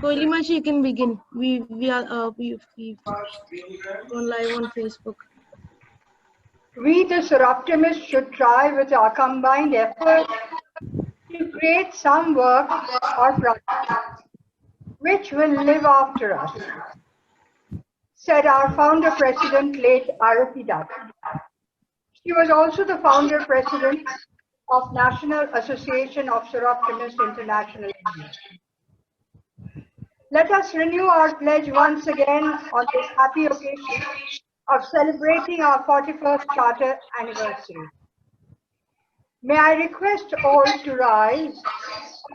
Koilimachi, you can begin. We've gone live on Facebook. We, the Soroptimists, should try with our combined effort to create some work or project which will live after us, said our founder president, late Aarati Dutt. She was also the founder president of National Association of Soroptimist International India. Let us renew our pledge once again on this happy occasion of celebrating our 41st Charter anniversary. May I request all to rise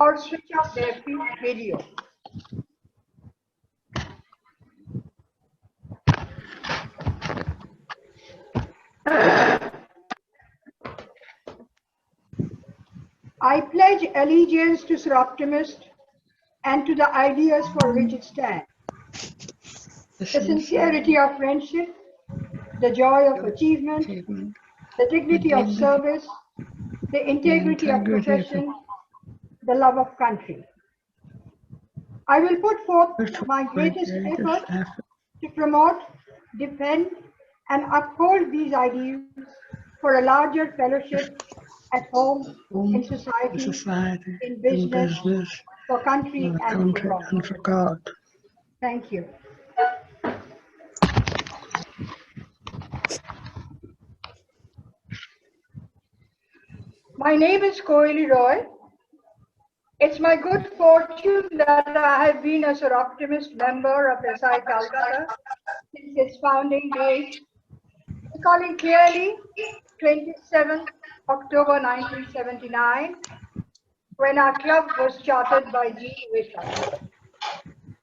or switch off their video. I pledge allegiance to Soroptimist and to the ideas for which it stands. The sincerity of friendship, the joy of achievement, the dignity of service, the integrity of profession, the love of country. I will put forth my greatest effort to promote, defend, and uphold these ideals for a larger fellowship at home, in society, in business, for country and for God. Thank you. My name is Koili Roy. It's my good fortune that I have been a Soroptimist member of SI Calcutta since its founding days, recalling clearly 27 October 1979, when our club was chartered by G. Wickham.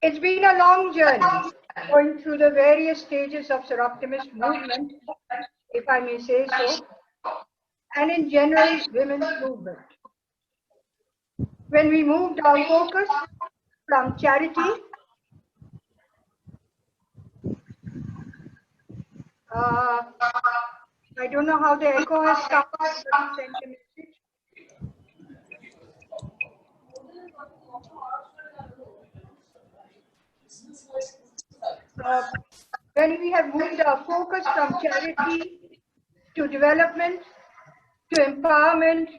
It's been a long journey, going through the various stages of Soroptimist movement, if I may say so, and in general, women's movement. When we moved our focus from charity I don't know how the echo has come, but sent a message. When we have moved our focus from charity to development, to empowerment,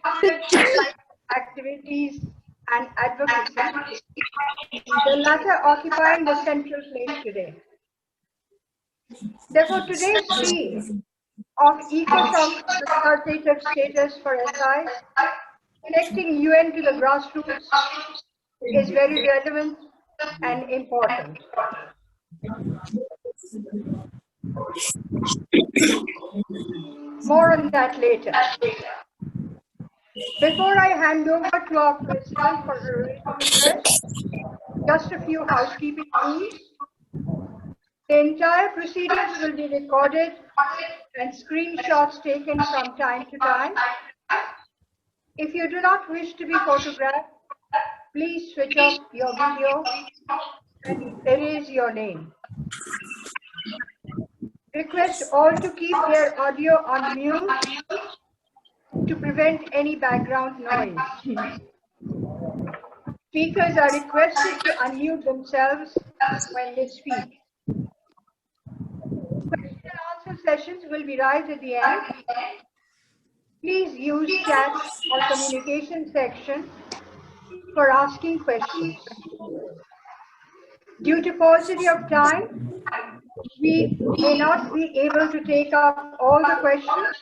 activities and advocacy, the latter occupying the central place today. Therefore, today's theme of Ecosoc consultative status for SI, connecting UN to the grassroots, is very relevant and important. More on that later. Before I hand over to our president for her address, just a few housekeeping rules. The entire proceedings will be recorded and screenshots taken from time to time. If you do not wish to be photographed, please switch off your video and erase your name. Request all to keep their audio on mute to prevent any background noise. Speakers are requested to unmute themselves when they speak. Question and answer sessions will be right at the end. Please use chat or communication section for asking questions. Due to paucity of time, we may not be able to take up all the questions,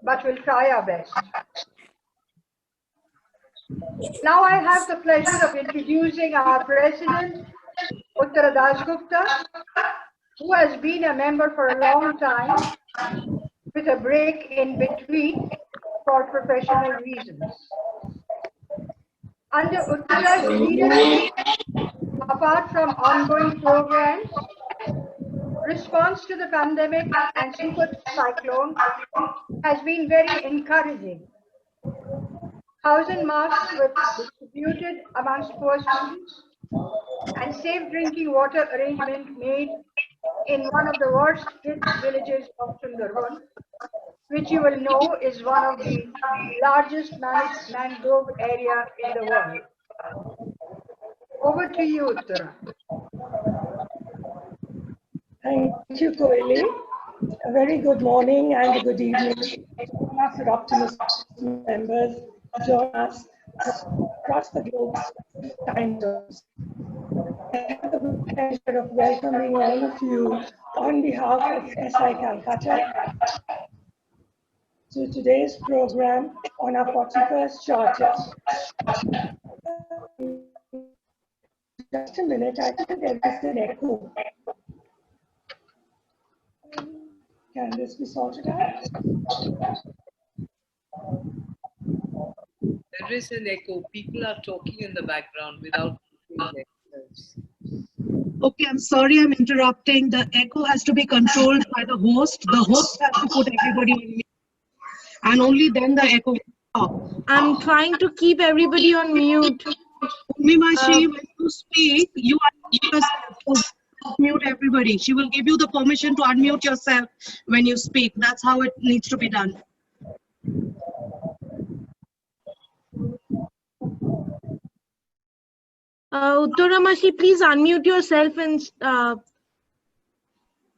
but we'll try our best. Now I have the pleasure of introducing our president, Uttara Dasgupta, who has been a member for a long time, with a break in between for professional reasons. Under Uttara's leadership, apart from ongoing programs, response to the pandemic and super cyclone has been very encouraging. 1,000 masks were distributed amongst poor students, and safe drinking water arrangement made in one of the worst hit villages of Sundarban, which you will know is one of the largest mangrove area in the world. Over to you, Uttara. Thank you, Koili. A very good morning and a good evening to all our Soroptimist members who join us across the globe time zones. I have the pleasure of welcoming all of you on behalf of SI Calcutta to today's program on our 41st Charter. Just a minute, I think there is an echo. Can this be sorted out? There is an echo. People are talking in the background without muting themselves. Okay, I'm sorry I'm interrupting. The echo has to be controlled by the host. The host has to put everybody on mute, and only then the echo will stop. I'm trying to keep everybody on mute. Mimashi, when you speak, you unmute yourself. So mute everybody. She will give you the permission to unmute yourself when you speak. That's how it needs to be done. Uttaramashi, please unmute yourself and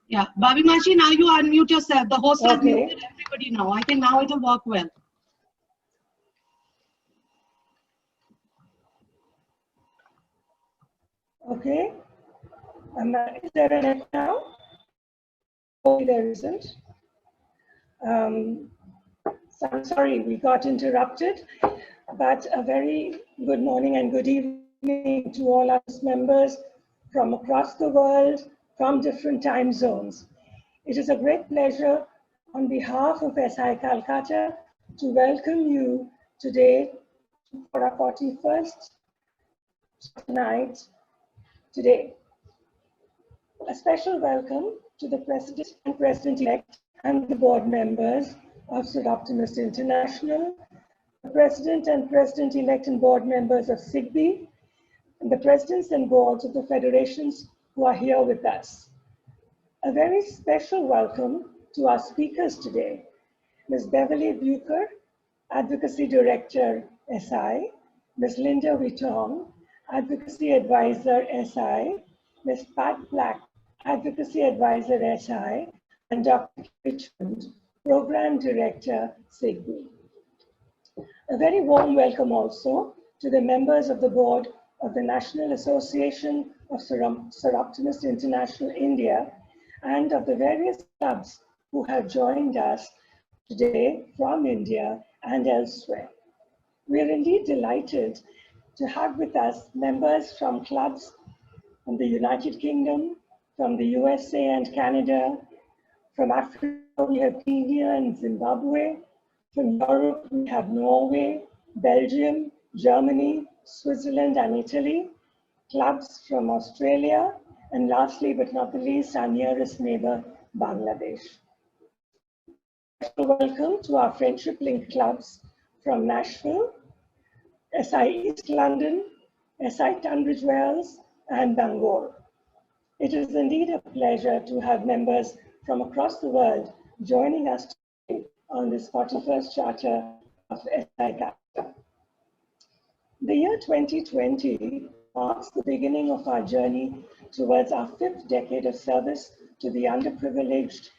Yeah, Babimashi, now you unmute yourself. The host has Okay. muted everybody now. I think now it'll work well. Okay. Is there an echo now? Oh, there isn't. So I'm sorry, we got interrupted, but a very good morning and good evening to all our members from across the world, from different time zones. It is a great pleasure on behalf of SI Calcutta to welcome you today for our 41st night today. A special welcome to the President and President-elect and the board members of Soroptimist International, the President and President-elect and board members of SIGBI, and the presidents and boards of the federations who are here with us. A very special welcome to our speakers today, Ms. Beverly Bucher, Advocacy Director, SI, Ms. Linda Witong, Advocacy Advisor, SI, Ms. Pat Black, Advocacy Advisor, SI, and Dr. Richmond, Program Director, SIGBI. A very warm welcome also to the members of the board of the National Association of Soroptimist International India and of the various clubs who have joined us today from India and elsewhere. We are indeed delighted to have with us members from clubs from the United Kingdom, from the USA and Canada, from Africa we have Kenya and Zimbabwe, from Europe we have Norway, Belgium, Germany, Switzerland and Italy, clubs from Australia, and lastly but not the least, our nearest neighbor, Bangladesh. Welcome to our Friendship Link clubs from Nashville, SI East London, SI Tunbridge Wells, and Bangor. It is indeed a pleasure to have members from across the world joining us today on this 41st Charter of SI Calcutta. The year 2020 marks the beginning of our journey towards our 5th decade of service to the underprivileged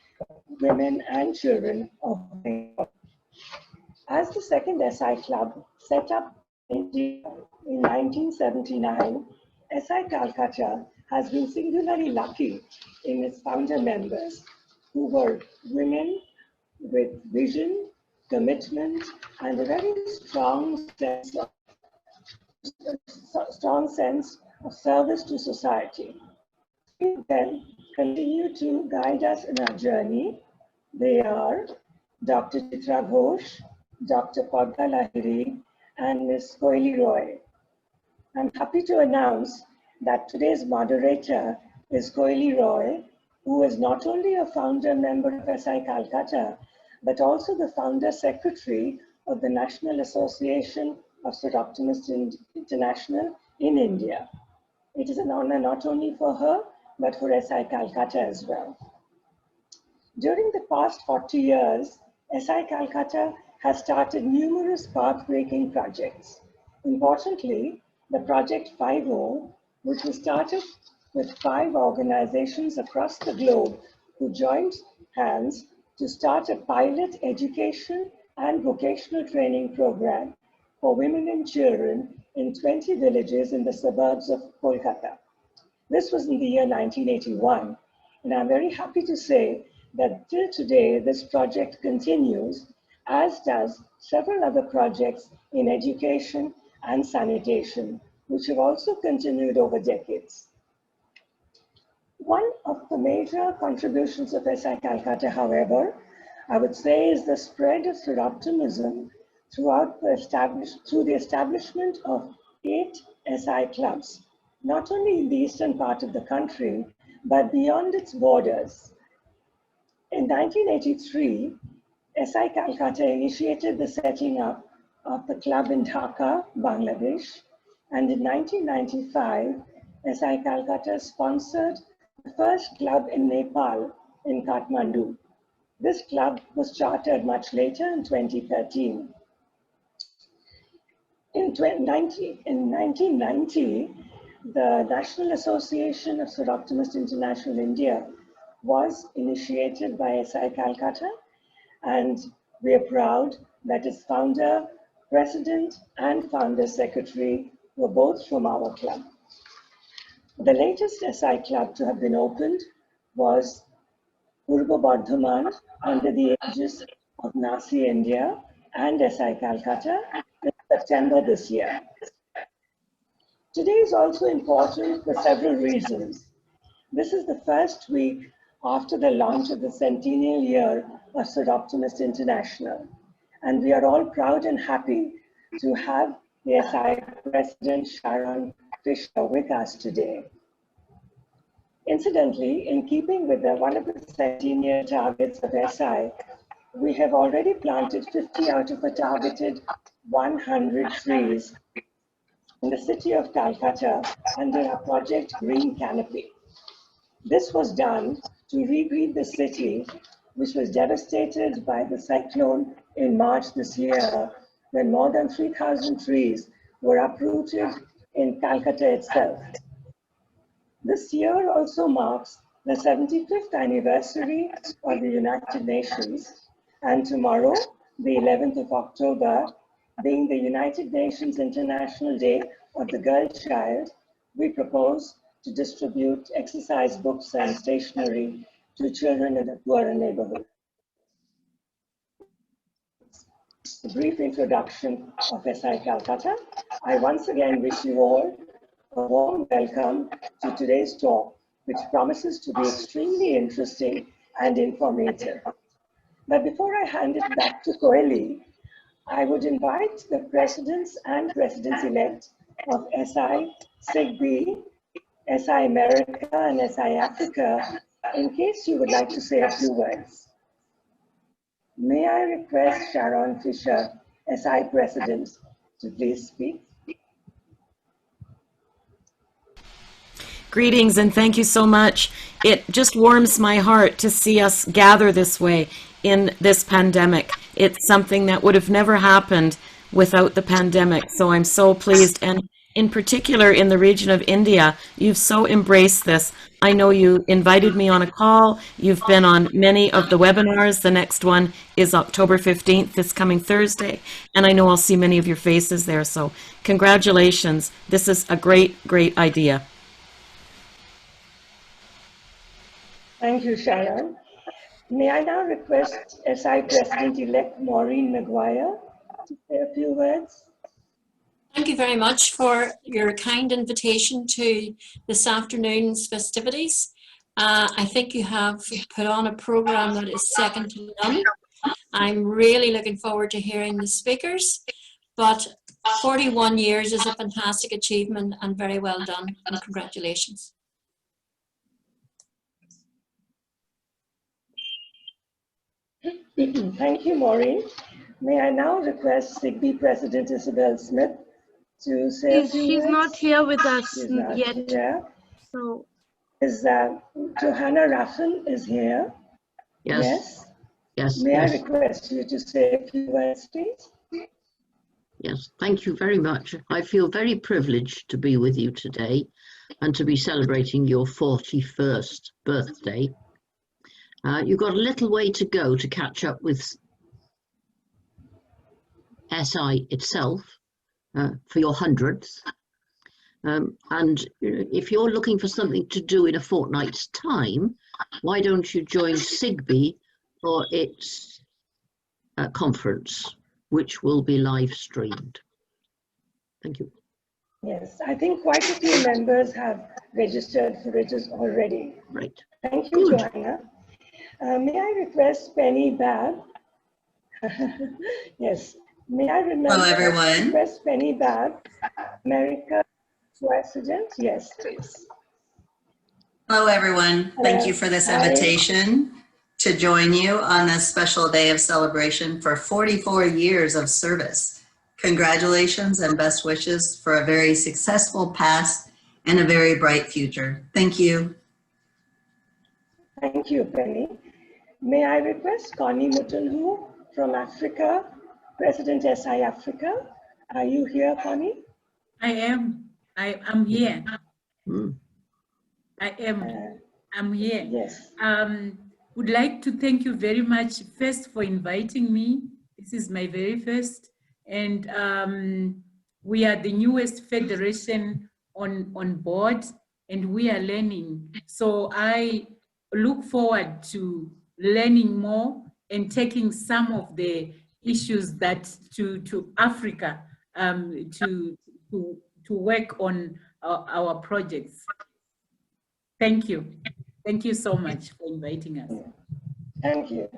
women and children of Bengal. As the second SI club set up in 1979, SI Calcutta has been singularly lucky in its founder members, who were women with vision, commitment, and a very strong sense of service to society. We then continue to guide us in our journey. They are Dr. Chitra Ghosh, Dr. Padma Lahiri, and Ms. Koili Roy. I'm happy to announce that today's moderator is Koili Roy, who is not only a founder member of SI Calcutta, but also the founder secretary of the National Association of Soroptimist International in India. It is an honor not only for her, but for SI Calcutta as well. During the past 40 years, SI Calcutta has started numerous path-breaking projects. Importantly, the Project 5.0, which was started with 5 organizations across the globe who joined hands to start a pilot education and vocational training program for women and children in 20 villages in the suburbs of Kolkata. This was in the year 1981, and I'm very happy to say that till today this project continues, as does several other projects in education and sanitation, which have also continued over decades. One of the major contributions of SI Calcutta, however, I would say is the spread of Soroptimism throughout through the establishment of 8 SI clubs, not only in the eastern part of the country, but beyond its borders. In 1983, SI Calcutta initiated the setting up of the club in Dhaka, Bangladesh, and in 1995, SI Calcutta sponsored the first club in Nepal, in Kathmandu. This club was chartered much later in 2013. In 1990, the National Association of Soroptimist International India was initiated by SI Calcutta, and we are proud that its founder, president, and founder secretary were both from our club. The latest SI club to have been opened was Purba Bardhaman under the aegis of NASI India and SI Calcutta in September this year. Today is also important for several reasons. This is the first week after the launch of the centennial year of Soroptimist International, and we are all proud and happy to have the SI President Sharon Fisher with us today. Incidentally, in keeping with one of the centennial targets of SI, we have already planted 50 out of a targeted 100 trees in the city of Calcutta under our project Green Canopy. This was done to regreen the city, which was devastated by the cyclone in March this year, when more than 3,000 trees were uprooted in Calcutta itself. This year also marks the 75th anniversary of the United Nations, and tomorrow, the 11th of October, being the United Nations International Day of the Girl Child, we propose to distribute exercise books and stationery to children in the poorer neighborhood. A brief introduction of SI Calcutta. I once again wish you all a warm welcome to today's talk, which promises to be extremely interesting and informative. But before I hand it back to Koeli, I would invite the presidents and presidents-elect of SI, SIGB, SI America, and SI Africa, in case you would like to say a few words. May I request Sharon Fisher, SI President, to please speak? Greetings and thank you so much. It just warms my heart to see us gather this way in this pandemic. It's something that would have never happened without the pandemic, so I'm so pleased. And in particular, in the region of India, you've so embraced this. I know you invited me on a call. You've been on many of the webinars. The next one is October 15th, this coming Thursday. And I know I'll see many of your faces there. So congratulations. This is a great, great idea. Thank you, Sharon. May I now request SI President-elect Maureen Maguire to say a few words? Thank you very much for your kind invitation to this afternoon's festivities. I think you have put on a program that is second to none. I'm really looking forward to hearing the speakers, but 41 years is a fantastic achievement and very well done, and congratulations. Thank you, Maureen. May I now request SIGB President Isabel Smith to say a few She's words? not here with us She's not yet. here. So Is Johanna Raffin is here? Yes. Yes. May I request you to say a few words, please? Yes, thank you very much. I feel very privileged to be with you today and to be celebrating your 41st birthday. You've got a little way to go to catch up with SI itself for your 100th. And if you're looking for something to do in a fortnight's time, why don't you join SIGBY for its conference, which will be live streamed. Thank you. Yes, I think quite a few members have registered for it already. Right. Thank you, Good. Joanna. May I request Penny Babb? Yes. May I request Penny Babb, America President? Yes, please. Hello, everyone. Thank you for this invitation to join you on this special day of celebration for 44 years of service. Congratulations and best wishes for a very successful past and a very bright future. Thank you. Thank you, Penny. May I request Connie Mutunhu from Africa, President SI Africa. Are you here, Connie? I am. I'm here. Mm. I'm here. Yes. Would like to thank you very much first for inviting me. This is my very first. And we are the newest federation on board, and we are learning. So I look forward to learning more and taking some of the issues that to Africa to work on our projects. Thank you. Thank you so much for inviting us. Thank you.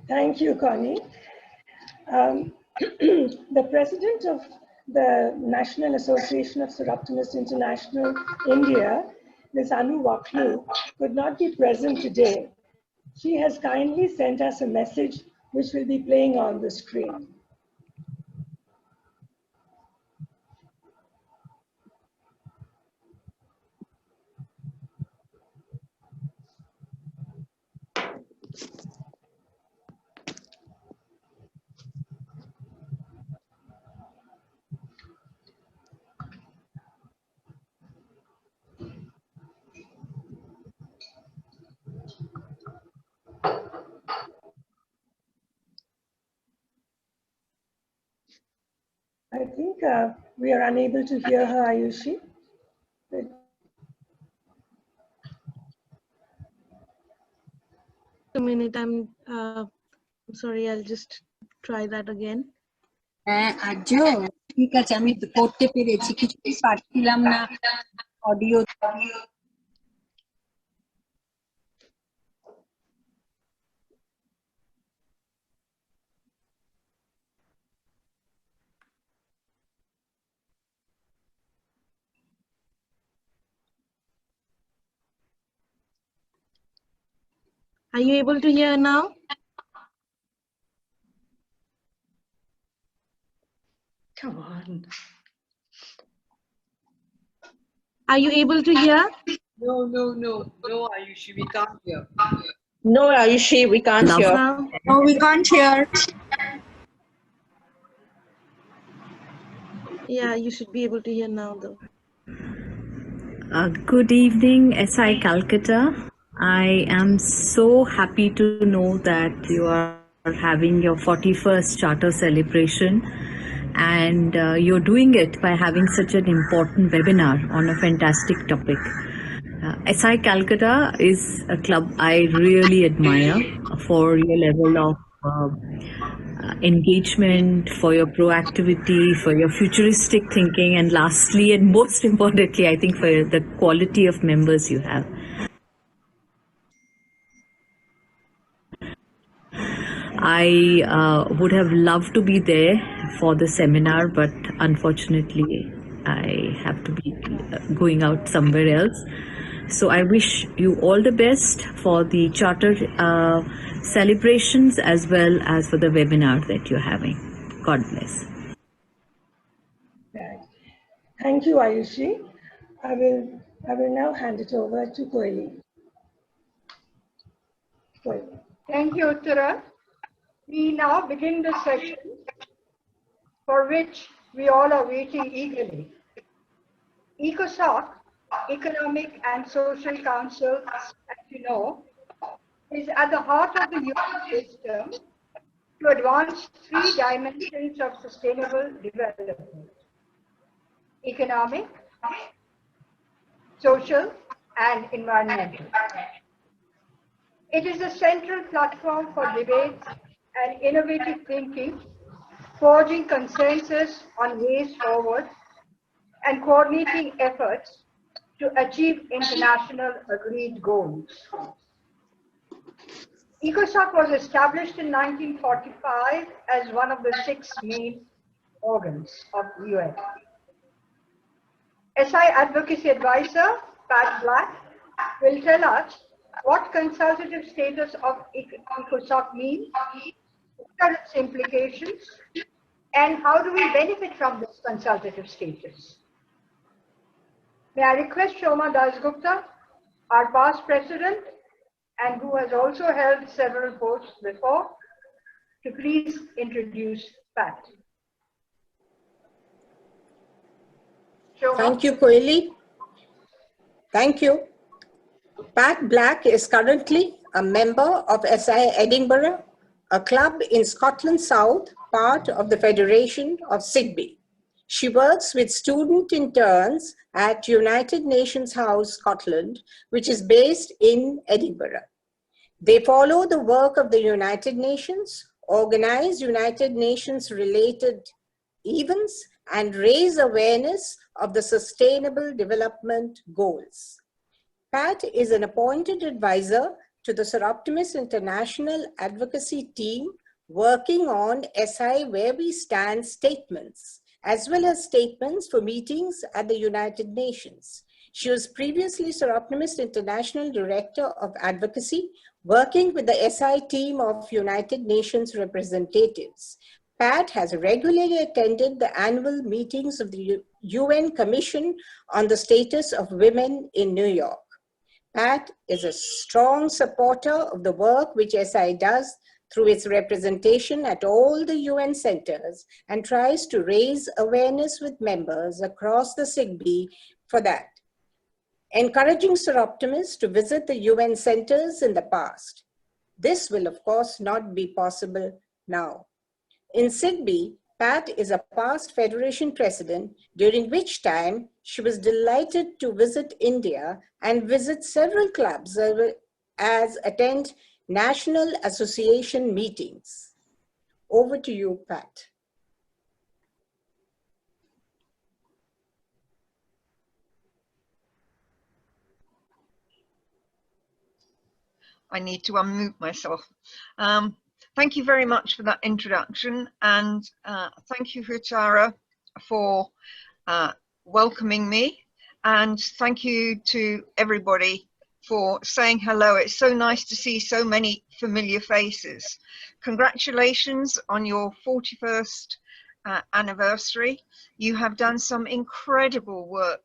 Thank you, Connie. The president of the National Association of Soroptimists International, India, Ms. Anu Waklu, could not be present today. She has kindly sent us a message which will be playing on the screen. I think we are unable to hear her, Ayushi. A minute, I'm sorry, I'll just try that again. আজও ঠিক আছে আমি করতে পেরেছি কিছুই পাচ্ছিলাম না audio Are you able to hear now? Come on. Are you able to hear? No, Ayushi, we can't hear. No, Ayushi, we can't hear. No, we can't hear. Yeah, you should be able to hear now though. Good evening, SI Calcutta. I am so happy to know that you are having your 41st charter celebration, and you're doing it by having such an important webinar on a fantastic topic. SI Calcutta is a club I really admire for your level of engagement, for your proactivity, for your futuristic thinking, and lastly and most importantly, I think for the quality of members you have. I would have loved to be there for the seminar, but unfortunately I have to be going out somewhere else. So I wish you all the best for the charter celebrations as well as for the webinar that you're having. God bless. Thank you, Ayushi. I will now hand it over to Koili. Thank you, Uttara. We now begin the session for which we all are waiting eagerly. Ecosoc, Economic and Social Council, as you know, is at the heart of the UN system to advance 3 dimensions of sustainable development: economic, social, and environmental. It is a central platform for debates and innovative thinking, forging consensus on ways forward and coordinating efforts to achieve international agreed goals. Ecosoc was established in 1945 as one of the 6 main organs of the UN. SI Advocacy Advisor, Pat Black, will tell us what consultative status of Ecosoc means, what are its implications, and how do we benefit from this consultative status. May I request Shoma Dasgupta, our past president, and who has also held several posts before, to please introduce Pat. Shoma. Thank you, Koeli. Thank you. Pat Black is currently a member of SI Edinburgh, a club in Scotland South, part of the Federation of SIGBY. She works with student interns at United Nations House, Scotland, which is based in Edinburgh. They follow the work of the United Nations, organize United Nations related events, and raise awareness of the Sustainable Development Goals. Pat is an appointed advisor to the Soroptimist International Advocacy Team working on SI Where We Stand statements, as well as statements for meetings at the United Nations. She was previously Soroptimist International Director of Advocacy, working with the SI team of United Nations representatives. Pat has regularly attended the annual meetings of the UN Commission on the Status of Women in New York. Pat is a strong supporter of the work which SI does through its representation at all the UN centers and tries to raise awareness with members across the SIGBY for that, encouraging Soroptimists to visit the UN centers in the past. This will, of course, not be possible now. In SIGBY, Pat is a past Federation president, during which time she was delighted to visit India and visit several clubs as attend National Association meetings. Over to you, Pat. I need to unmute myself. Thank you very much for that introduction, and thank you, Hutara, for welcoming me, and thank you to everybody for saying hello. It's so nice to see so many familiar faces. Congratulations on your 41st anniversary. You have done some incredible work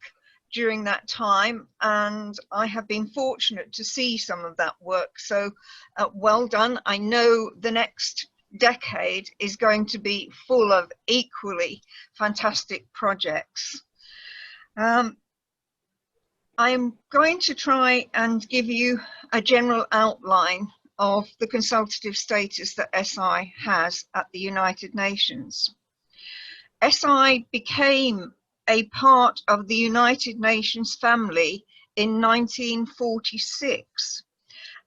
during that time, and I have been fortunate to see some of that work, so well done. I know the next decade is going to be full of equally fantastic projects. I am going to try and give you a general outline of the consultative status that SI has at the United Nations. SI became a part of the United Nations family in 1946,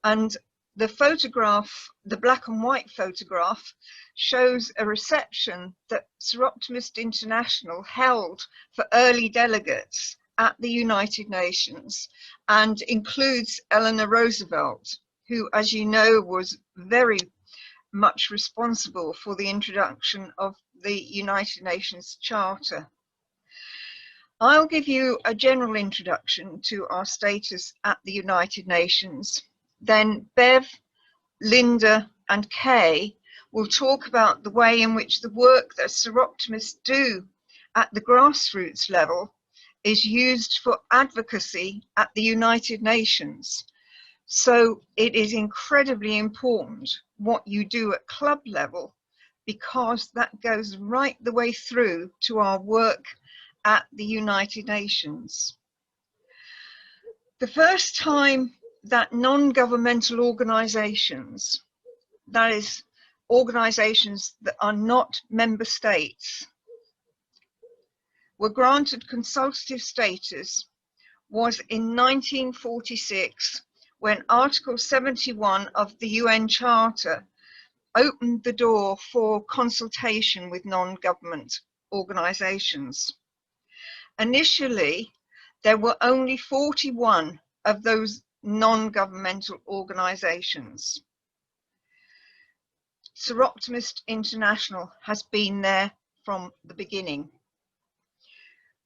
and the photograph, the black and white photograph, shows a reception that Soroptimist International held for early delegates at the United Nations, and includes Eleanor Roosevelt, who, as you know, was very much responsible for the introduction of the United Nations Charter. I'll give you a general introduction to our status at the United Nations. Then Bev, Linda, and Kay will talk about the way in which the work that Soroptimists do at the grassroots level is used for advocacy at the United Nations. So it is incredibly important what you do at club level because that goes right the way through to our work at the United Nations. The first time that non-governmental organizations, that is, organizations that are not member states, were granted consultative status was in 1946, when Article 71 of the UN Charter opened the door for consultation with non-government organizations. Initially, there were only 41 of those non-governmental organizations. Soroptimist International has been there from the beginning.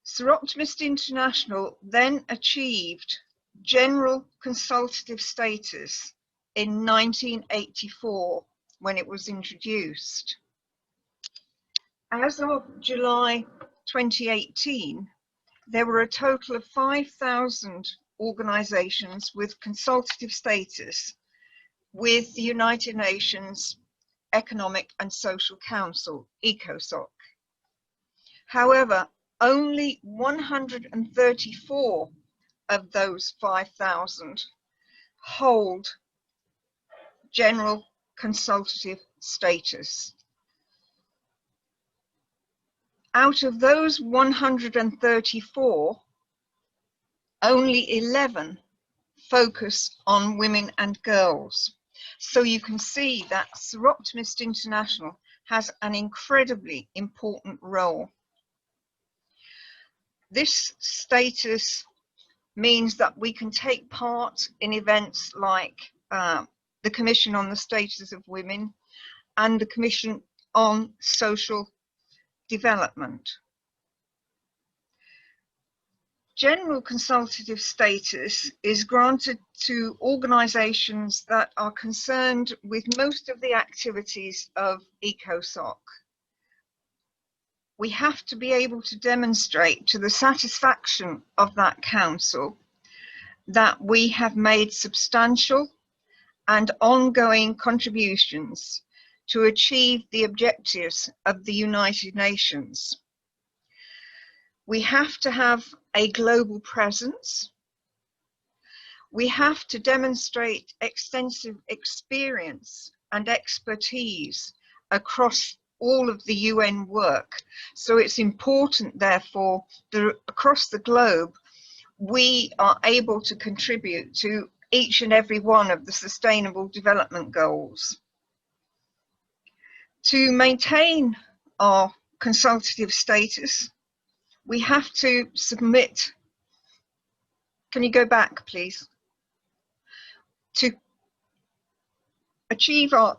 Soroptimist International then achieved general consultative status in 1984 when it was introduced. As of July 2018, there were a total of 5,000 organizations with consultative status with the United Nations Economic and Social Council, Ecosoc. However, only 134 of those 5,000 hold general consultative status. Out of those 134, only 11 focus on women and girls. So you can see that Soroptimist International has an incredibly important role. This status means that we can take part in events like the Commission on the Status of Women and the Commission on Social Development. General consultative status is granted to organizations that are concerned with most of the activities of Ecosoc. We have to be able to demonstrate to the satisfaction of that council that we have made substantial and ongoing contributions to achieve the objectives of the United Nations. We have to have a global presence. We have to demonstrate extensive experience and expertise across all of the UN work. So it's important, therefore, that across the globe, we are able to contribute to each and every one of the Sustainable Development Goals. To maintain our consultative status, we have to submit, can you go back please? To achieve our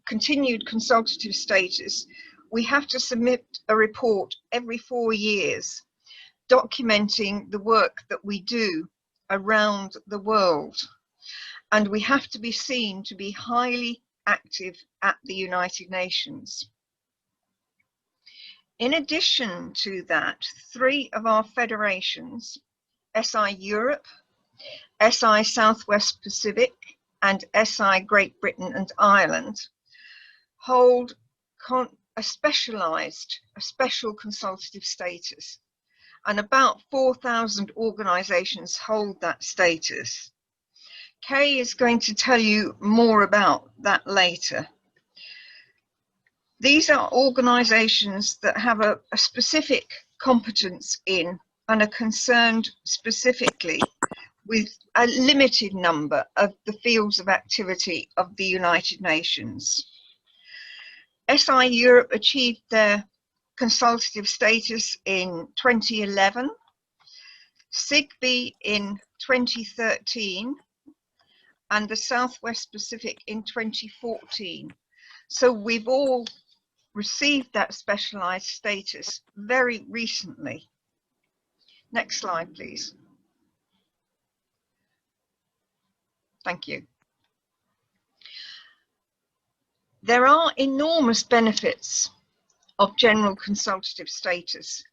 continued consultative status, we have to submit a report every 4 years, documenting the work that we do around the world. And we have to be seen to be highly active at the United Nations. In addition to that, 3 of our federations, SI Europe, SI Southwest Pacific, and SI Great Britain and Ireland, hold a special consultative status. And about 4,000 organizations hold that status. Kay is going to tell you more about that later. These are organizations that have a specific competence in and are concerned specifically with a limited number of the fields of activity of the United Nations. SI Europe achieved their consultative status in 2011, SIGBI in 2013, and the Southwest Pacific in 2014. So we've all received that specialized status very recently. Next slide, please. Thank you. There are enormous benefits of general consultative status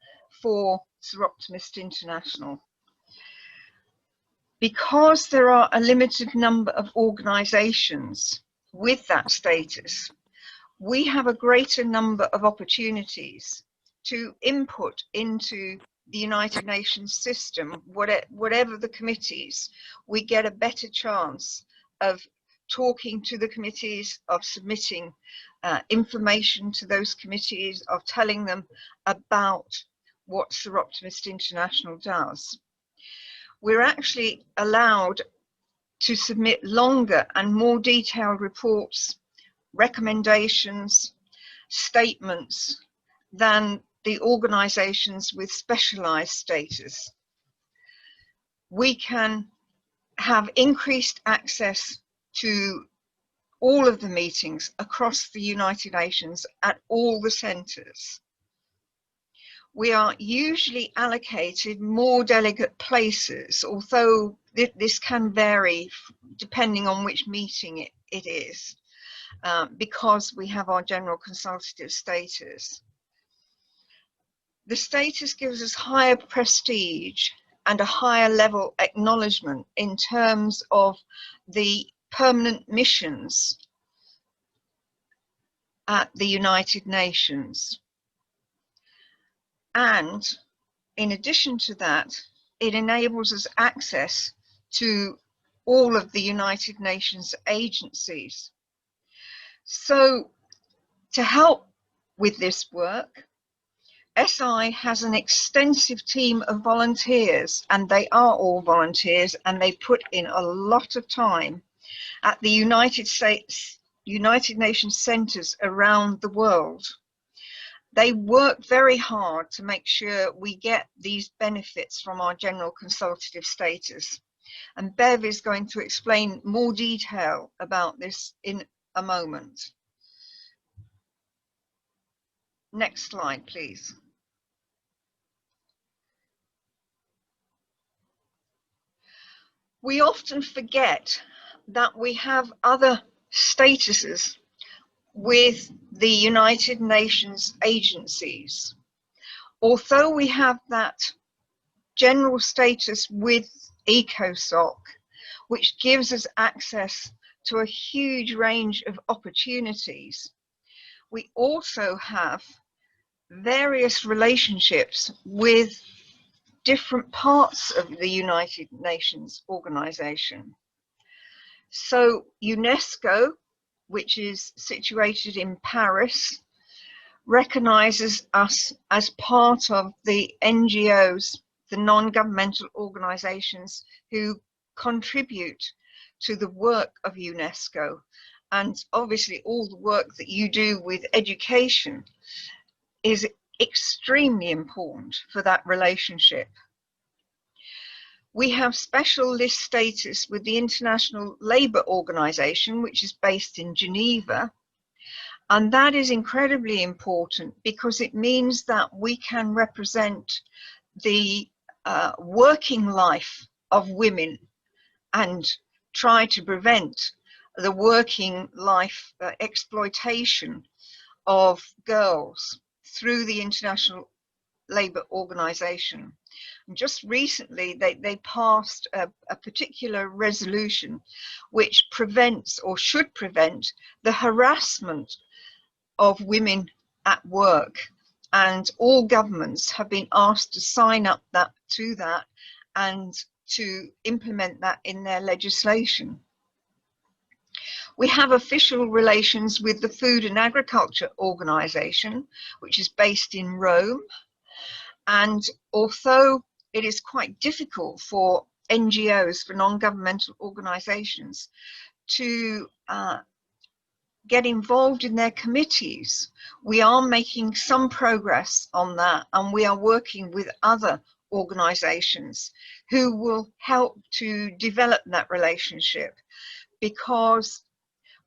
for Soroptimist International. Because there are a limited number of organizations with that status, we have a greater number of opportunities to input into the United Nations system, whatever the committees. We get a better chance of talking to the committees, of submitting information to those committees, of telling them about what Soroptimist International does. We're actually allowed to submit longer and more detailed reports, recommendations, statements than the organisations with specialised status. We can have increased access to all of the meetings across the United Nations at all the centres. We are usually allocated more delegate places, although this can vary depending on which meeting it is, because we have our general consultative status. The status gives us higher prestige and a higher level acknowledgement in terms of the permanent missions at the United Nations. And in addition to that, it enables us access to all of the United Nations agencies. So to help with this work, SI has an extensive team of volunteers, and they are all volunteers, and they put in a lot of time at the United Nations centres around the world. They work very hard to make sure we get these benefits from our general consultative status. And Bev is going to explain more detail about this in a moment. Next slide, please. We often forget that we have other statuses with the United Nations agencies. Although we have that general status with Ecosoc, which gives us access to a huge range of opportunities, we also have various relationships with different parts of the United Nations organization. So UNESCO, which is situated in Paris, recognizes us as part of the NGOs, the non-governmental organizations who contribute to the work of UNESCO. And obviously all the work that you do with education is extremely important for that relationship. We have special list status with the International Labour Organization, which is based in Geneva. And that is incredibly important because it means that we can represent the working life of women and try to prevent the working life exploitation of girls through the International Labour Organization. And just recently, they passed a particular resolution which prevents or should prevent the harassment of women at work. And all governments have been asked to sign up to that and to implement that in their legislation. We have official relations with the Food and Agriculture Organization, which is based in Rome. And although it is quite difficult for NGOs, for non-governmental organizations, to get involved in their committees, we are making some progress on that, and we are working with other organizations who will help to develop that relationship, because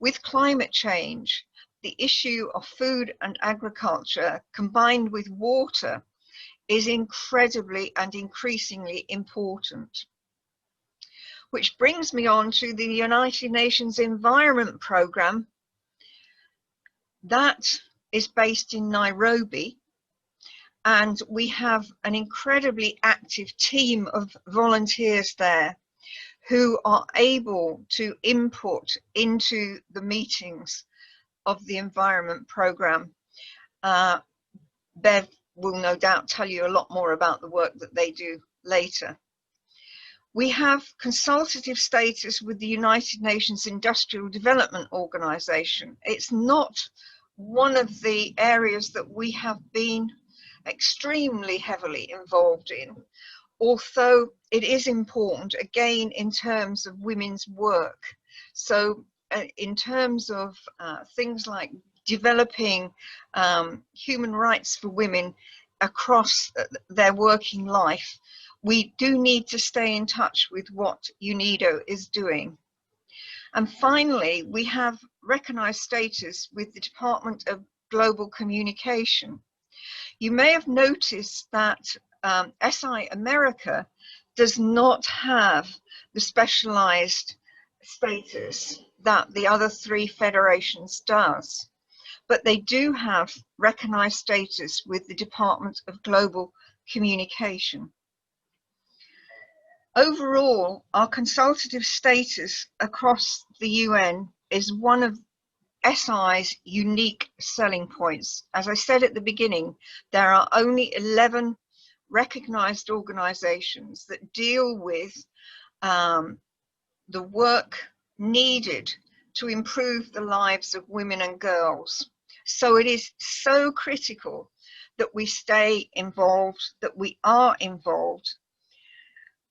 with climate change, the issue of food and agriculture combined with water is incredibly and increasingly important. Which brings me on to the United Nations Environment Programme. That is based in Nairobi, and we have an incredibly active team of volunteers there who are able to input into the meetings of the Environment Programme. Bev will no doubt tell you a lot more about the work that they do later. We have consultative status with the United Nations Industrial Development Organization. It's not one of the areas that we have been extremely heavily involved in, although it is important, again, in terms of women's work. So in terms of things like developing human rights for women across their working life, we do need to stay in touch with what UNIDO is doing. And finally, we have recognized status with the Department of Global Communication. You may have noticed that SI America does not have the specialized status that the other three federations does, but they do have recognized status with the Department of Global Communication. Overall, our consultative status across the UN is one of SI's unique selling points. As I said at the beginning, there are only 11 recognized organizations that deal with the work needed to improve the lives of women and girls. So it is so critical that we stay involved, that we are involved.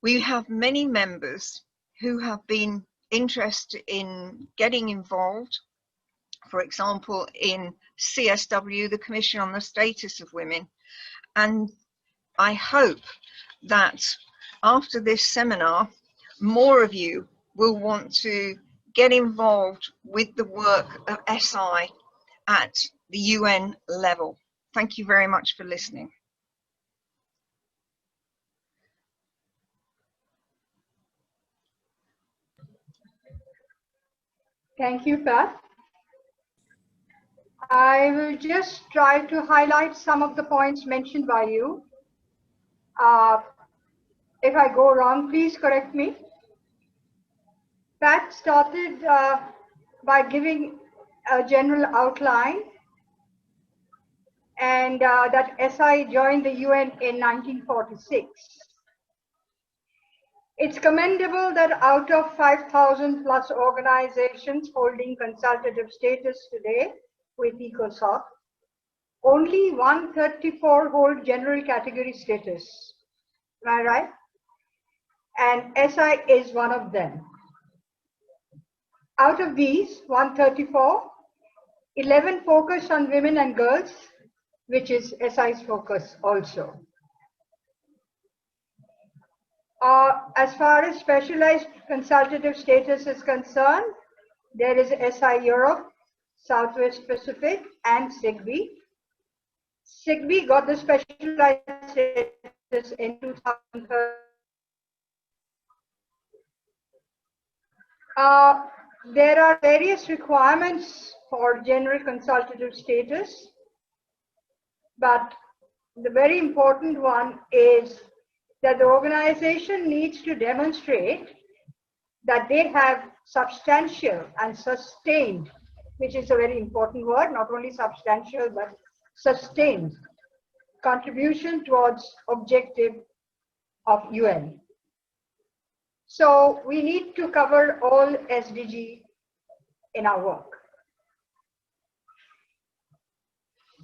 We have many members who have been interested in getting involved, for example, in CSW, the Commission on the Status of Women. And I hope that after this seminar, more of you will want to get involved with the work of SI at the UN level. Thank you very much for listening. Thank you, Pat. I will just try to highlight some of the points mentioned by you. If I go wrong, please correct me. Pat started by giving a general outline, and that SI joined the UN in 1946. It's commendable that out of 5,000 plus organizations holding consultative status today with Ecosoc, only 134 hold general category status. Am I right? And SI is one of them. Out of these 134, 11 focus on women and girls, which is SI's focus also. As far as specialized consultative status is concerned, there is SI Europe, Southwest Pacific, and SIGBI. SIGBI got the specialized status in 2013. There are various requirements for general consultative status, but the very important one is that the organization needs to demonstrate that they have substantial and sustained, which is a very important word, not only substantial, but sustained contribution towards objective of UN. So we need to cover all SDG in our work.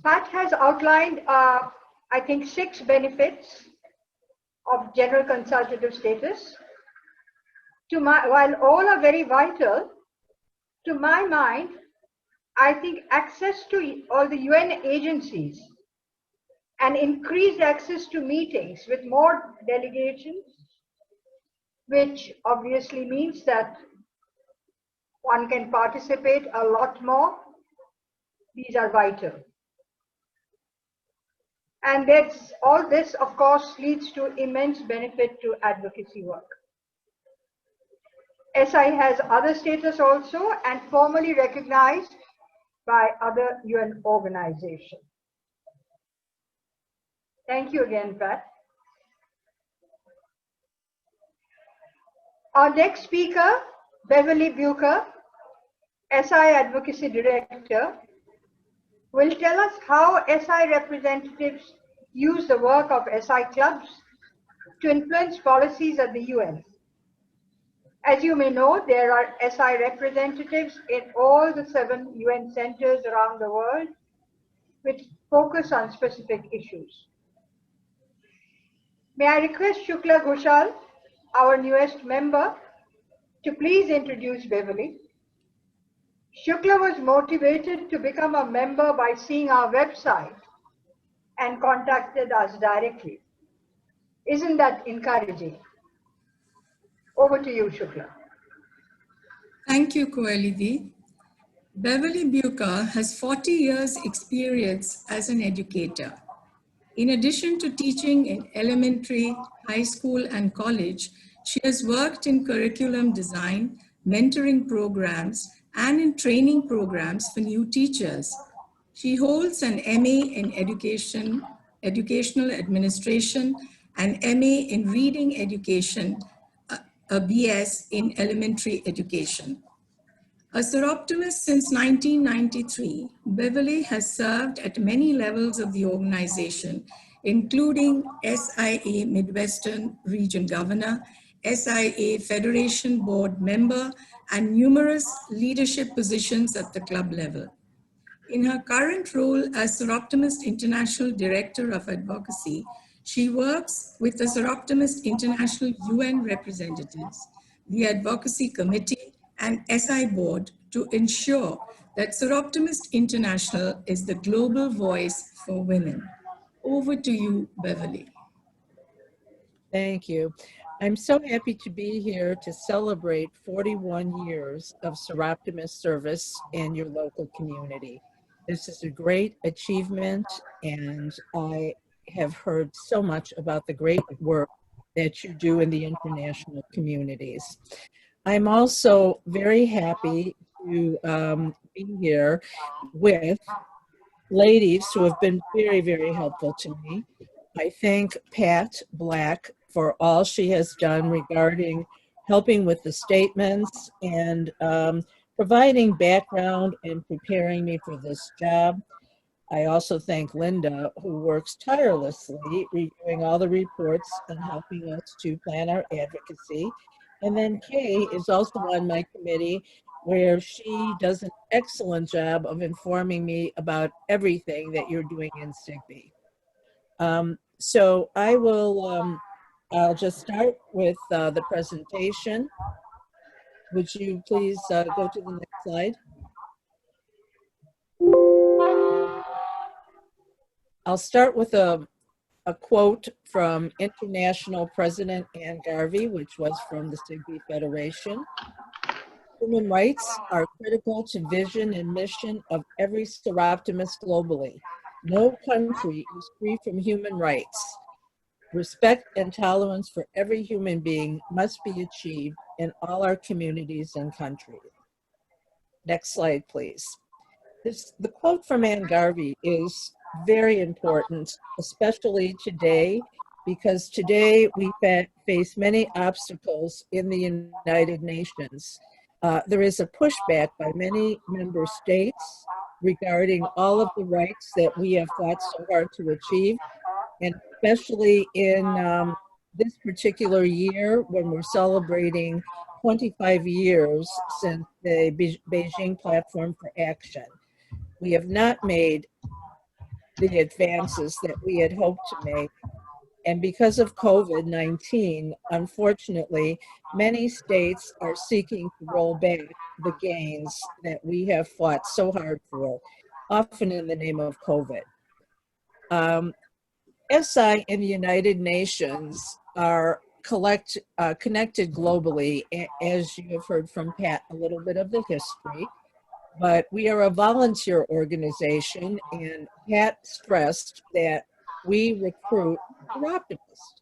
Pat has outlined, I think, 6 benefits of general consultative status. While all are very vital, to my mind, I think access to all the UN agencies and increased access to meetings with more delegations, which obviously means that one can participate a lot more. These are vital. And all this, of course, leads to immense benefit to advocacy work. SI has other status also and formally recognized by other UN organizations. Thank you again, Pat. Our next speaker, Beverly Bucher, SI Advocacy Director, will tell us how SI representatives use the work of SI clubs to influence policies at the UN. As you may know, there are SI representatives in all the 7 UN centers around the world which focus on specific issues. May I request Shukla Ghoshal, our newest member, to please introduce Beverly. Shukla was motivated to become a member by seeing our website and contacted us directly. Isn't that encouraging? Over to you, Shukla. Thank you, Koalivi. Beverly Buka has 40 years experience as an educator. In addition to teaching in elementary, high school, and college, she has worked in curriculum design, mentoring programs, and in training programs for new teachers. She holds an MA in education, educational administration, and MA in reading education, a BS in elementary education. A Soroptimist since 1993, Beverly has served at many levels of the organization, including SIA Midwestern Region Governor, SIA Federation Board Member, and numerous leadership positions at the club level. In her current role as Soroptimist International Director of Advocacy, she works with the Soroptimist International UN representatives, the Advocacy Committee, and SI Board to ensure that Soroptimist International is the global voice for women. Over to you, Beverly. Thank you. I'm so happy to be here to celebrate 41 years of Soroptimist service in your local community. This is a great achievement, and I have heard so much about the great work that you do in the international communities. I'm also very happy to be here with ladies who have been very, very helpful to me. I thank Pat Black for all she has done regarding helping with the statements and providing background and preparing me for this job. I also thank Linda, who works tirelessly reviewing all the reports and helping us to plan our advocacy. And then Kay is also on my committee, where she does an excellent job of informing me about everything that you're doing in SIGB. So I will, I'll just start with the presentation. Would you please go to the next slide? I'll start with a quote from International President Anne Garvey, which was from the SIGB Federation. Human rights are critical to vision and mission of every Soroptimist globally. No country is free from human rights. Respect and tolerance for every human being must be achieved in all our communities and countries. Next slide, please. The quote from Anne Garvey is very important, especially today, because today we face many obstacles in the United Nations. There is a pushback by many member states regarding all of the rights that we have fought so hard to achieve, and especially in this particular year when we're celebrating 25 years since the Beijing Platform for Action. We have not made the advances that we had hoped to make. And because of COVID-19, unfortunately, many states are seeking to roll back the gains that we have fought so hard for, often in the name of COVID. SI and the United Nations are connected globally, as you have heard from Pat, a little bit of the history. But we are a volunteer organization, and Pat stressed that we recruit Soroptimists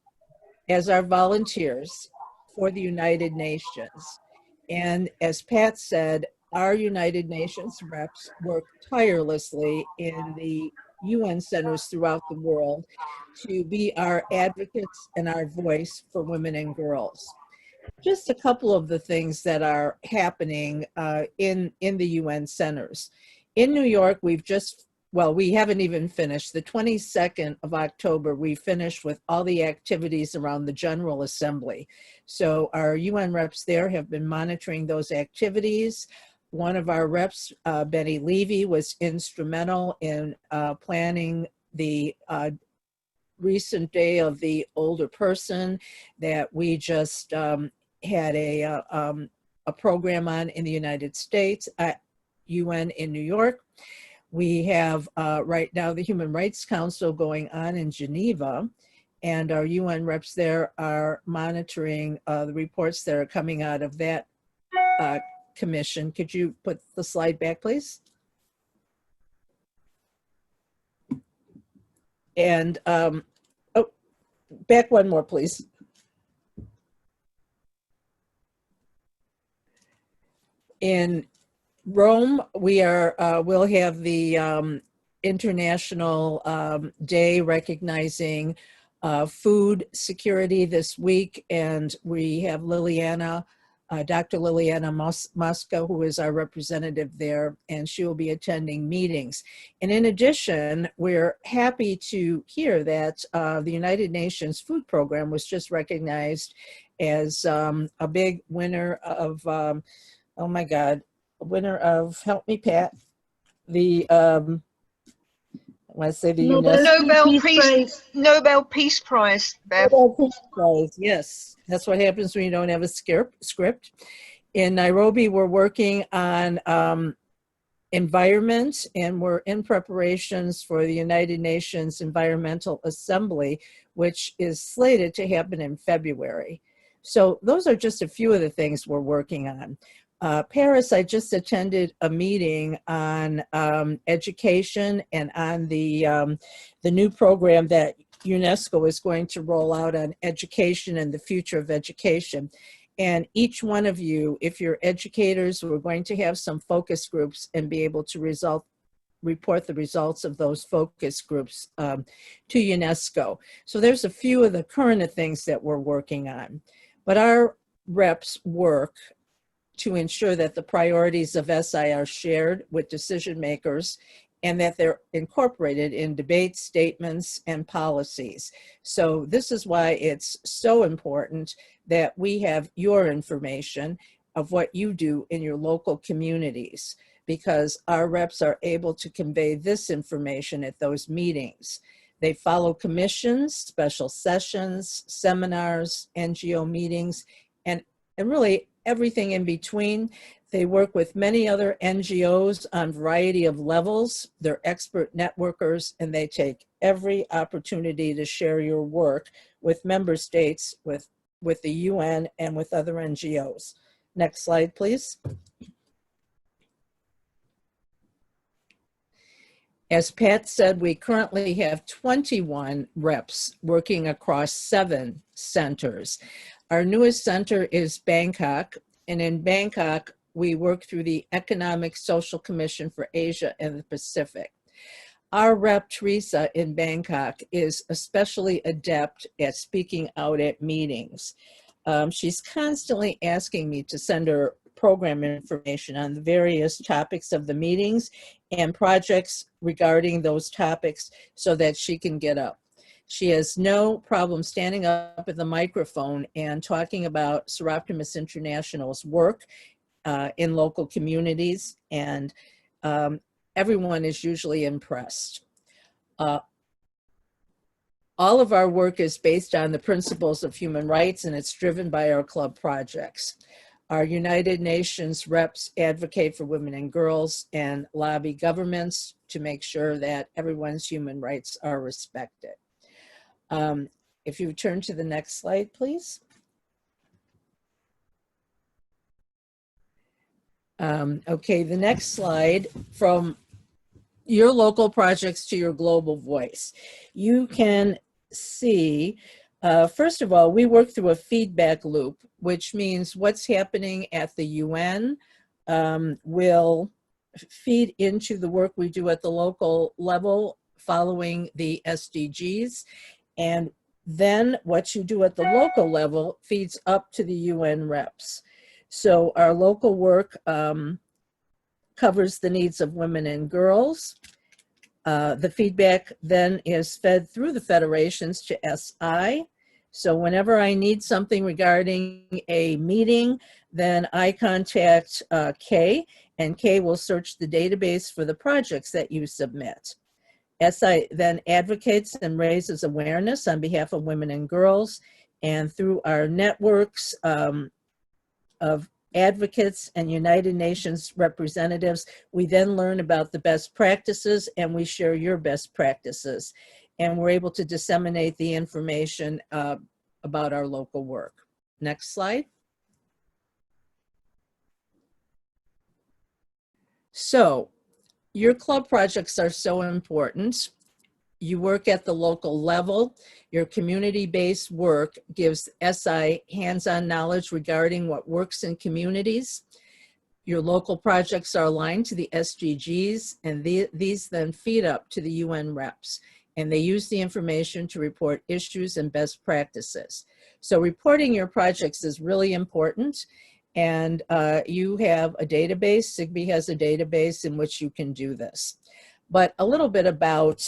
as our volunteers for the United Nations. And as Pat said, our United Nations reps work tirelessly in the UN centers throughout the world to be our advocates and our voice for women and girls. just a couple of the things that are happening in the UN centers. In New York, we haven't even finished. The 22nd of October, we finished with all the activities around the General Assembly. So our UN reps there have been monitoring those activities. One of our reps, Benny Levy, was instrumental in planning the recent Day of the Older Person that we just had a program on in the United States at UN in New York. We have right now the Human Rights Council going on in Geneva, and our UN reps there are monitoring the reports that are coming out of that commission. Could you put the slide back, please? And back one more, please. In Rome, we'll have the International Day recognizing food security this week, and we have Dr. Liliana Mosca, who is our representative there, and she will be attending meetings. And in addition, we're happy to hear that the United Nations Food Program was just recognized as a big winner of, oh my God, a winner of, help me, Pat, the, I want to say the Nobel Peace Prize, Bev. Nobel Peace Prize, yes. That's what happens when you don't have a script. In Nairobi, we're working on environment, and we're in preparations for the United Nations Environmental Assembly, which is slated to happen in February. So those are just a few of the things we're working on. Paris, I just attended a meeting on education and on the new program that UNESCO is going to roll out on education and the future of education. And each one of you, if you're educators, we're going to have some focus groups and be able to report the results of those focus groups to UNESCO. So there's a few of the current things that we're working on. But our reps work to ensure that the priorities of SI are shared with decision makers and that they're incorporated in debates, statements, and policies. So this is why it's so important that we have your information of what you do in your local communities, because our reps are able to convey this information at those meetings. They follow commissions, special sessions, seminars, NGO meetings, and really everything in between. They work with many other NGOs on a variety of levels. They're expert networkers, and they take every opportunity to share your work with member states, with the UN, and with other NGOs. Next slide, please. As Pat said, we currently have 21 reps working across 7 centers. Our newest center is Bangkok, and in Bangkok, we work through the Economic Social Commission for Asia and the Pacific. Our rep, Teresa, in Bangkok is especially adept at speaking out at meetings. She's constantly asking me to send her program information on the various topics of the meetings and projects regarding those topics so that she can get up. She has no problem standing up at the microphone and talking about Soroptimist International's work in local communities, and everyone is usually impressed. All of our work is based on the principles of human rights, and it's driven by our club projects. Our United Nations reps advocate for women and girls and lobby governments to make sure that everyone's human rights are respected. If you turn to the next slide, please. Okay, the next slide, from your local projects to your global voice. You can see, first of all, we work through a feedback loop, which means what's happening at the UN will feed into the work we do at the local level following the SDGs. And Then what you do at the local level feeds up to the UN reps. So our local work covers the needs of women and girls. The feedback then is fed through the federations to SI. So whenever I need something regarding a meeting, then I contact Kay, and Kay will search the database for the projects that you submit. SI then advocates and raises awareness on behalf of women and girls, and through our networks of advocates and United Nations representatives, we then learn about the best practices and we share your best practices. And we're able to disseminate the information about our local work. Next slide. So your club projects are so important. You work at the local level. Your community-based work gives SI hands-on knowledge regarding what works in communities. Your local projects are aligned to the SDGs, and these then feed up to the UN reps, and they use the information to report issues and best practices. So reporting your projects is really important, and you have a database. SIGBE has a database in which you can do this. But a little bit about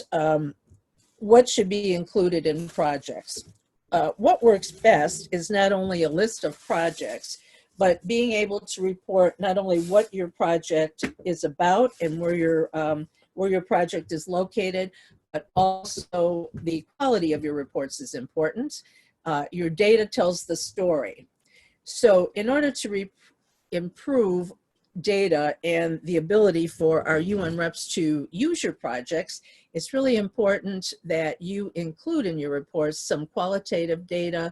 what should be included in projects. What works best is not only a list of projects, but being able to report not only what your project is about and where your project is located, but also the quality of your reports is important. Your data tells the story. So in order to improve data and the ability for our UN reps to use your projects, it's really important that you include in your reports some qualitative data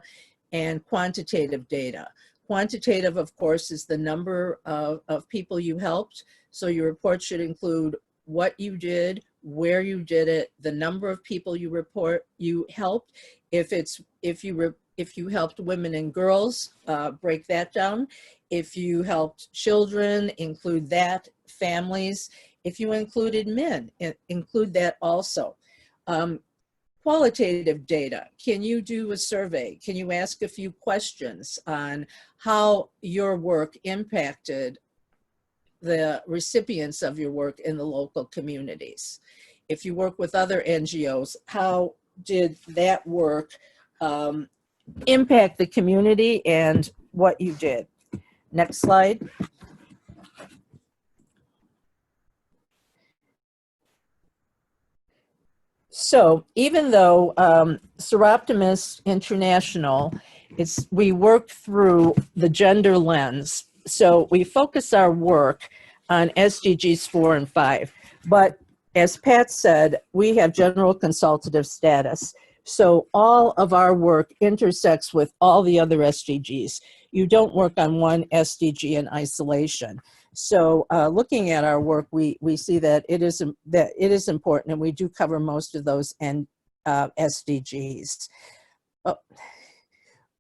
and quantitative data. Quantitative, of course, is the number of people you helped. So your report should include what you did, where you did it, the number of people you helped. If you helped women and girls, break that down. If you helped children, include that, families. If you included men, include that also. Qualitative data, can you do a survey? Can you ask a few questions on how your work impacted the recipients of your work in the local communities? If you work with other NGOs, how did that work impact the community and what you did? Next slide. So even though Soroptimist International, we work through the gender lens. So we focus our work on SDGs 4 and 5. But as Pat said, we have general consultative status. So all of our work intersects with all the other SDGs. You don't work on one SDG in isolation. So looking at our work, we see that it is important, and we do cover most of those SDGs.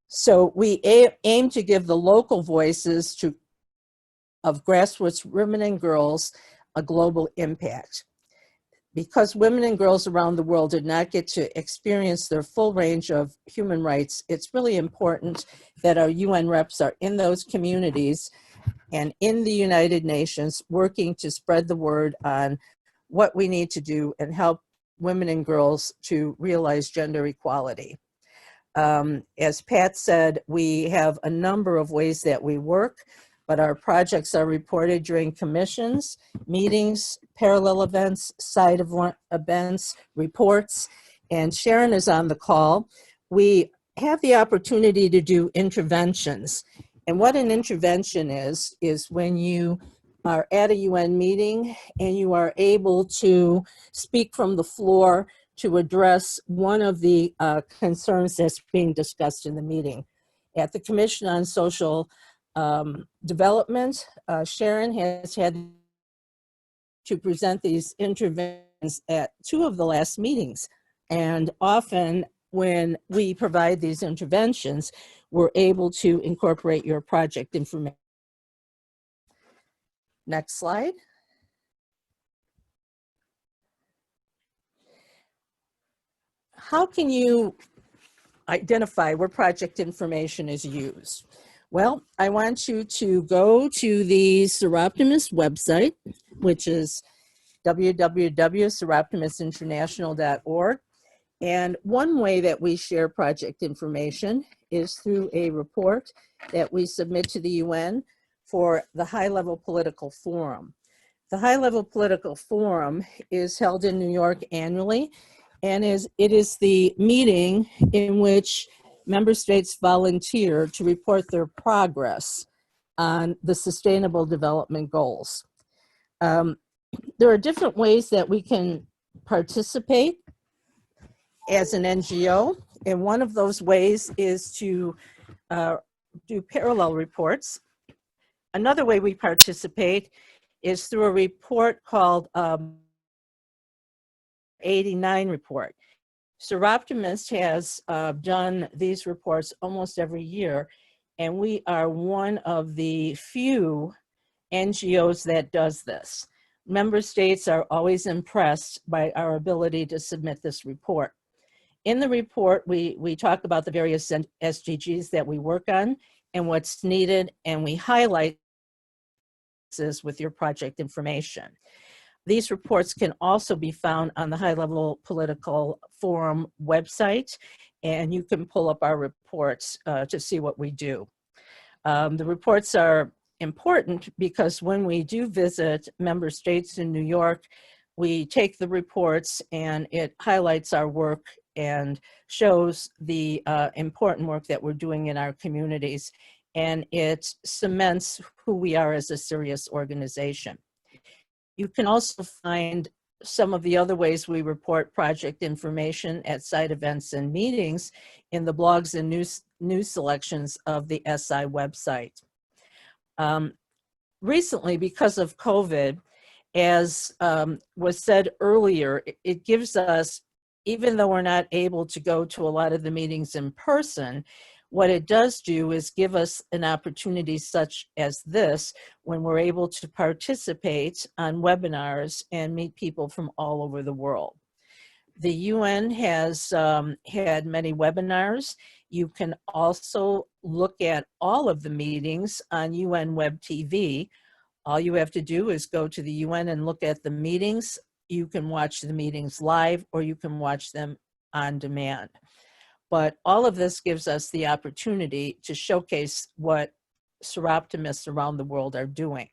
So we aim to give the local voices of grassroots women and girls a global impact. Because women and girls around the world did not get to experience their full range of human rights, it's really important that our UN reps are in those communities and in the United Nations working to spread the word on what we need to do and help women and girls to realize gender equality. As Pat said, we have a number of ways that we work, but our projects are reported during commissions, meetings, parallel events, side events, reports, and Sharon is on the call. We have the opportunity to do interventions. And what an intervention is when you are at a UN meeting and you are able to speak from the floor to address one of the concerns that's being discussed in the meeting. At the Commission on Social Development, Sharon has had to present these interventions at 2 of the last meetings. And often when we provide these interventions, we're able to incorporate your project information. Next slide. How can you identify where project information is used? Well, I want you to go to the Soroptimist website, which is www.soroptimistinternational.org. And one way that we share project information is through a report that we submit to the UN for the High-Level Political Forum. The High-Level Political Forum is held in New York annually, and it is the meeting in which member states volunteer to report their progress on the Sustainable Development Goals. There are different ways that we can participate as an NGO, and one of those ways is to do parallel reports. Another way we participate is through a report called 89 report. Soroptimist has done these reports almost every year, and we are one of the few NGOs that does this. Member states are always impressed by our ability to submit this report. In the report, we talk about the various SDGs that we work on and what's needed, and we highlight this with your project information. These reports can also be found on the High-Level Political Forum website, and you can pull up our reports to see what we do. The reports are important because when we do visit member states in New York, we take the reports and it highlights our work and shows the important work that we're doing in our communities, and it cements who we are as a serious organization. You can also find some of the other ways we report project information at site events and meetings in the blogs and news selections of the SI website. Recently, because of COVID, as was said earlier, it gives us, even though we're not able to go to a lot of the meetings in person, what it does do is give us an opportunity such as this when we're able to participate on webinars and meet people from all over the world. The UN has had many webinars. You can also look at all of the meetings on UN Web TV. All you have to do is go to the UN and look at the meetings. You can watch the meetings live or you can watch them on demand. But all of this gives us the opportunity to showcase what Soroptimists around the world are doing.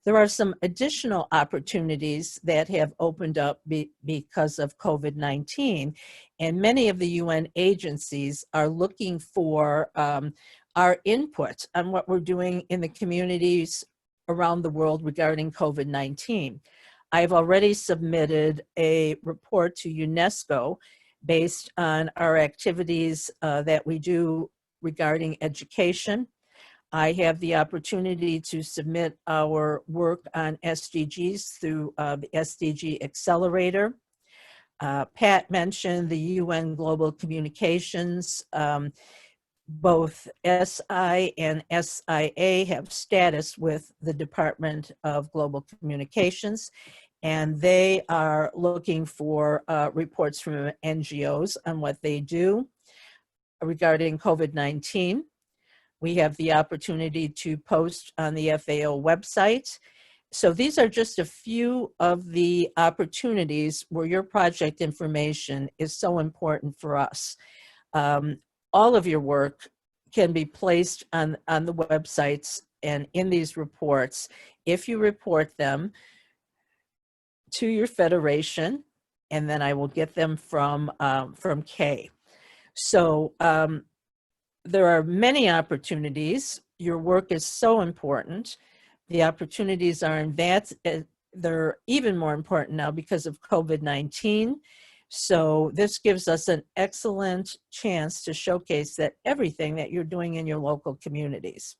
There are some additional opportunities that have opened up because of COVID-19, and many of the UN agencies are looking for our input on what we're doing in the communities around the world regarding COVID-19. I've already submitted a report to UNESCO based on our activities that we do regarding education. I have the opportunity to submit our work on SDGs through the SDG Accelerator. Pat mentioned the UN Global Communications. Both SI and SIA have status with the Department of Global Communications, and they are looking for reports from NGOs on what they do regarding COVID-19. We have the opportunity to post on the FAO website. So these are just a few of the opportunities where your project information is so important for us. All of your work can be placed on the websites and in these reports if you report them to your federation, and then I will get them from Kay. So there are many opportunities. Your work is so important. The opportunities are in that, they're even more important now because of COVID-19. So this gives us an excellent chance to showcase that everything that you're doing in your local communities.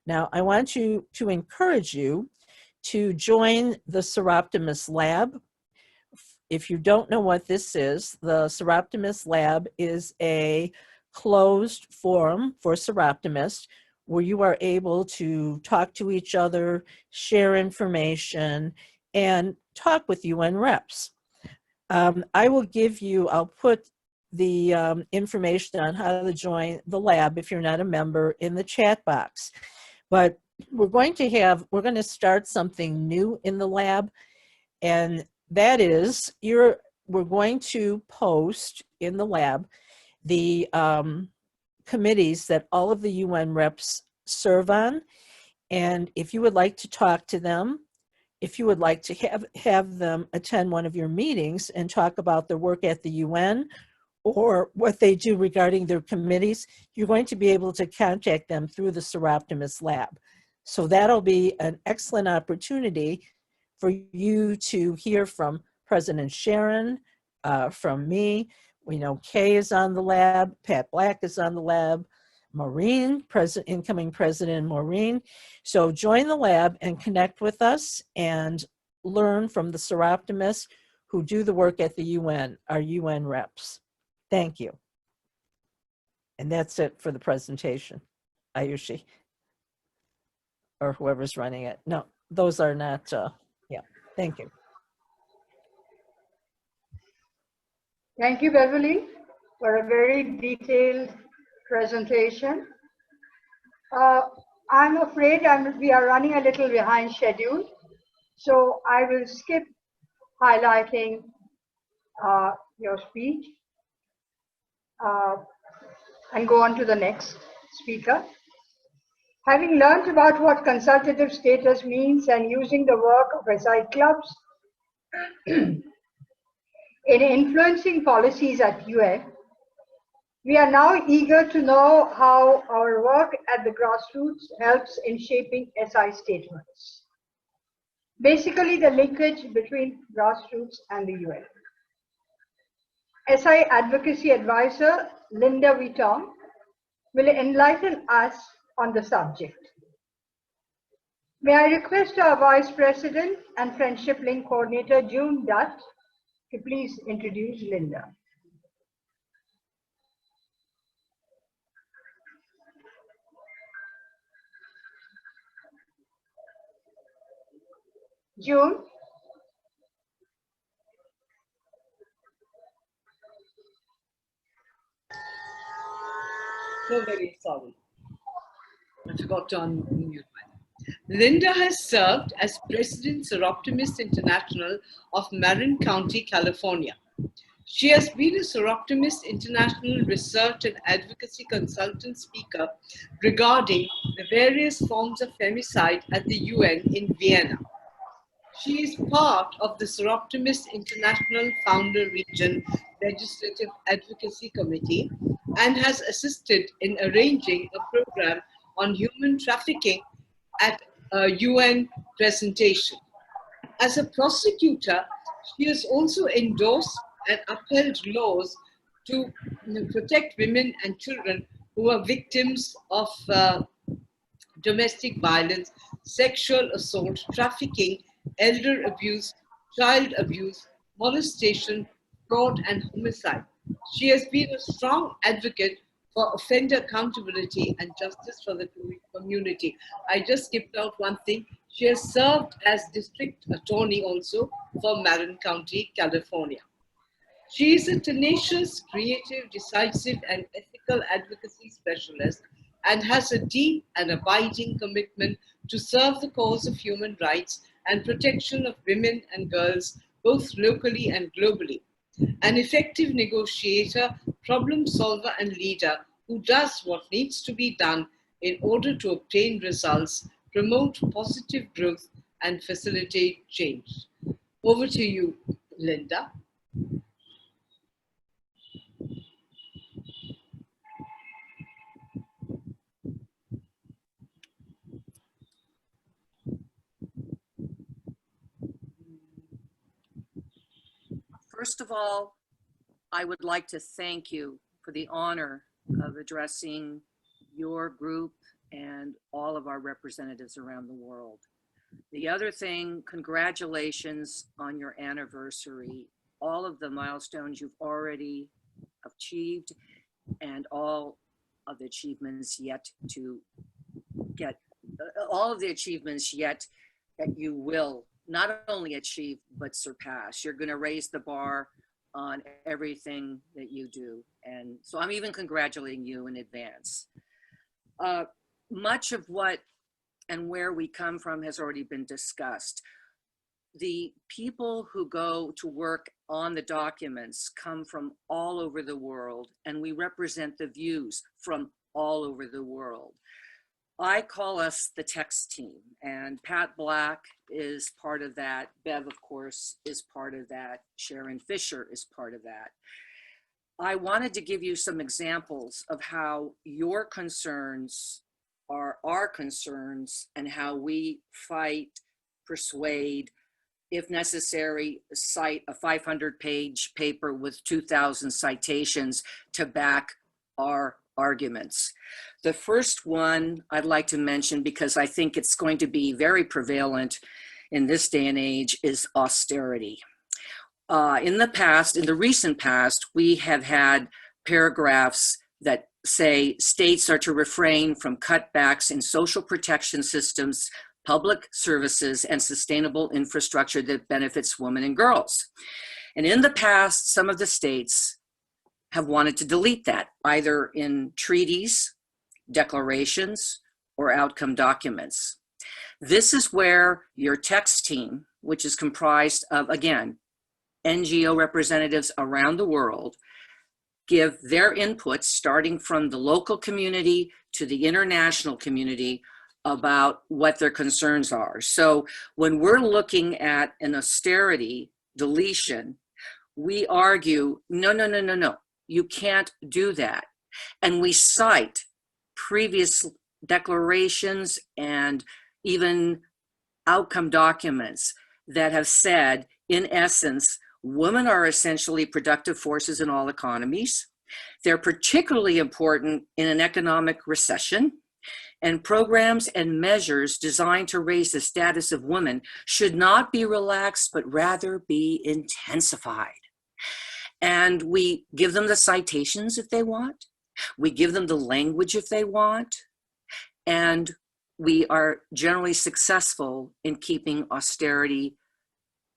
Now, I want to encourage you to join the Soroptimist Lab. If you don't know what this is, the Soroptimist Lab is a closed forum for Soroptimists where you are able to talk to each other, share information, and talk with UN reps. I will give you, I'll put the information on how to join the lab if you're not a member in the chat box. But we're going to start something new in the lab, and that is we're going to post in the lab the committees that all of the UN reps serve on. And if you would like to talk to them, if you would like to have them attend one of your meetings and talk about their work at the UN or what they do regarding their committees, you're going to be able to contact them through the Soroptimist lab. So that'll be an excellent opportunity for you to hear from President Sharon, from me. We know Kay is on the lab, Pat Black is on the lab, Maureen, incoming President Maureen. So join the lab and connect with us and learn from the Soroptimists who do the work at the UN, our UN reps. Thank you. And that's it for the presentation. Ayushi, or whoever's running it. No, those are not, yeah, thank you. Thank you, Beverly, for a very detailed presentation. I'm afraid we are running a little behind schedule, so I will skip highlighting your speech and go on to the next speaker. Having learned about what consultative status means and using the work of SI clubs in influencing policies at UN, we are now eager to know how our work at the grassroots helps in shaping SI statements. Basically, the linkage between grassroots and the UN. SI Advocacy Advisor Linda Witong will enlighten us on the subject. May I request our Vice President and Friendship Link Coordinator June Dutt to please introduce Linda. June. So very sorry. I forgot to unmute. Linda has served as President Soroptimist International of Marin County, California. She has been a Soroptimist International research and advocacy consultant speaker regarding the various forms of femicide at the UN in Vienna. She is part of the Soroptimist International Founder Region Legislative Advocacy Committee and has assisted in arranging a program on human trafficking at a UN presentation. As a prosecutor, she has also endorsed and upheld laws to protect women and children who are victims of domestic violence, sexual assault, trafficking, elder abuse, child abuse, molestation, fraud, and homicide. She has been a strong advocate for offender accountability and justice for the community. I just skipped out one thing. She has served as district attorney also for Marin County, California. She is a tenacious, creative, decisive, and ethical advocacy specialist and has a deep and abiding commitment to serve the cause of human rights and protection of women and girls, both locally and globally. An effective negotiator, problem solver, and leader who does what needs to be done in order to obtain results, promote positive growth, and facilitate change. Over to you, Linda. First of all, I would like to thank you for the honor of addressing your group and all of our representatives around the world. The other thing, congratulations on your anniversary, all of the milestones you've already achieved and all of the achievements yet to get, all of the achievements yet that you will not only achieve, but surpass. You're going to raise the bar on everything that you do. And so I'm even congratulating you in advance. Much of what and where we come from has already been discussed. The people who go to work on the documents come from all over the world, and we represent the views from all over the world. I call us the text team, and Pat Black is part of that. Bev, of course, is part of that. Sharon Fisher is part of that. I wanted to give you some examples of how your concerns are our concerns and how we fight, persuade, if necessary, cite a 500-page paper with 2,000 citations to back our arguments. The first one I'd like to mention, because I think it's going to be very prevalent in this day and age, is austerity. In the recent past, we have had paragraphs that say states are to refrain from cutbacks in social protection systems, public services, and sustainable infrastructure that benefits women and girls. And in the past, some of the states have wanted to delete that, either in treaties, declarations, or outcome documents. This is where your text team, which is comprised of, again, NGO representatives around the world, give their inputs, starting from the local community to the international community, about what their concerns are. So when we're looking at an austerity deletion, we argue, no, you can't do that. And we cite previous declarations and even outcome documents that have said, in essence, women are essentially productive forces in all economies. They're particularly important in an economic recession, and programs and measures designed to raise the status of women should not be relaxed, but rather be intensified. And we give them the citations if they want. We give them the language if they want. And we are generally successful in keeping austerity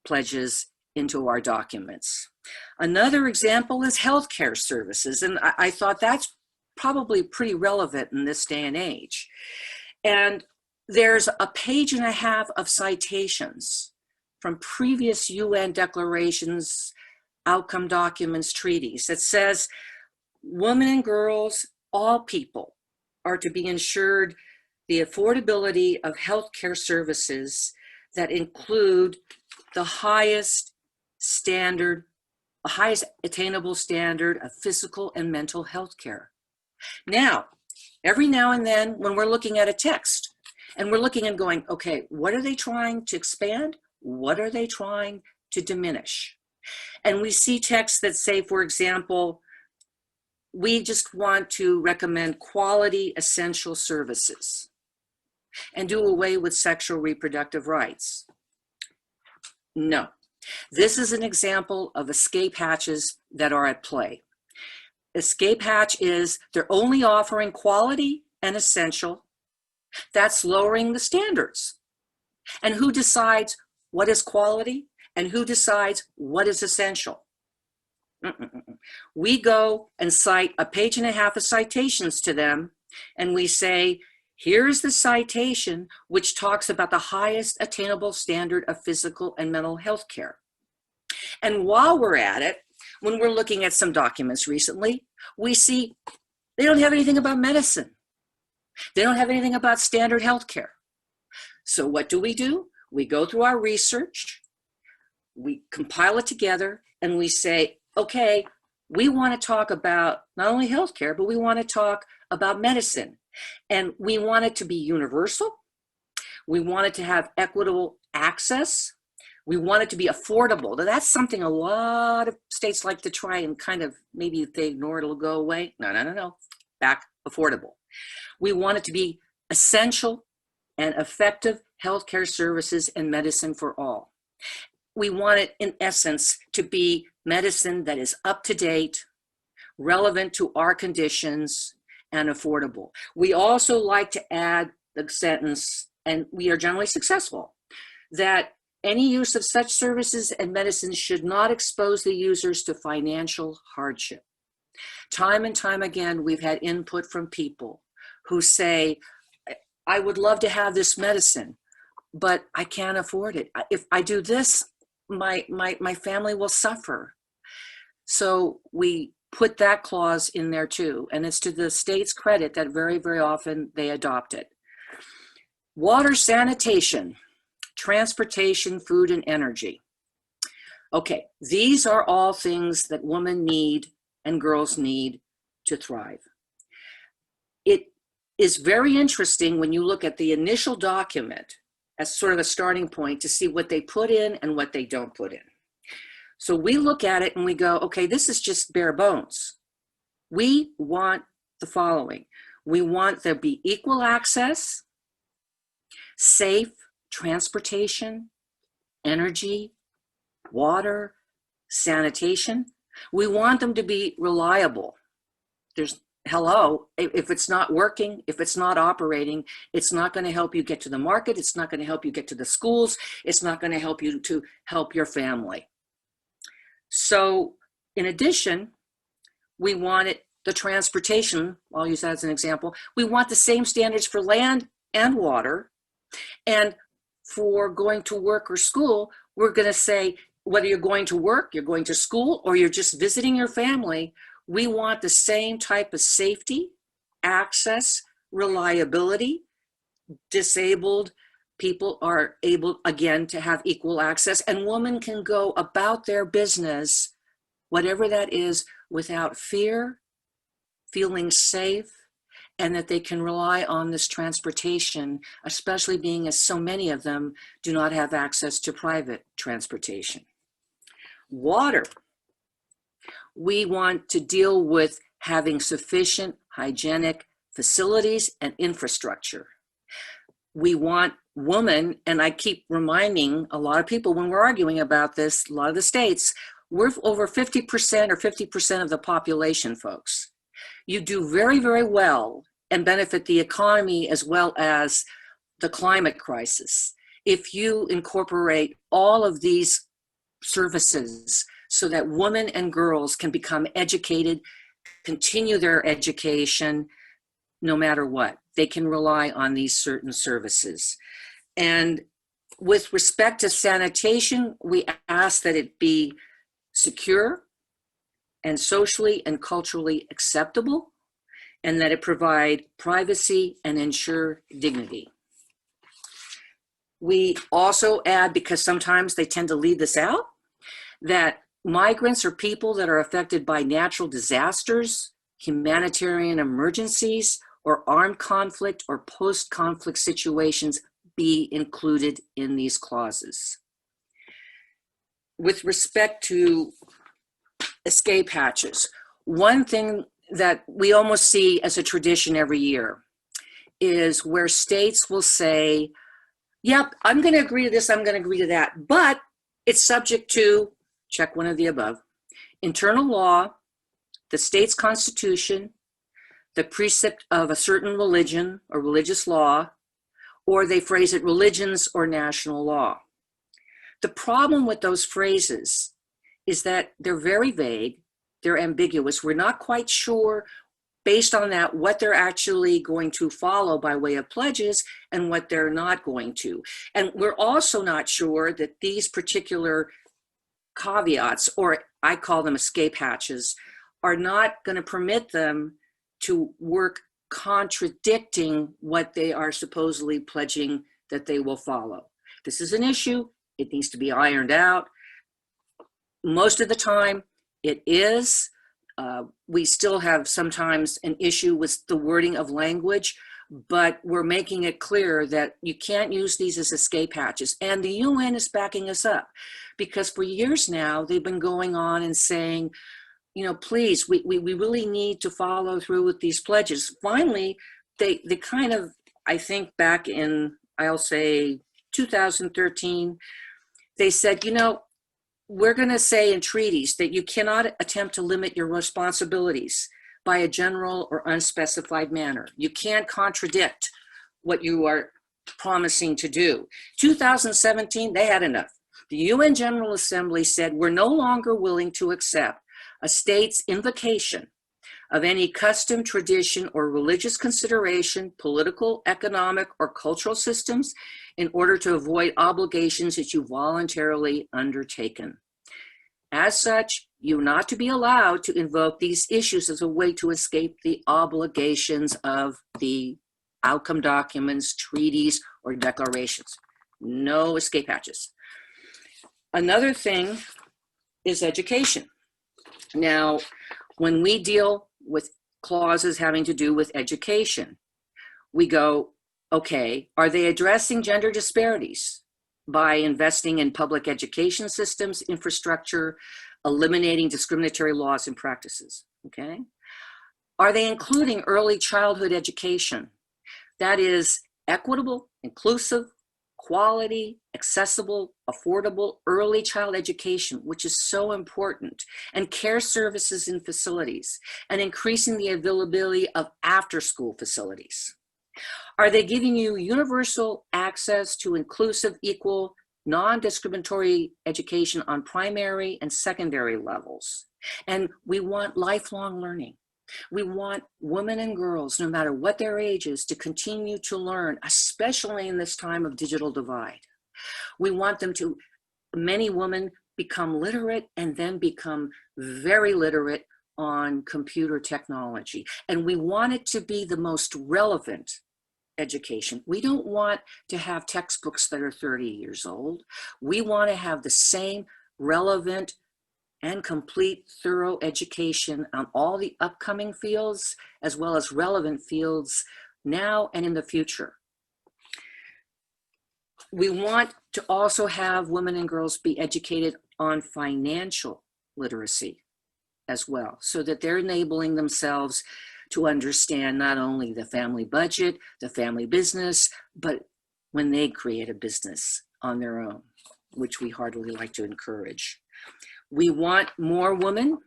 pledges into our documents. Another example is healthcare services. And I thought that's probably pretty relevant in this day and age. And there's a page and a half of citations from previous UN declarations, outcome documents, treaties that says women and girls, all people, are to be ensured the affordability of healthcare services that include the highest standard, the highest attainable standard of physical and mental health care. Now, every now and then when we're looking at a text and we're looking and going, okay, what are they trying to expand? What are they trying to diminish? And we see texts that say, for example, we just want to recommend quality essential services and do away with sexual reproductive rights. No, this is an example of escape hatches that are at play. Escape hatch is they're only offering quality and essential. That's lowering the standards. And who decides what is quality and who decides what is essential? We go and cite a page and a half of citations to them, and we say, here's the citation which talks about the highest attainable standard of physical and mental health care. And while we're at it, when we're looking at some documents recently, we see they don't have anything about medicine. They don't have anything about standard health care. So what do? We go through our research, we compile it together, and we say, okay, we want to talk about not only healthcare, but we want to talk about medicine. And we want it to be universal. We want it to have equitable access. We want it to be affordable. Now, that's something a lot of states like to try and kind of, maybe if they ignore it, it'll go away. No. Back, affordable. We want it to be essential and effective healthcare services and medicine for all. We want it, in essence, to be medicine that is up to date, relevant to our conditions, and affordable. We also like to add the sentence, and we are generally successful, that Any use of such services and medicines should not expose the users to financial hardship. Time and time again, we've had input from people who say, I would love to have this medicine, but I can't afford it. If I do this, my family will suffer. So we put that clause in there too. And it's to the state's credit that very, very often they adopt it. Water, sanitation, transportation, food, and energy. Okay, these are all things that women need and girls need to thrive. It is very interesting when you look at the initial document as sort of a starting point to see what they put in and what they don't put in. So we look at it and we go, okay, this is just bare bones. We want the following. We want there be equal access, safe transportation, energy, water, sanitation. We want them to be reliable. Hello, if it's not working, if it's not operating, it's not going to help you get to the market. It's not going to help you get to the schools. It's not going to help you to help your family. So in addition, we want the transportation, I'll use that as an example. We want the same standards for land and water. And for going to work or school, we're going to say, whether you're going to work, you're going to school, or you're just visiting your family, we want the same type of safety, access, reliability. Disabled people are able, again, to have equal access, and women can go about their business, whatever that is, without fear, feeling safe, and that they can rely on this transportation, especially being as so many of them do not have access to private transportation. Water. We want to deal with having sufficient hygienic facilities and infrastructure. We want women, and I keep reminding a lot of people when we're arguing about this, a lot of the states, we're over 50% or 50% of the population, folks. You do very, very well and benefit the economy as well as the climate crisis if you incorporate all of these services so that women and girls can become educated, continue their education, no matter what. They can rely on these certain services. And with respect to sanitation, we ask that it be secure and socially and culturally acceptable, and that it provide privacy and ensure dignity. We also add, because sometimes they tend to leave this out, that migrants are people that are affected by natural disasters, humanitarian emergencies, or armed conflict or post-conflict situations be included in these clauses. With respect to escape hatches, one thing that we almost see as a tradition every year is where states will say, yep, I'm going to agree to this, I'm going to agree to that, but it's subject to, check one of the above, internal law, the state's constitution, the precept of a certain religion or religious law, or they phrase it religions or national law. The problem with those phrases is that they're very vague, they're ambiguous. We're not quite sure, based on that, what they're actually going to follow by way of pledges and what they're not going to. And we're also not sure that these particular caveats, or I call them escape hatches, are not going to permit them to work contradicting what they are supposedly pledging that they will follow. This is an issue. It needs to be ironed out. Most of the time, it is. We still have sometimes an issue with the wording of language, but we're making it clear that you can't use these as escape hatches. And the UN is backing us up, because for years now, they've been going on and saying, you know, please, we really need to follow through with these pledges. Finally, they kind of, I think back in, I'll say 2013, they said, you know, we're going to say in treaties that you cannot attempt to limit your responsibilities by a general or unspecified manner. You can't contradict what you are promising to do. 2017, they had enough. The UN General Assembly said, we're no longer willing to accept a state's invocation of any custom, tradition, or religious consideration, political, economic, or cultural systems in order to avoid obligations that you voluntarily undertaken. As such, you're not to be allowed to invoke these issues as a way to escape the obligations of the outcome documents, treaties, or declarations. No escape hatches. Another thing is education. Now, when we deal with clauses having to do with education, we go, okay, are they addressing gender disparities by investing in public education systems, infrastructure, eliminating discriminatory laws and practices, okay? Are they including early childhood education? That is equitable, inclusive, quality, accessible, affordable early child education, which is so important, and care services in facilities, and increasing the availability of after-school facilities. Are they giving you universal access to inclusive, equal, non-discriminatory education on primary and secondary levels? And we want lifelong learning. We want women and girls, no matter what their age is, to continue to learn, especially in this time of digital divide. We want them to, many women become literate and then become very literate on computer technology. And we want it to be the most relevant education. We don't want to have textbooks that are 30 years old. We want to have the same relevant and complete thorough education on all the upcoming fields, as well as relevant fields now and in the future. We want to also have women and girls be educated on financial literacy as well, so that they're enabling themselves to understand not only the family budget, the family business, but when they create a business on their own, which we heartily like to encourage. We want more women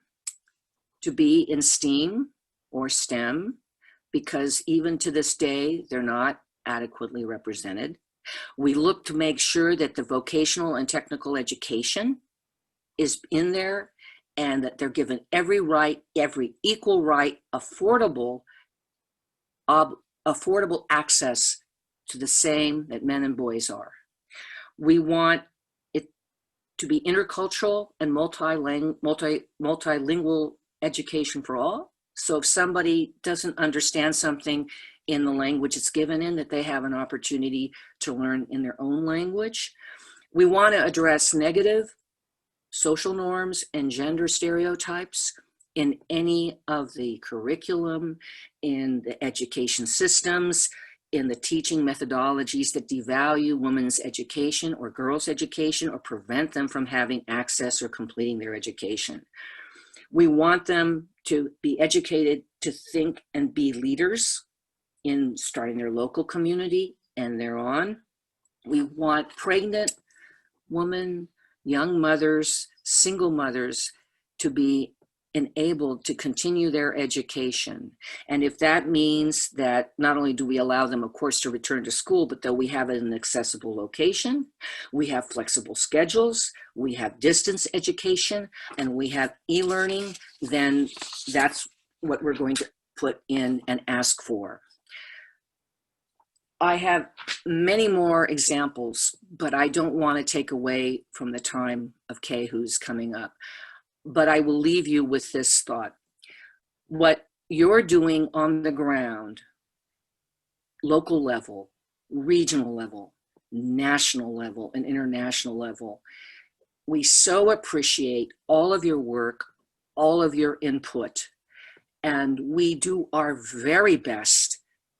to be in STEAM or STEM, because even to this day, they're not adequately represented. We look to make sure that the vocational and technical education is in there, and that they're given every right, every equal right, affordable access to the same that men and boys are. We want it to be intercultural and multilingual education for all. So if somebody doesn't understand something in the language it's given in, that they have an opportunity to learn in their own language. We want to address negative social norms and gender stereotypes in any of the curriculum, in the education systems, in the teaching methodologies that devalue women's education or girls' education or prevent them from having access or completing their education. We want them to be educated to think and be leaders in starting their local community and thereon. We want pregnant women, young mothers, single mothers to be enabled to continue their education. And if that means that not only do we allow them, of course, to return to school, but that we have it in an accessible location, we have flexible schedules, we have distance education, and we have e-learning, then that's what we're going to put in and ask for. I have many more examples, but I don't want to take away from the time of Kay, who's coming up. But I will leave you with this thought. What you're doing on the ground, local level, regional level, national level, and international level, we so appreciate all of your work, all of your input, and we do our very best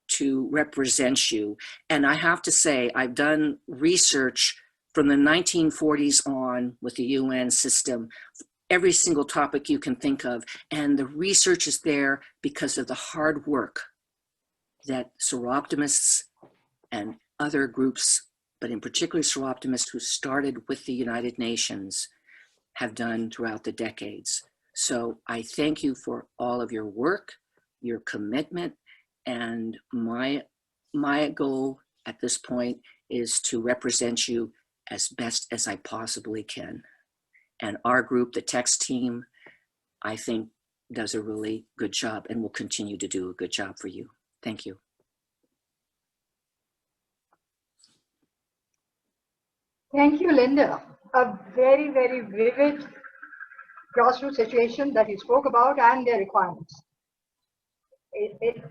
to represent you. And I have to say, I've done research from the 1940s on with the UN system, every single topic you can think of. And the research is there because of the hard work that Soroptimists and other groups, but in particular Soroptimists who started with the United Nations, have done throughout the decades. So I thank you for all of your work, your commitment, and my goal at this point is to represent you as best as I possibly can. And our group, the text team, I think does a really good job and will continue to do a good job for you. Thank you. Thank you, Linda. A very, very vivid grassroots situation that you spoke about and their requirements. It's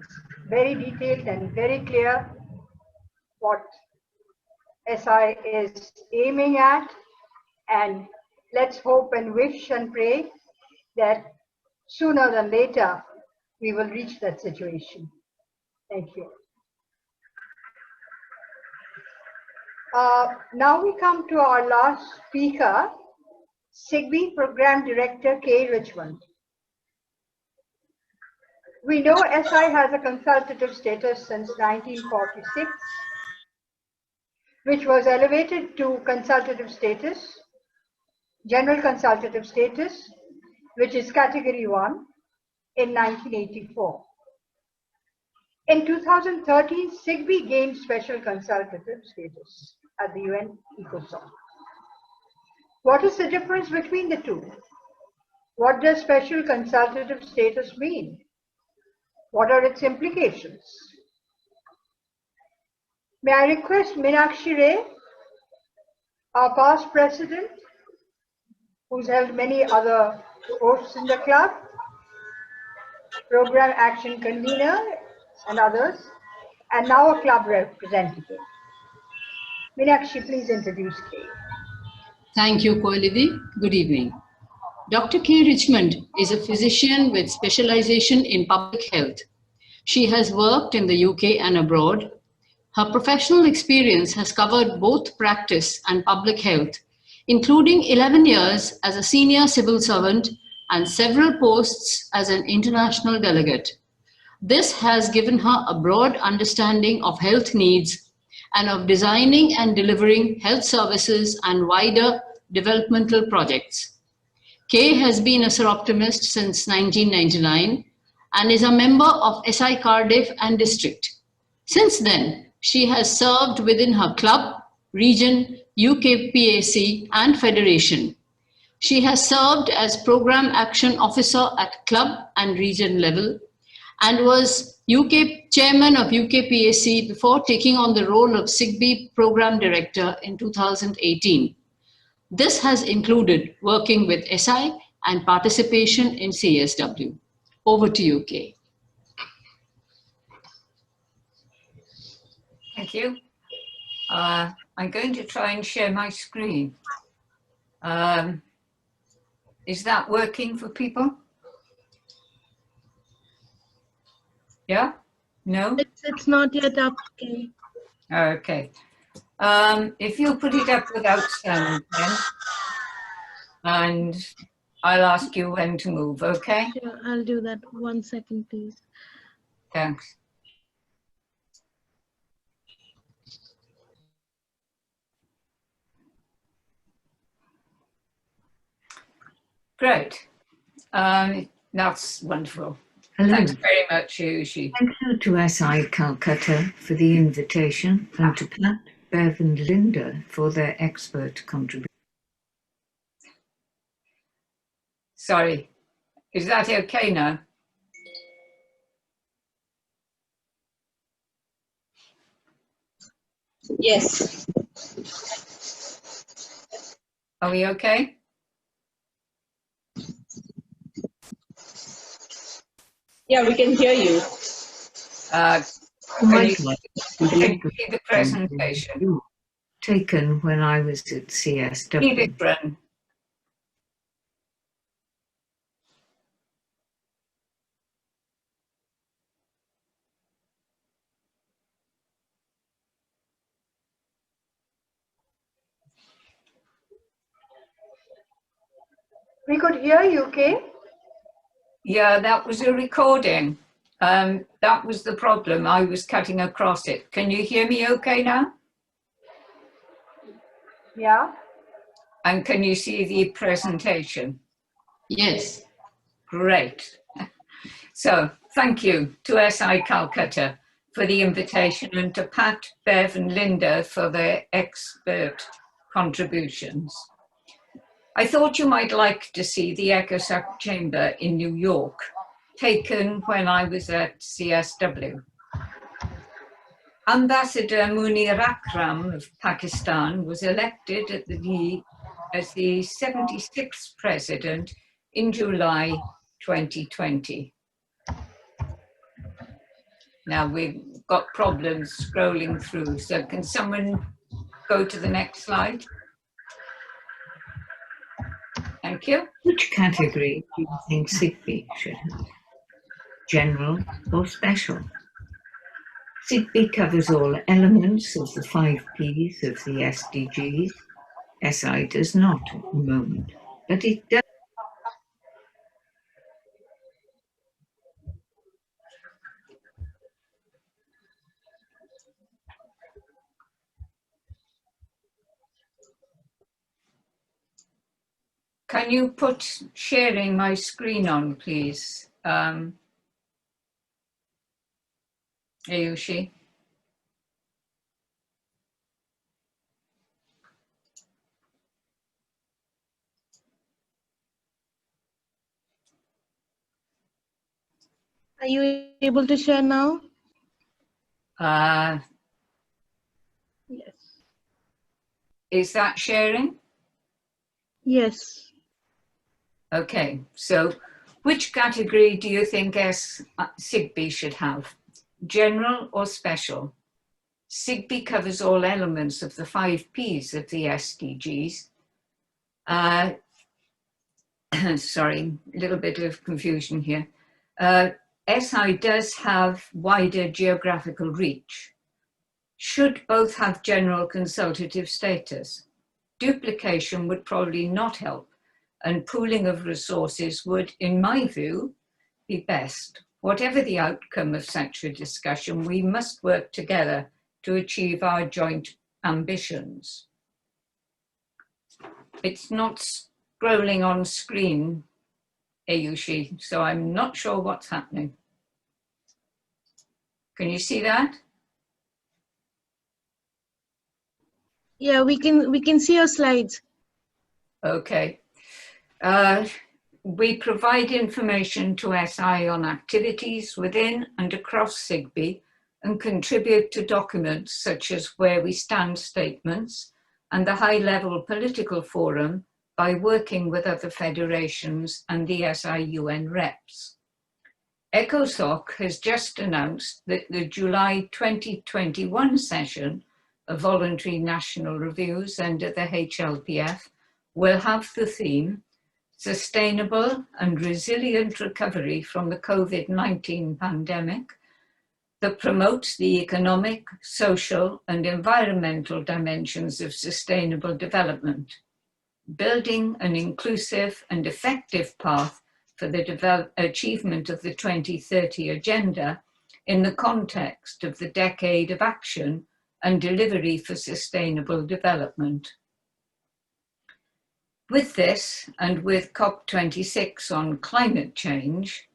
very detailed and very clear what SI is aiming at, and let's hope and wish and pray that sooner than later we will reach that situation. Thank you. Now we come to our last speaker, SIGBI Program Director Kay Richmond. We know SI has a consultative status since 1946, which was elevated to consultative status, general consultative status, which is category 1 in 1984. In 2013, SIGBI gained special consultative status at the UN Ecosoc. What is the difference between the two? What does special consultative status mean? What are its implications? May I request Meenakshi Ray, our past president, who's held many other posts in the club, program action convener and others, and now a club representative. Meenakshi, please introduce Kay. Thank you, Koalidi. Good evening. Dr. Kay Richmond is a physician with specialization in public health. She has worked in the UK and abroad. Her professional experience has covered both practice and public health, including 11 years as a senior civil servant and several posts as an international delegate. This has given her a broad understanding of health needs and of designing and delivering health services and wider developmental projects. Kay has been a Soroptimist since 1999 and is a member of SI Cardiff and District. Since then, she has served within her club, region, UKPAC and federation. She has served as Program Action Officer at club and region level and was Chairman of UKPAC before taking on the role of SIGBI Program Director in 2018. This has included working with SI and participation in CSW. Over to you, Kay. Thank you. I'm going to try and share my screen. Is that working for people? Yeah? No? It's not yet up, Kay. Okay. If you put it up without sound then, and I'll ask you when to move, okay? Sure, I'll do that. 1 second, please. Thanks. Great. That's wonderful. Hello. Thanks very much, Yushi. Thank you to SI Calcutta for the invitation and to Pat, Bev and Linda for their expert contribution. Sorry, is that okay now? Yes. Are we okay? Yeah, we can hear you. Can you see the presentation? Taken when I was at CSW. Keep it run. We could hear you, Kay. Yeah, that was a recording. That was the problem. I was cutting across it. Can you hear me okay now? Yeah. And can you see the presentation? Yes. Great. So thank you to SI Calcutta for the invitation, and to Pat, Bev and Linda for their expert contributions. I thought you might like to see the Ecosoc Chamber in New York, taken when I was at CSW. Ambassador Munir Akram of Pakistan was elected as the 76th president in July 2020. Now we've got problems scrolling through, so can someone go to the next slide? Thank you. Which category do you think SIGBI should have? General or special? SIGBI covers all elements of the 5 Ps of the SDGs. SI does not at the moment, but it does. Can you put sharing my screen on, please? Ayushi. Are you able to share now? Yes. Is that sharing? Yes. Okay, so which category do you think SIGBI should have? General or special? SIGBI covers all elements of the 5 Ps of the SDGs. Sorry, a little bit of confusion here. SI does have wider geographical reach. Should both have general consultative status? Duplication would probably not help, and pooling of resources would, in my view, be best. Whatever the outcome of such a discussion, we must work together to achieve our joint ambitions. It's not scrolling on screen, Ayushi, so I'm not sure what's happening. Can you see that? Yeah, we can see your slides. Okay. We provide information to SI on activities within and across SIGBI and contribute to documents such as Where We Stand statements and the high-level political forum by working with other federations and the SI UN reps. Ecosoc has just announced that the July 2021 session of voluntary national reviews under the HLPF will have the theme Sustainable and Resilient Recovery from the COVID-19 Pandemic that promotes the economic, social and environmental dimensions of sustainable development, building an inclusive and effective path for the achievement of the 2030 Agenda in the context of the Decade of Action and Delivery for Sustainable Development. With this, and with COP26 on climate change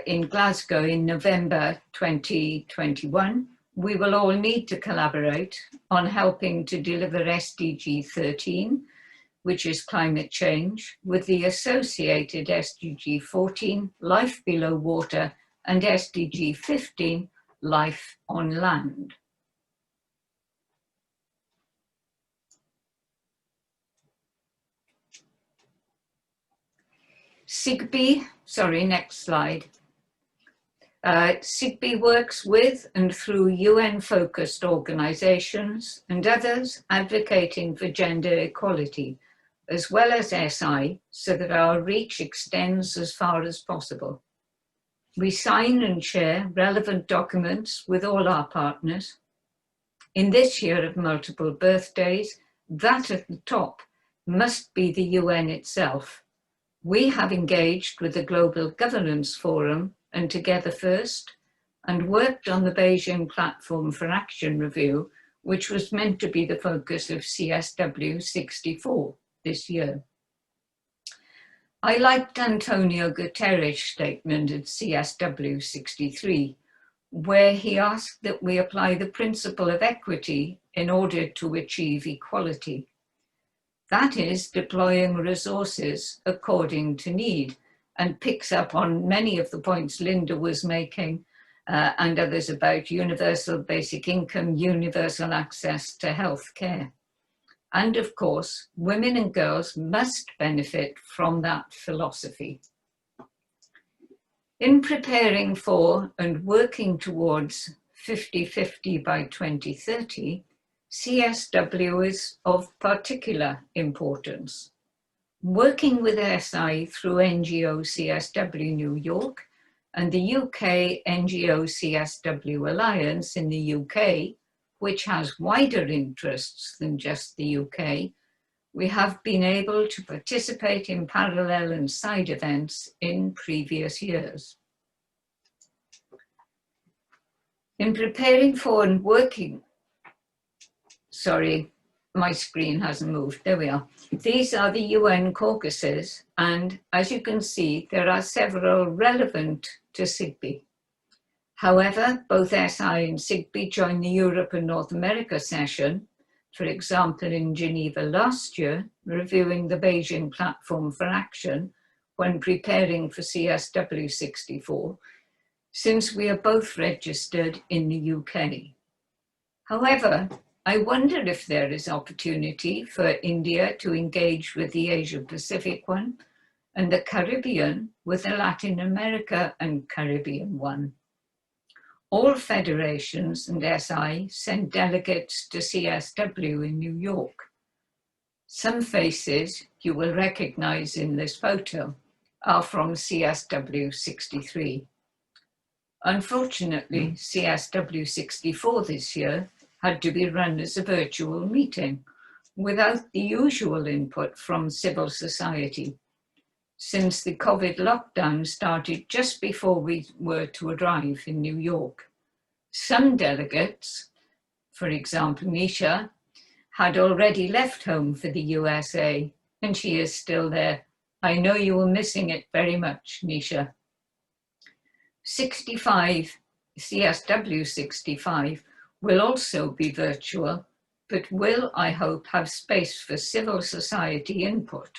in Glasgow in November 2021, we will all need to collaborate on helping to deliver SDG 13, which is climate change, with the associated SDG 14, life below water, and SDG 15, life on land. SIGBI, sorry, next slide. SIGBI works with and through UN-focused organizations and others advocating for gender equality, as well as SI, so that our reach extends as far as possible. We sign and share relevant documents with all our partners. In this year of multiple birthdays, that at the top must be the UN itself. We have engaged with the Global Governance Forum and Together First, and worked on the Beijing Platform for Action review, which was meant to be the focus of CSW 64 this year. I liked Antonio Guterres' statement at CSW 63. where he asked that we apply the principle of equity in order to achieve equality. That is, deploying resources according to need, and picks up on many of the points Linda was making and others about universal basic income, universal access to health care. And of course, women and girls must benefit from that philosophy. In preparing for and working towards 50-50 by 2030, CSW is of particular importance. Working with SI through NGO CSW New York and the UK NGO CSW Alliance in the UK, which has wider interests than just the UK, we have been able to participate in parallel and side events in previous years. In preparing for and working, sorry, my screen hasn't moved, there we are. These are the UN caucuses, and as you can see, there are several relevant to SIGBE. However, both SI and SIGBE joined the Europe and North America session, for example, in Geneva last year, reviewing the Beijing Platform for Action when preparing for CSW 64, since we are both registered in the UK. However, I wonder if there is opportunity for India to engage with the Asia-Pacific one and the Caribbean with the Latin America and Caribbean one. All federations and SI send delegates to CSW in New York. Some faces you will recognize in this photo are from CSW 63. Unfortunately, CSW 64 this year had to be run as a virtual meeting without the usual input from civil society, since the COVID lockdown started just before we were to arrive in New York. Some delegates, for example, Nisha, had already left home for the USA, and she is still there. I know you were missing it very much, Nisha. 65, CSW 65, will also be virtual, but will, I hope, have space for civil society input.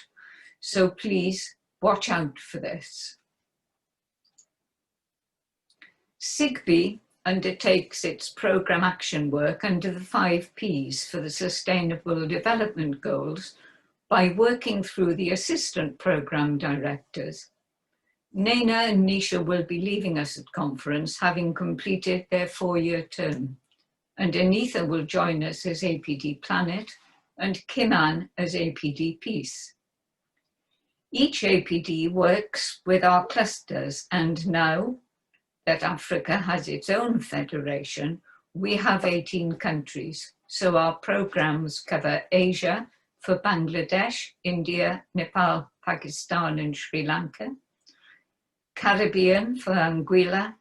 So please watch out for this. SIGBE undertakes its program action work under the 5 Ps for the Sustainable Development Goals by working through the assistant program directors. Naina and Nisha will be leaving us at conference, having completed their 4-year term. And Anitha will join us as APD Planet and Kiman as APD Peace. Each APD works with our clusters, and now that Africa has its own federation, we have 18 countries. So our programs cover Asia for Bangladesh, India, Nepal, Pakistan, and Sri Lanka, Caribbean for Anguilla,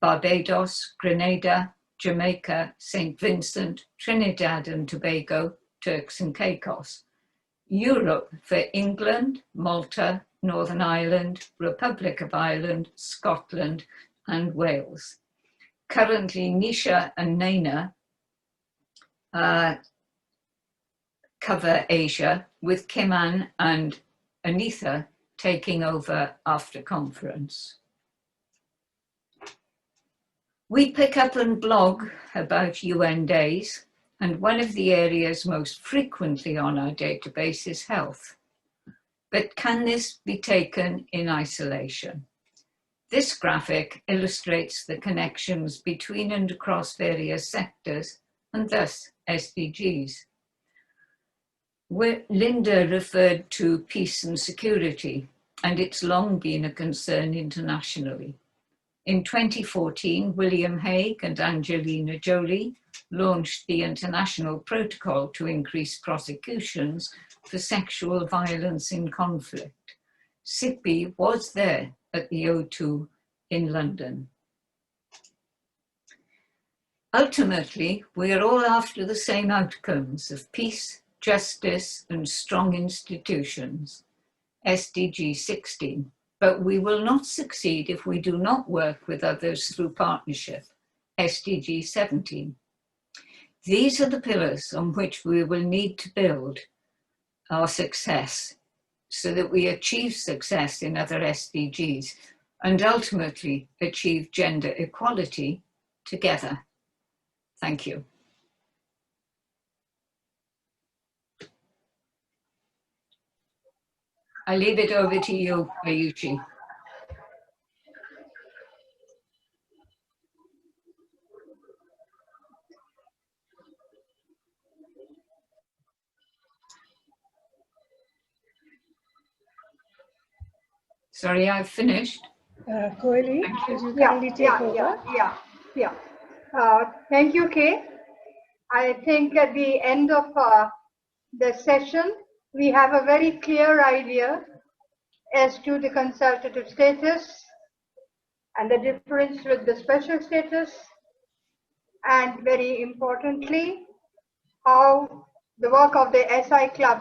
Barbados, Grenada, Jamaica, St. Vincent, Trinidad and Tobago, Turks and Caicos. Europe for England, Malta, Northern Ireland, Republic of Ireland, Scotland and Wales. Currently, Nisha and Naina cover Asia, with Kiman and Anitha taking over after conference. We pick up and blog about UN days, and one of the areas most frequently on our database is health. But can this be taken in isolation? This graphic illustrates the connections between and across various sectors, and thus SDGs. Linda referred to peace and security, and it's long been a concern internationally. In 2014, William Hague and Angelina Jolie launched the International Protocol to increase prosecutions for sexual violence in conflict. SIGBE was there at the O2 in London. Ultimately, we are all after the same outcomes of peace, justice, and strong institutions, SDG 16, but we will not succeed if we do not work with others through partnership, SDG 17. These are the pillars on which we will need to build our success so that we achieve success in other SDGs and ultimately achieve gender equality together. Thank you. I leave it over to you, Ayushi. Sorry, I've finished. Coeli, could you kindly take over? Thank you, Kay. I think at the end of the session, we have a very clear idea as to the consultative status and the difference with the special status, and very importantly, how the work of the SI Club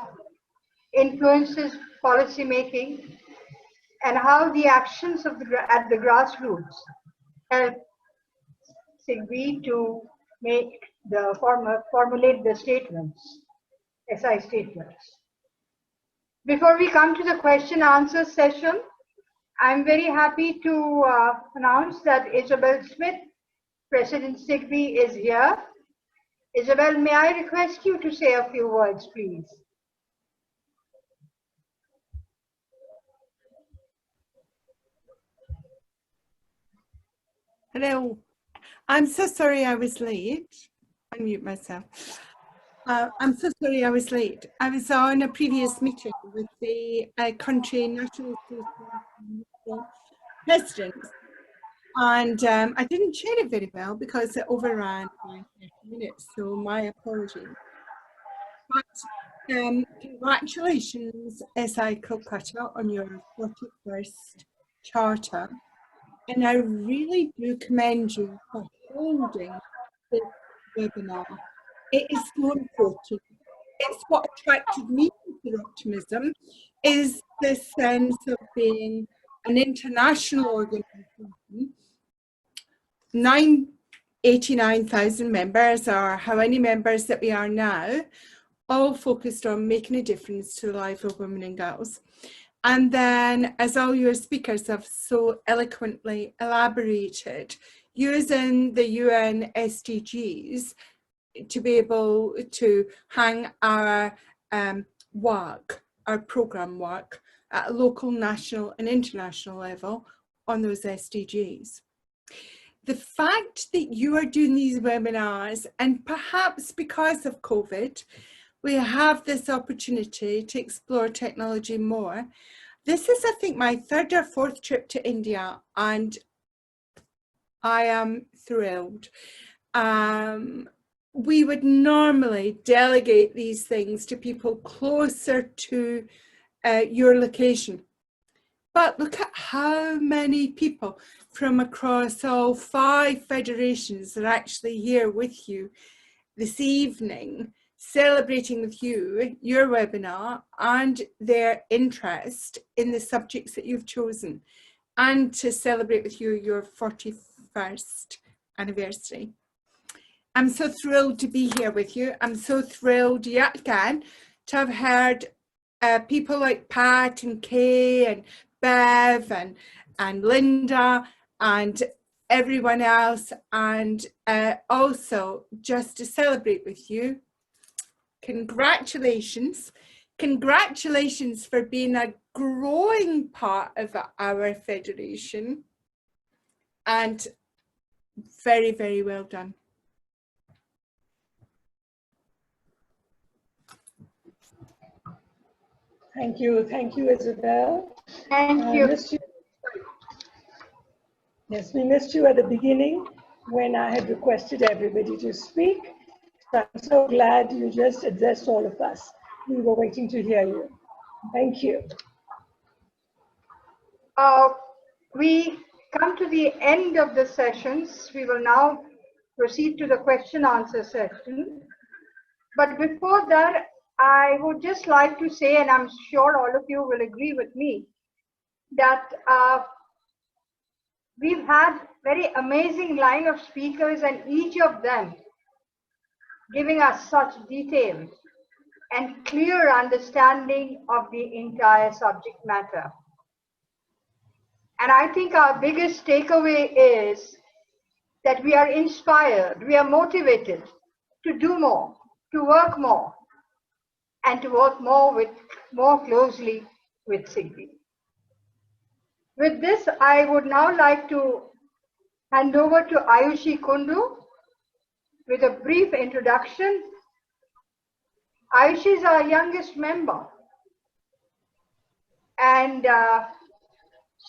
influences policy making and how the actions of at the grassroots help SIGBI to make the formulate the statements, SI statements. Before we come to the question answer session, I'm very happy to announce that Isabel Smith, President SIGBI, is here. Isabel, may I request you to say a few words, please? Hello. I'm so sorry I was late. Unmute myself. I'm so sorry I was late. I was on a previous meeting with the country national presidents, and I didn't chair it very well because it overran by 30 minutes, so my apologies. But congratulations, SI Calcutta, on your 41st charter. And I really do commend you for holding this webinar. It is so important. It's what attracted me to Soroptimism, is this sense of being an international organization. 89,000 members, or how many members that we are now, all focused on making a difference to the life of women and girls. And then, as all your speakers have so eloquently elaborated, using the UN SDGs to be able to hang our work, our programme work, at a local, national and international level on those SDGs. The fact that you are doing these webinars, and perhaps because of COVID, we have this opportunity to explore technology more. This is, I think, my third or fourth trip to India, and I am thrilled. We would normally delegate these things to people closer to your location. But look at how many people from across all 5 federations are actually here with you this evening, celebrating with you your webinar and their interest in the subjects that you've chosen, and to celebrate with you your 41st anniversary. I'm so thrilled to be here with you. I'm so thrilled yet again to have heard people like Pat and Kay and Bev and Linda and everyone else, and also just to celebrate with you. Congratulations. Congratulations for being a growing part of our federation, and very, very well done. Thank you, Isabel. Thank you. Yes, we missed you at the beginning when I had requested everybody to speak. So I'm so glad you just addressed all of us. We were waiting to hear you. Thank you. We come to the end of the sessions. We will now proceed to the question answer session. But before that, I would just like to say, and I'm sure all of you will agree with me, that We've had very amazing line of speakers, and each of them giving us such detailed and clear understanding of the entire subject matter. And I think our biggest takeaway is that we are inspired, we are motivated to do more, to work more, and to work more closely with SIGBI. With this, I would now like to hand over to Ayushi Kundu with a brief introduction. Ayushi is our youngest member, and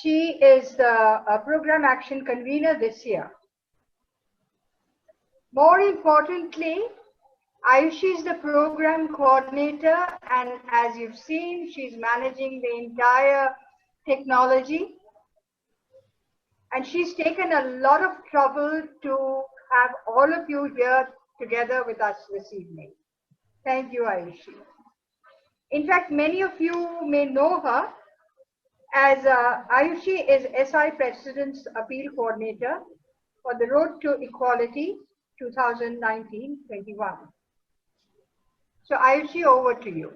she is the program action convener this year. More importantly, Ayushi is the program coordinator, and as you've seen, she's managing the entire technology. And she's taken a lot of trouble to have all of you here together with us this evening. Thank you, Ayushi. In fact, many of you may know her as Ayushi is SI President's Appeal Coordinator for the Road to Equality 2019-21. So Ayushi, over to you.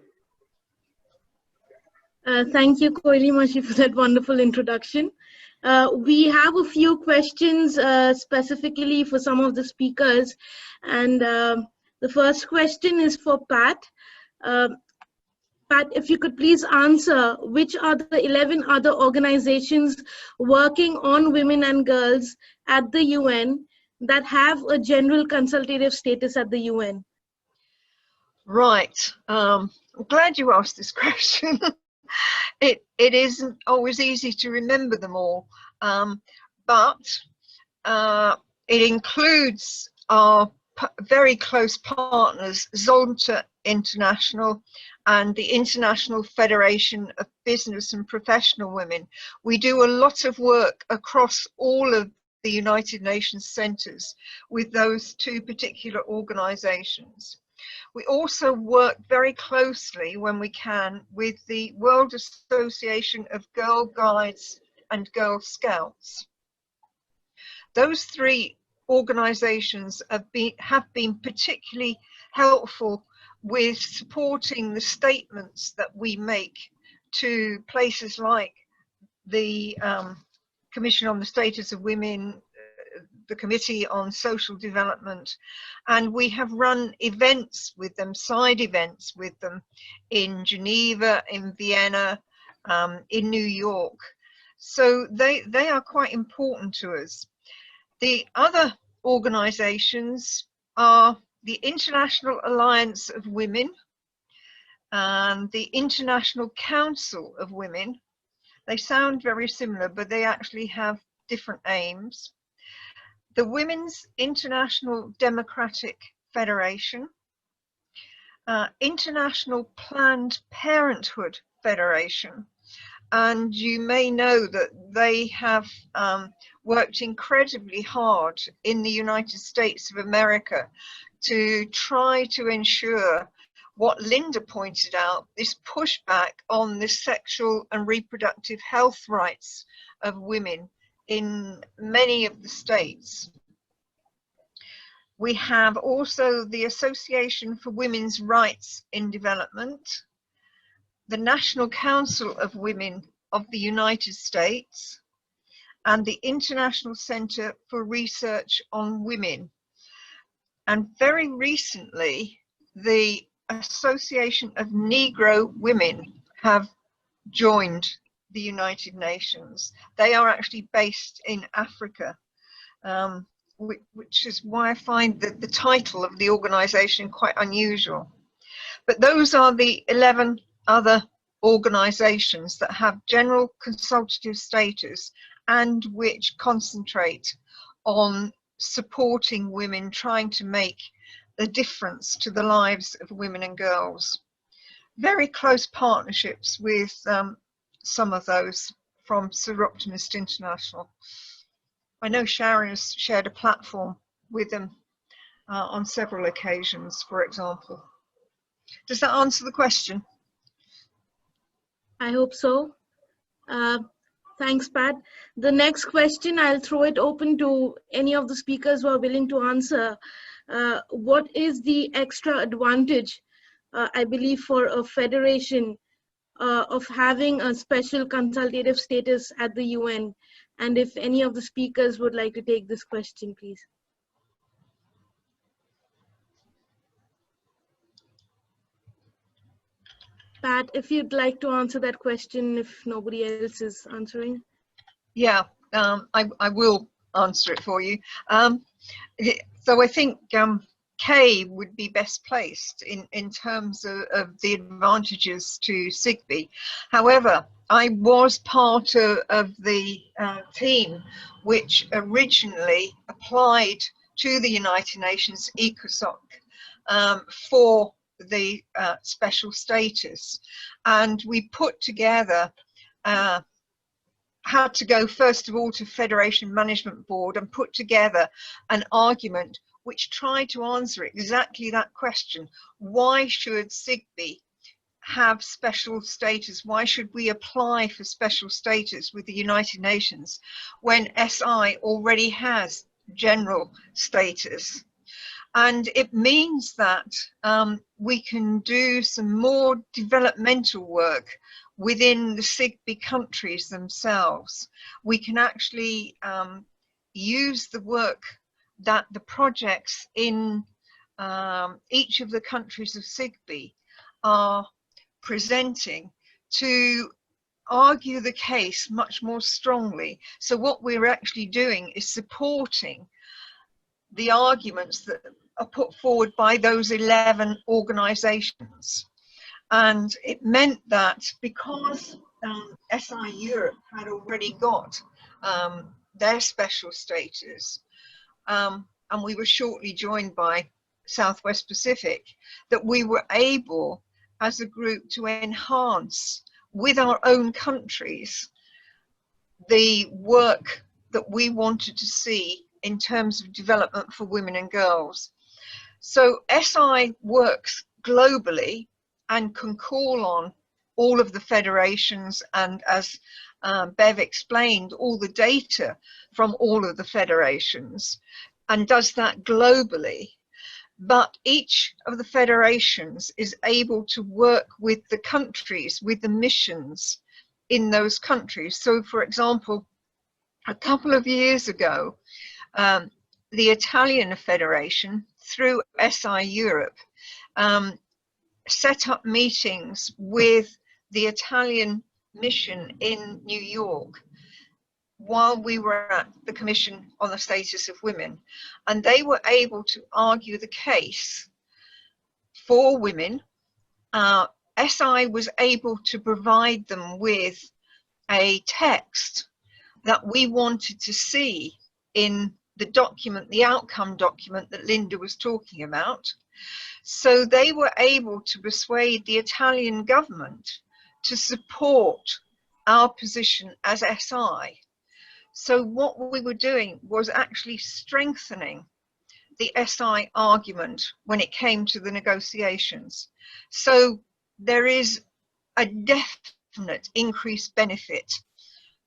Thank you, Koiri Mashi, for that wonderful introduction. We have a few questions specifically for some of the speakers. And the first question is for Pat. Pat, if you could please answer, which are the 11 other organizations working on women and girls at the UN that have a general consultative status at the UN? Right. I'm glad you asked this question. It isn't always easy to remember them all, but it includes our very close partners, Zonta International and the International Federation of Business and Professional Women. We do a lot of work across all of the United Nations centers with those two particular organizations. We also work very closely, when we can, with the World Association of Girl Guides and Girl Scouts. Those three organizations have been particularly helpful with supporting the statements that we make to places like the Commission on the Status of Women, the Committee on Social Development, and we have run events with them, side events with them in Geneva, in Vienna, in New York. So they are quite important to us. The other organizations are the International Alliance of Women and the International Council of Women. They sound very similar, but they actually have different aims. The Women's International Democratic Federation, International Planned Parenthood Federation, and you may know that they have worked incredibly hard in the United States of America to try to ensure what Linda pointed out, this pushback on the sexual and reproductive health rights of women in many of the states. We have also the Association for Women's Rights in Development, the National Council of Women of the United States, and the International Center for Research on Women. And very recently, the Association of Negro Women have joined the United Nations. They are actually based in Africa, which is why I find that the title of the organization quite unusual. But those are the 11 other organizations that have general consultative status and which concentrate on supporting women, trying to make a difference to the lives of women and girls. Very close partnerships with some of those from Soroptimist International. I know Sharon has shared a platform with them on several occasions, for example. Does that answer the question? I hope so. Thanks, Pat. The next question, I'll throw it open to any of the speakers who are willing to answer. What is the extra advantage, I believe, for a federation of having a special consultative status at the UN? And if any of the speakers would like to take this question, please. Pat, if you'd like to answer that question, if nobody else is answering. Yeah, I will answer it for you. So I think Kay would be best placed in terms of the advantages to SIGBI. However, I was part of the team which originally applied to the United Nations Ecosoc for the special status, and we put together had to go first of all to Federation Management Board and put together an argument which tried to answer exactly that question. Why should SIGBI have special status? Why should we apply for special status with the United Nations when SI already has general status? And it means that we can do some more developmental work within the SIGBI countries themselves. We can actually use the work that the projects in each of the countries of SIGBI are presenting to argue the case much more strongly. So what we're actually doing is supporting the arguments that are put forward by those 11 organizations. And it meant that because SI Europe had already got their special status, and we were shortly joined by Southwest Pacific, that we were able as a group to enhance with our own countries the work that we wanted to see in terms of development for women and girls. So SI works globally and can call on all of the federations, and as Bev explained, all the data from all of the federations, and does that globally. But each of the federations is able to work with the countries, with the missions in those countries. So for example, a couple of years ago, the Italian Federation, through SI Europe, set up meetings with the Italian mission in New York while we were at the Commission on the Status of Women, and they were able to argue the case for women. SI was able to provide them with a text that we wanted to see in the document, the outcome document that Linda was talking about. So they were able to persuade the Italian government to support our position as SI. So what we were doing was actually strengthening the SI argument when it came to the negotiations. So there is a definite increased benefit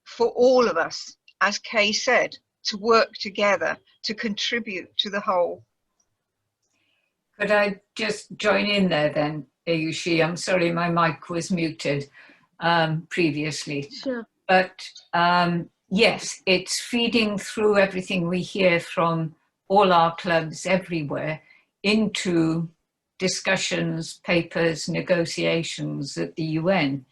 for all of us, as Kay said, to work together to contribute to the whole. Could I just join in there then, Ayushi? I'm sorry, my mic was muted previously. Sure. But yes, it's feeding through everything we hear from all our clubs everywhere into discussions, papers, negotiations at the UN.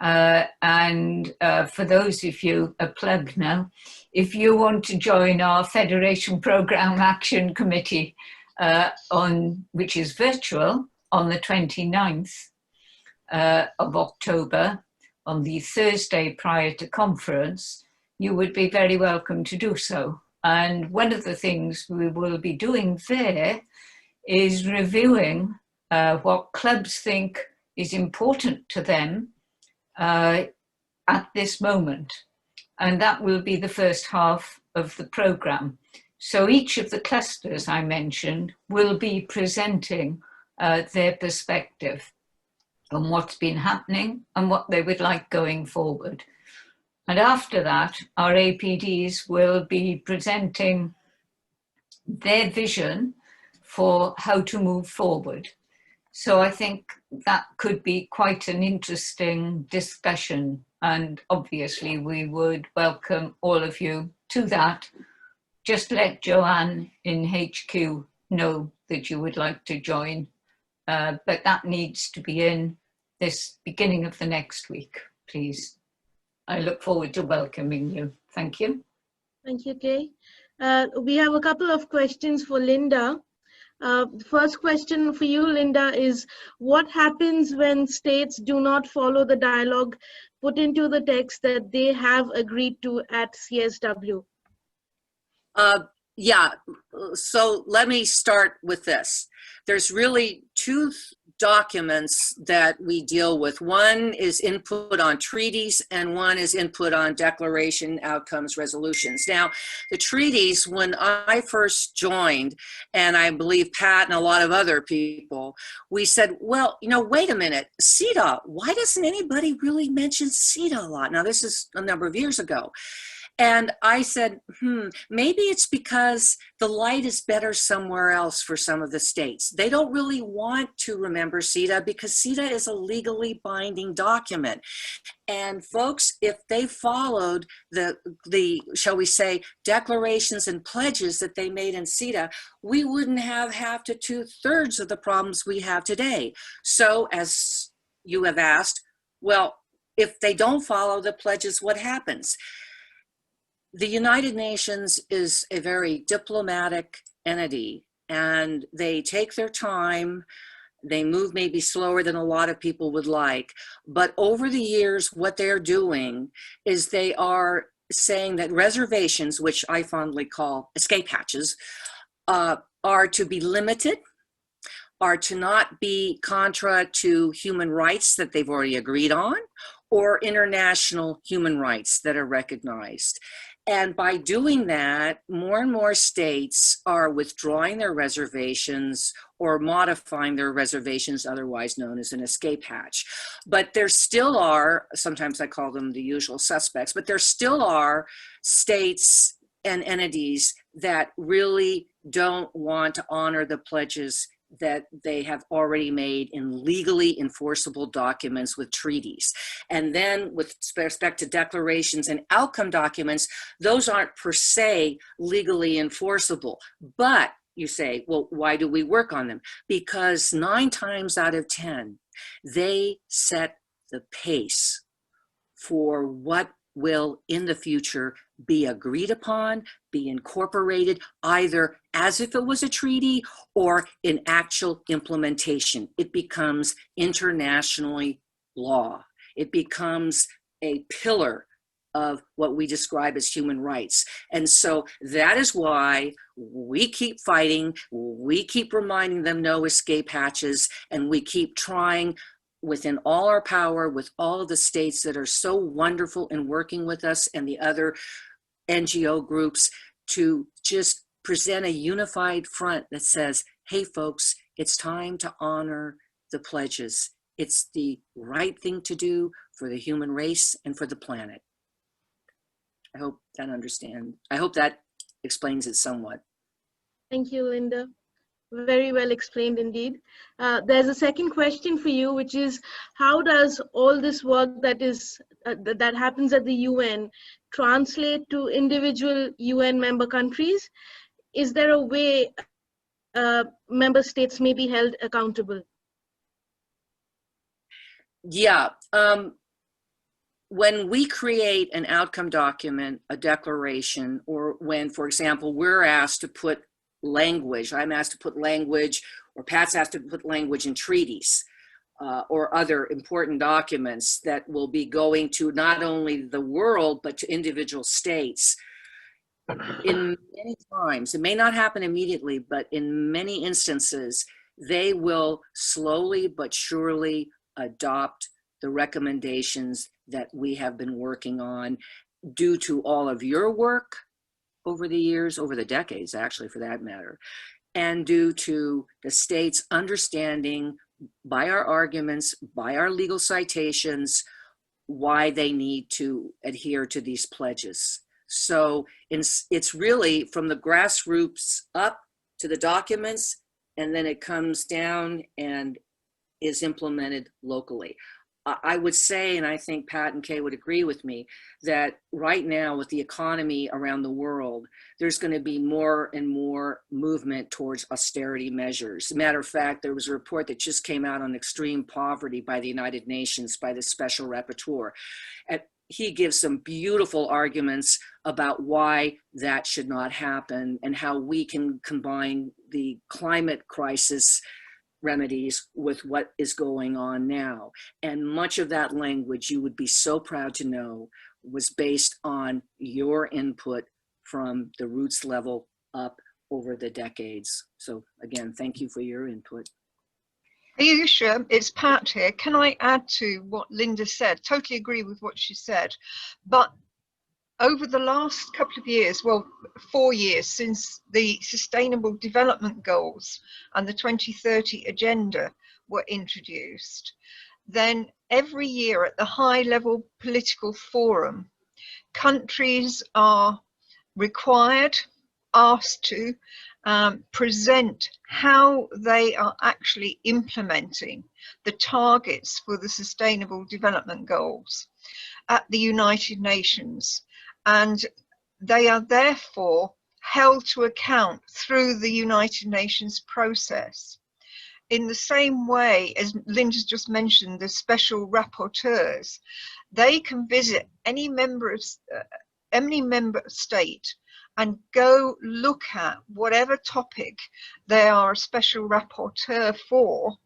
For those of you, a plug now, if you want to join our Federation Programme Action Committee, which is virtual, on the 29th of October, on the Thursday prior to conference, you would be very welcome to do so. And one of the things we will be doing there is reviewing what clubs think is important to them at this moment. And that will be the first half of the programme. So each of the clusters I mentioned will be presenting their perspective on what's been happening and what they would like going forward. And after that, our APDs will be presenting their vision for how to move forward. So I think that could be quite an interesting discussion. And obviously we would welcome all of you to that. Just let Joanne in HQ know that you would like to join. But that needs to be in this beginning of the next week, please. I look forward to welcoming you. Thank you. Thank you, Kay. We have a couple of questions for Linda. The first question for you, Linda, is what happens when states do not follow the dialogue put into the text that they have agreed to at CSW? Yeah, so let me start with this. There's really two documents that we deal with. One is input on treaties and one is input on declaration, outcomes, resolutions. Now, the treaties, when I first joined, and I believe Pat and a lot of other people, we said, well, you know, wait a minute, CETA, why doesn't anybody really mention CETA a lot? Now, this is a number of years ago. And I said, maybe it's because the light is better somewhere else for some of the states. They don't really want to remember CETA because CETA is a legally binding document. And folks, if they followed the shall we say, declarations and pledges that they made in CETA, we wouldn't have half to 2/3 of the problems we have today. So as you have asked, well, if they don't follow the pledges, what happens? The United Nations is a very diplomatic entity, and they take their time. They move maybe slower than a lot of people would like. But over the years, what they're doing is they are saying that reservations, which I fondly call escape hatches, are to be limited, are to not be contra to human rights that they've already agreed on, or international human rights that are recognized. And by doing that, more and more states are withdrawing their reservations or modifying their reservations, otherwise known as an escape hatch. But there still are, sometimes I call them the usual suspects, but there still are states and entities that really don't want to honor the pledges that they have already made in legally enforceable documents with treaties. And then with respect to declarations and outcome documents, those aren't per se legally enforceable. But you say, well, why do we work on them? Because 9 times out of 10, they set the pace for what will in the future be agreed upon, be incorporated either as if it was a treaty or in actual implementation. It becomes internationally law. It becomes a pillar of what we describe as human rights. And so that is why we keep fighting, we keep reminding them no escape hatches, and we keep trying within all our power, with all of the states that are so wonderful in working with us and the other NGO groups, to just present a unified front that says, hey folks, it's time to honor the pledges. It's the right thing to do for the human race and for the planet. I hope that explains it somewhat. Thank you, Linda. Very well explained indeed. There's a second question for you, which is, how does all this work that happens at the UN translate to individual UN member countries? Is there a way member states may be held accountable? Yeah. When we create an outcome document, a declaration, or when, for example, we're asked to put language, I'm asked to put language, or Pat's asked to put language in treaties or other important documents that will be going to not only the world, but to individual states. In many times, it may not happen immediately, but in many instances, they will slowly but surely adopt the recommendations that we have been working on due to all of your work over the years, over the decades, actually, for that matter, and due to the states understanding by our arguments, by our legal citations, why they need to adhere to these pledges. So it's really from the grassroots up to the documents, and then it comes down and is implemented locally. I would say, and I think Pat and Kay would agree with me, that right now with the economy around the world, there's going to be more and more movement towards austerity measures. Matter of fact, there was a report that just came out on extreme poverty by the United Nations, by the Special Rapporteur. And he gives some beautiful arguments about why that should not happen and how we can combine the climate crisis remedies with what is going on now. And much of that language, you would be so proud to know, was based on your input from the roots level up over the decades. So again, thank you for your input. Ayusha, it's Pat here. Can I add to what Linda said? Totally agree with what she said. But over the last couple of years, well, 4 years since the Sustainable Development Goals and the 2030 Agenda were introduced, then every year at the high-level political forum, countries are required, asked to present how they are actually implementing the targets for the Sustainable Development Goals at the United Nations. And they are therefore held to account through the United Nations process. In the same way as Linda's just mentioned, the special rapporteurs, they can visit any member state and go look at whatever topic they are a special rapporteur for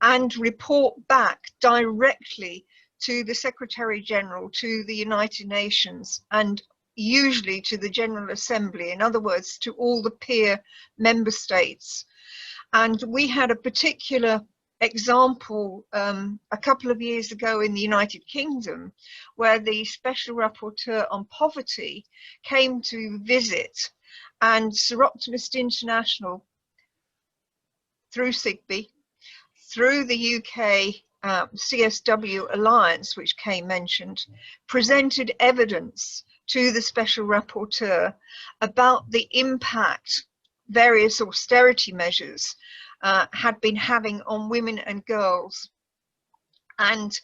and report back directly to the Secretary General, to the United Nations, and usually to the General Assembly, in other words, to all the peer member states. And we had a particular example a couple of years ago in the United Kingdom, where the Special Rapporteur on Poverty came to visit, and Soroptimist International, through SIGBI, through the UK CSW Alliance, which Kay mentioned, presented evidence to the Special Rapporteur about the impact various austerity measures had been having on women and girls. And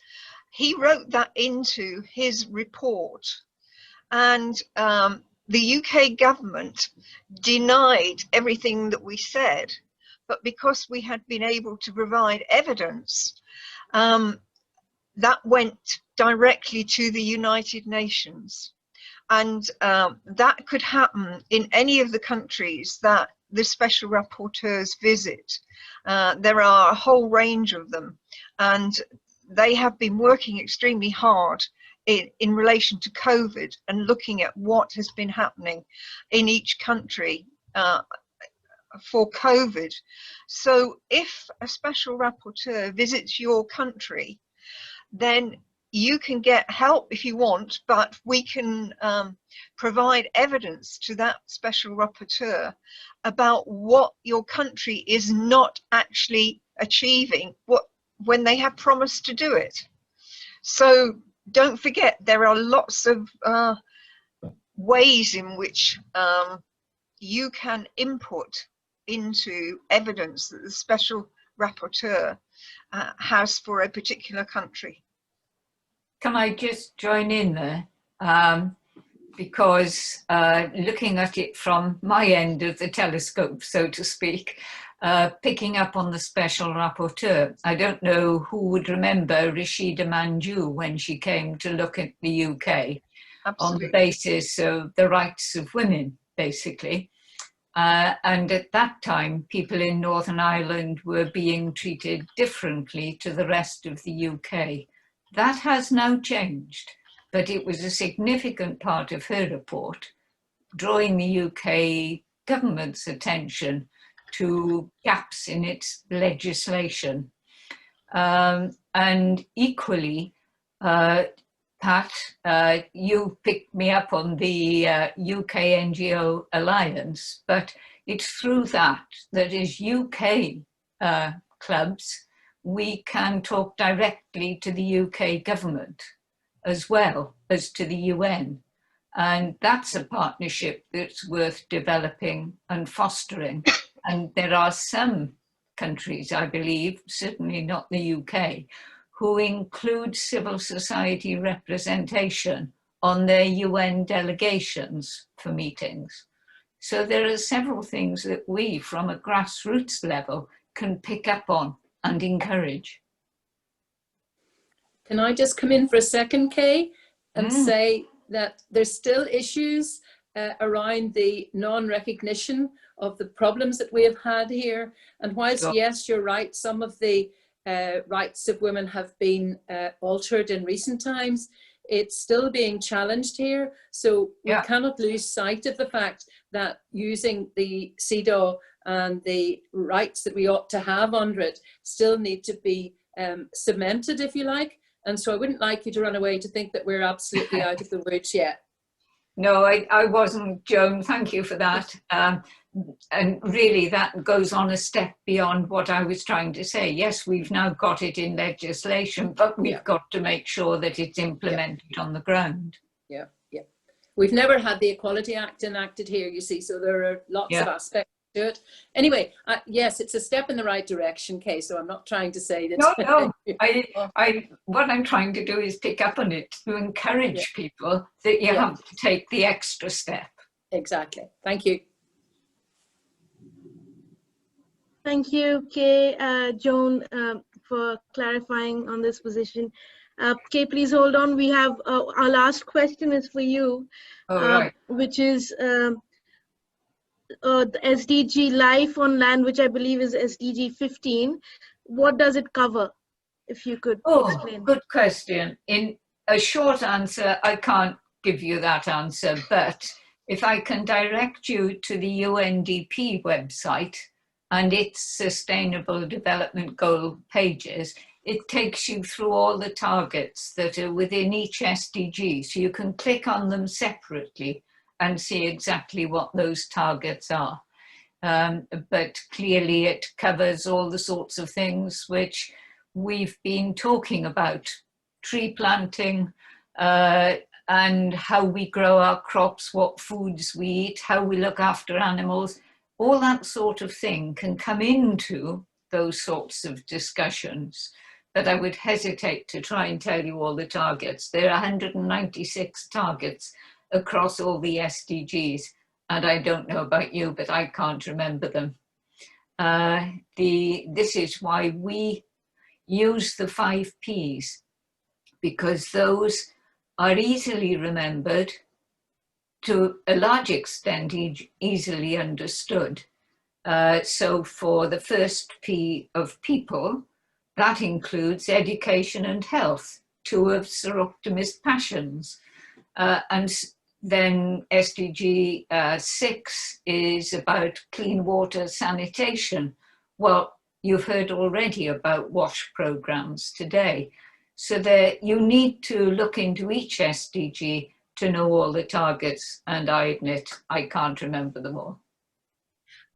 he wrote that into his report. And the UK government denied everything that we said, but because we had been able to provide evidence, that went directly to the United Nations. And that could happen in any of the countries that the special rapporteurs visit. There are a whole range of them, and they have been working extremely hard in relation to COVID and looking at what has been happening in each country for COVID. So if a special rapporteur visits your country, then you can get help if you want, but we can provide evidence to that special rapporteur about what your country is not actually achieving when they have promised to do it. So don't forget, there are lots of ways in which you can input into evidence that the special rapporteur has for a particular country. Can I just join in there? Because looking at it from my end of the telescope, so to speak, picking up on the special rapporteur, I don't know who would remember Rashida Manjoo when she came to look at the UK. Absolutely. On the basis of the rights of women, basically. And at that time, people in Northern Ireland were being treated differently to the rest of the UK. That has now changed, but it was a significant part of her report, drawing the UK government's attention to gaps in its legislation. And equally, Pat, you picked me up on the UK NGO Alliance, but it's through that as UK clubs, we can talk directly to the UK government as well as to the UN. And that's a partnership that's worth developing and fostering. And there are some countries, I believe, certainly not the UK, who include civil society representation on their UN delegations for meetings. So there are several things that we, from a grassroots level, can pick up on and encourage. Can I just come in for a second, Kay, and say that there's still issues around the non-recognition of the problems that we have had here. And whilst, yes, you're right, some of the rights of women have been altered in recent times, it's still being challenged here. So we cannot lose sight of the fact that using the CEDAW and the rights that we ought to have under it still need to be cemented, if you like. And so I wouldn't like you to run away to think that we're absolutely out of the woods yet. No, I wasn't, Joan. Thank you for that. And really, that goes on a step beyond what I was trying to say. Yes, we've now got it in legislation, but we've got to make sure that it's implemented on the ground. Yeah, yeah. We've never had the Equality Act enacted here, you see, so there are lots of aspects to it. Anyway, yes, it's a step in the right direction, Kay, so I'm not trying to say that. No, what I'm trying to do is pick up on it to encourage people that you have to take the extra step. Exactly. Thank you. Thank you, Kay, Joan, for clarifying on this position. Kay, please hold on. We have our last question is for you, which is the SDG Life on Land, which I believe is SDG 15. What does it cover? If you could explain. Good question. In a short answer, I can't give you that answer, but if I can direct you to the UNDP website and its Sustainable Development Goal pages, it takes you through all the targets that are within each SDG. So you can click on them separately and see exactly what those targets are. But clearly it covers all the sorts of things which we've been talking about: tree planting, and how we grow our crops, what foods we eat, how we look after animals. All that sort of thing can come into those sorts of discussions. But I would hesitate to try and tell you all the targets. There are 196 targets across all the SDGs. And I don't know about you, but I can't remember them. This is why we use the 5 Ps, because those are easily remembered, to a large extent easily understood. So for the first P of people, that includes education and health, 2 of Soroptimist passions. And then SDG 6 is about clean water sanitation. Well, you've heard already about WASH programs today. So that you need to look into each SDG to know all the targets, and I admit I can't remember them all.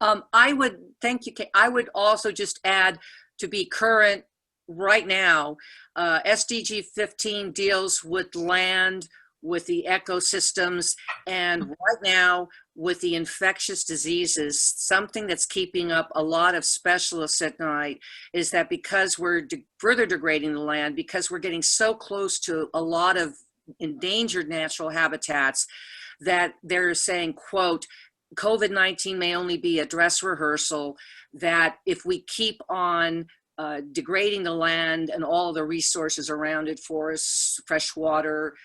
Thank you, Kay. I would also just add, to be current right now, SDG 15 deals with land, with the ecosystems, and right now with the infectious diseases. Something that's keeping up a lot of specialists at night is that because we're further degrading the land, because we're getting so close to a lot of endangered natural habitats, that they're saying, quote, COVID-19 may only be a dress rehearsal, that if we keep on degrading the land and all the resources around it, forests, fresh water,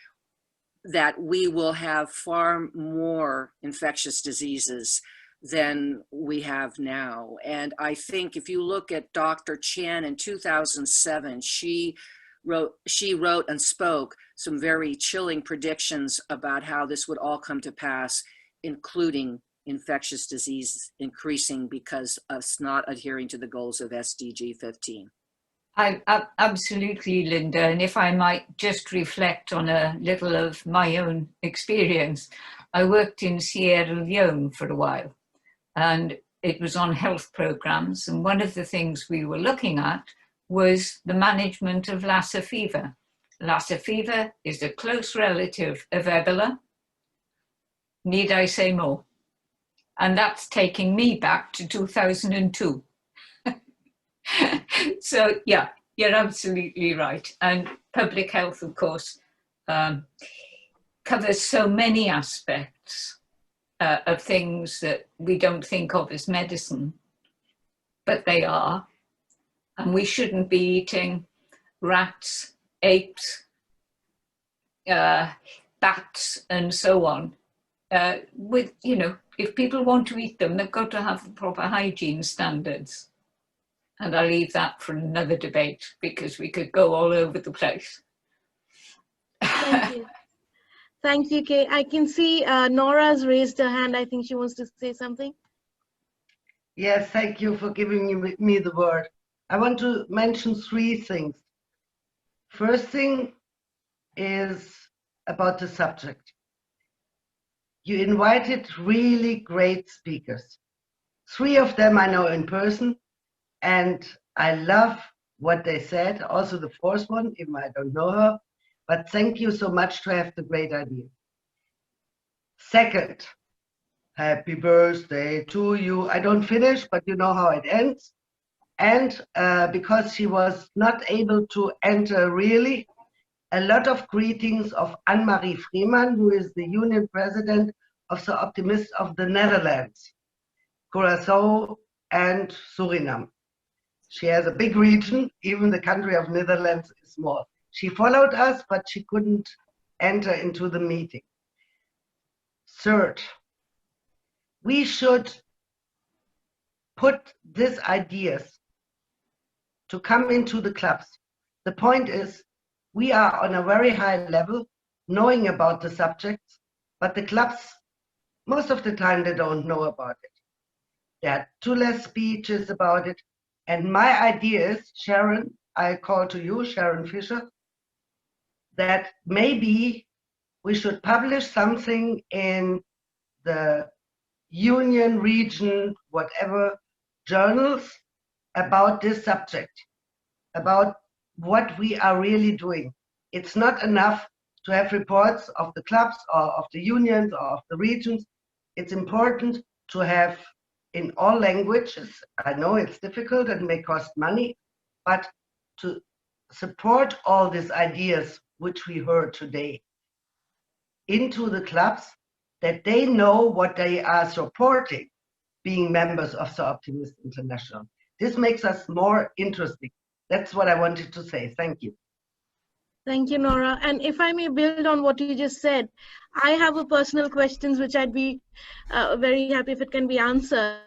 that we will have far more infectious diseases than we have now. And I think if you look at Dr. Chen in 2007, she wrote and spoke some very chilling predictions about how this would all come to pass, including infectious disease increasing because of us not adhering to the goals of SDG 15. Absolutely, Linda. And if I might just reflect on a little of my own experience, I worked in Sierra Leone for a while, and it was on health programs. And one of the things we were looking at was the management of Lassa fever. Lassa fever is a close relative of Ebola. Need I say more? And that's taking me back to 2002. So yeah, you're absolutely right. And public health, of course, covers so many aspects of things that we don't think of as medicine, but they are. And we shouldn't be eating rats, apes, bats, and so on. With, you know, if people want to eat them, they've got to have the proper hygiene standards. And I'll leave that for another debate because we could go all over the place. Thank you. Thank you, Kay. I can see Nora's raised her hand. I think she wants to say something. Yes, thank you for giving me the word. I want to mention 3 things. First thing is about the subject. You invited really great speakers. 3 of them I know in person, and I love what they said. Also the 4th one, even I don't know her, but thank you so much to have the great idea. Second, happy birthday to you. I don't finish, but you know how it ends. And because she was not able to enter really, a lot of greetings of Anne-Marie Freeman, who is the union president of Soroptimist of the Netherlands, Curaçao and Suriname. She has a big region, even the country of Netherlands is small. She followed us, but she couldn't enter into the meeting. Third, we should put these ideas to come into the clubs. The point is, we are on a very high level, knowing about the subjects, but the clubs, most of the time, they don't know about it. There are 2 less speeches about it. And my idea is, Sharon, I call to you, Sharon Fisher, that maybe we should publish something in the union, region, whatever journals about this subject, about what we are really doing. It's not enough to have reports of the clubs or of the unions or of the regions. It's important to have in all languages. I know it's difficult and may cost money, but to support all these ideas which we heard today into the clubs, that they know what they are supporting, being members of Soroptimist International. This makes us more interesting. That's what I wanted to say. Thank you. Thank you, Nora. And if I may build on what you just said, I have a personal questions which I'd be very happy if it can be answered.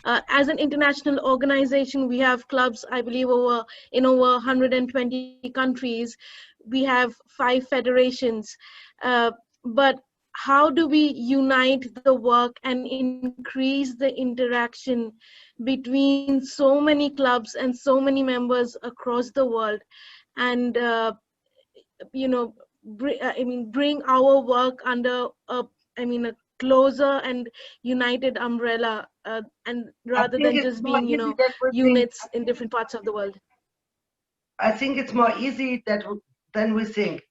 As an international organization, we have clubs, I believe, in over 120 countries. We have 5 federations. But how do we unite the work and increase the interaction between so many clubs and so many members across the world? And you know, bring our work under a closer and united umbrella, and rather than just being, you know, units in different parts of the world. I think it's more easy than we think.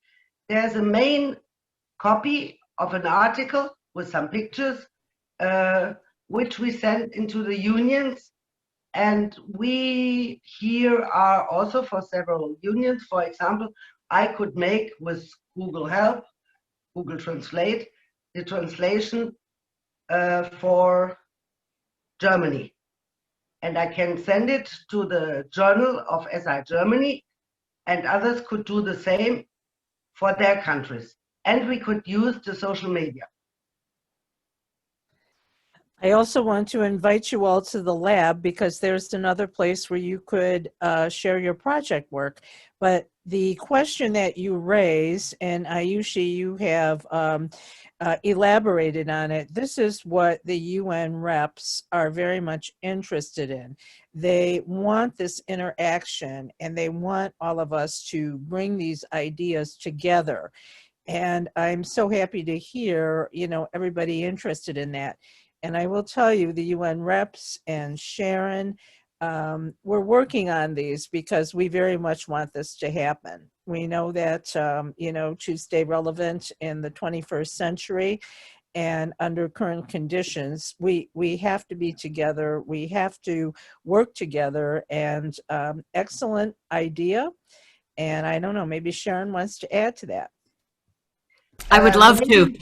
There's a main copy of an article with some pictures, which we sent into the unions. And we here are also for several unions. For example, I could make with Google Help, Google Translate, the translation for Germany. And I can send it to the Journal of SI Germany, and others could do the same for their countries. And we could use the social media. I also want to invite you all to the lab, because there's another place where you could share your project work. But the question that you raise, and Ayushi, you have elaborated on it, this is what the UN reps are very much interested in. They want this interaction, and they want all of us to bring these ideas together. And I'm so happy to hear, you know, everybody interested in that. And I will tell you, the UN reps and Sharon, we're working on these because we very much want this to happen. We know that, to stay relevant in the 21st century and under current conditions, we have to be together. We have to work together, and excellent idea. And I don't know, maybe Sharon wants to add to that. I would love to.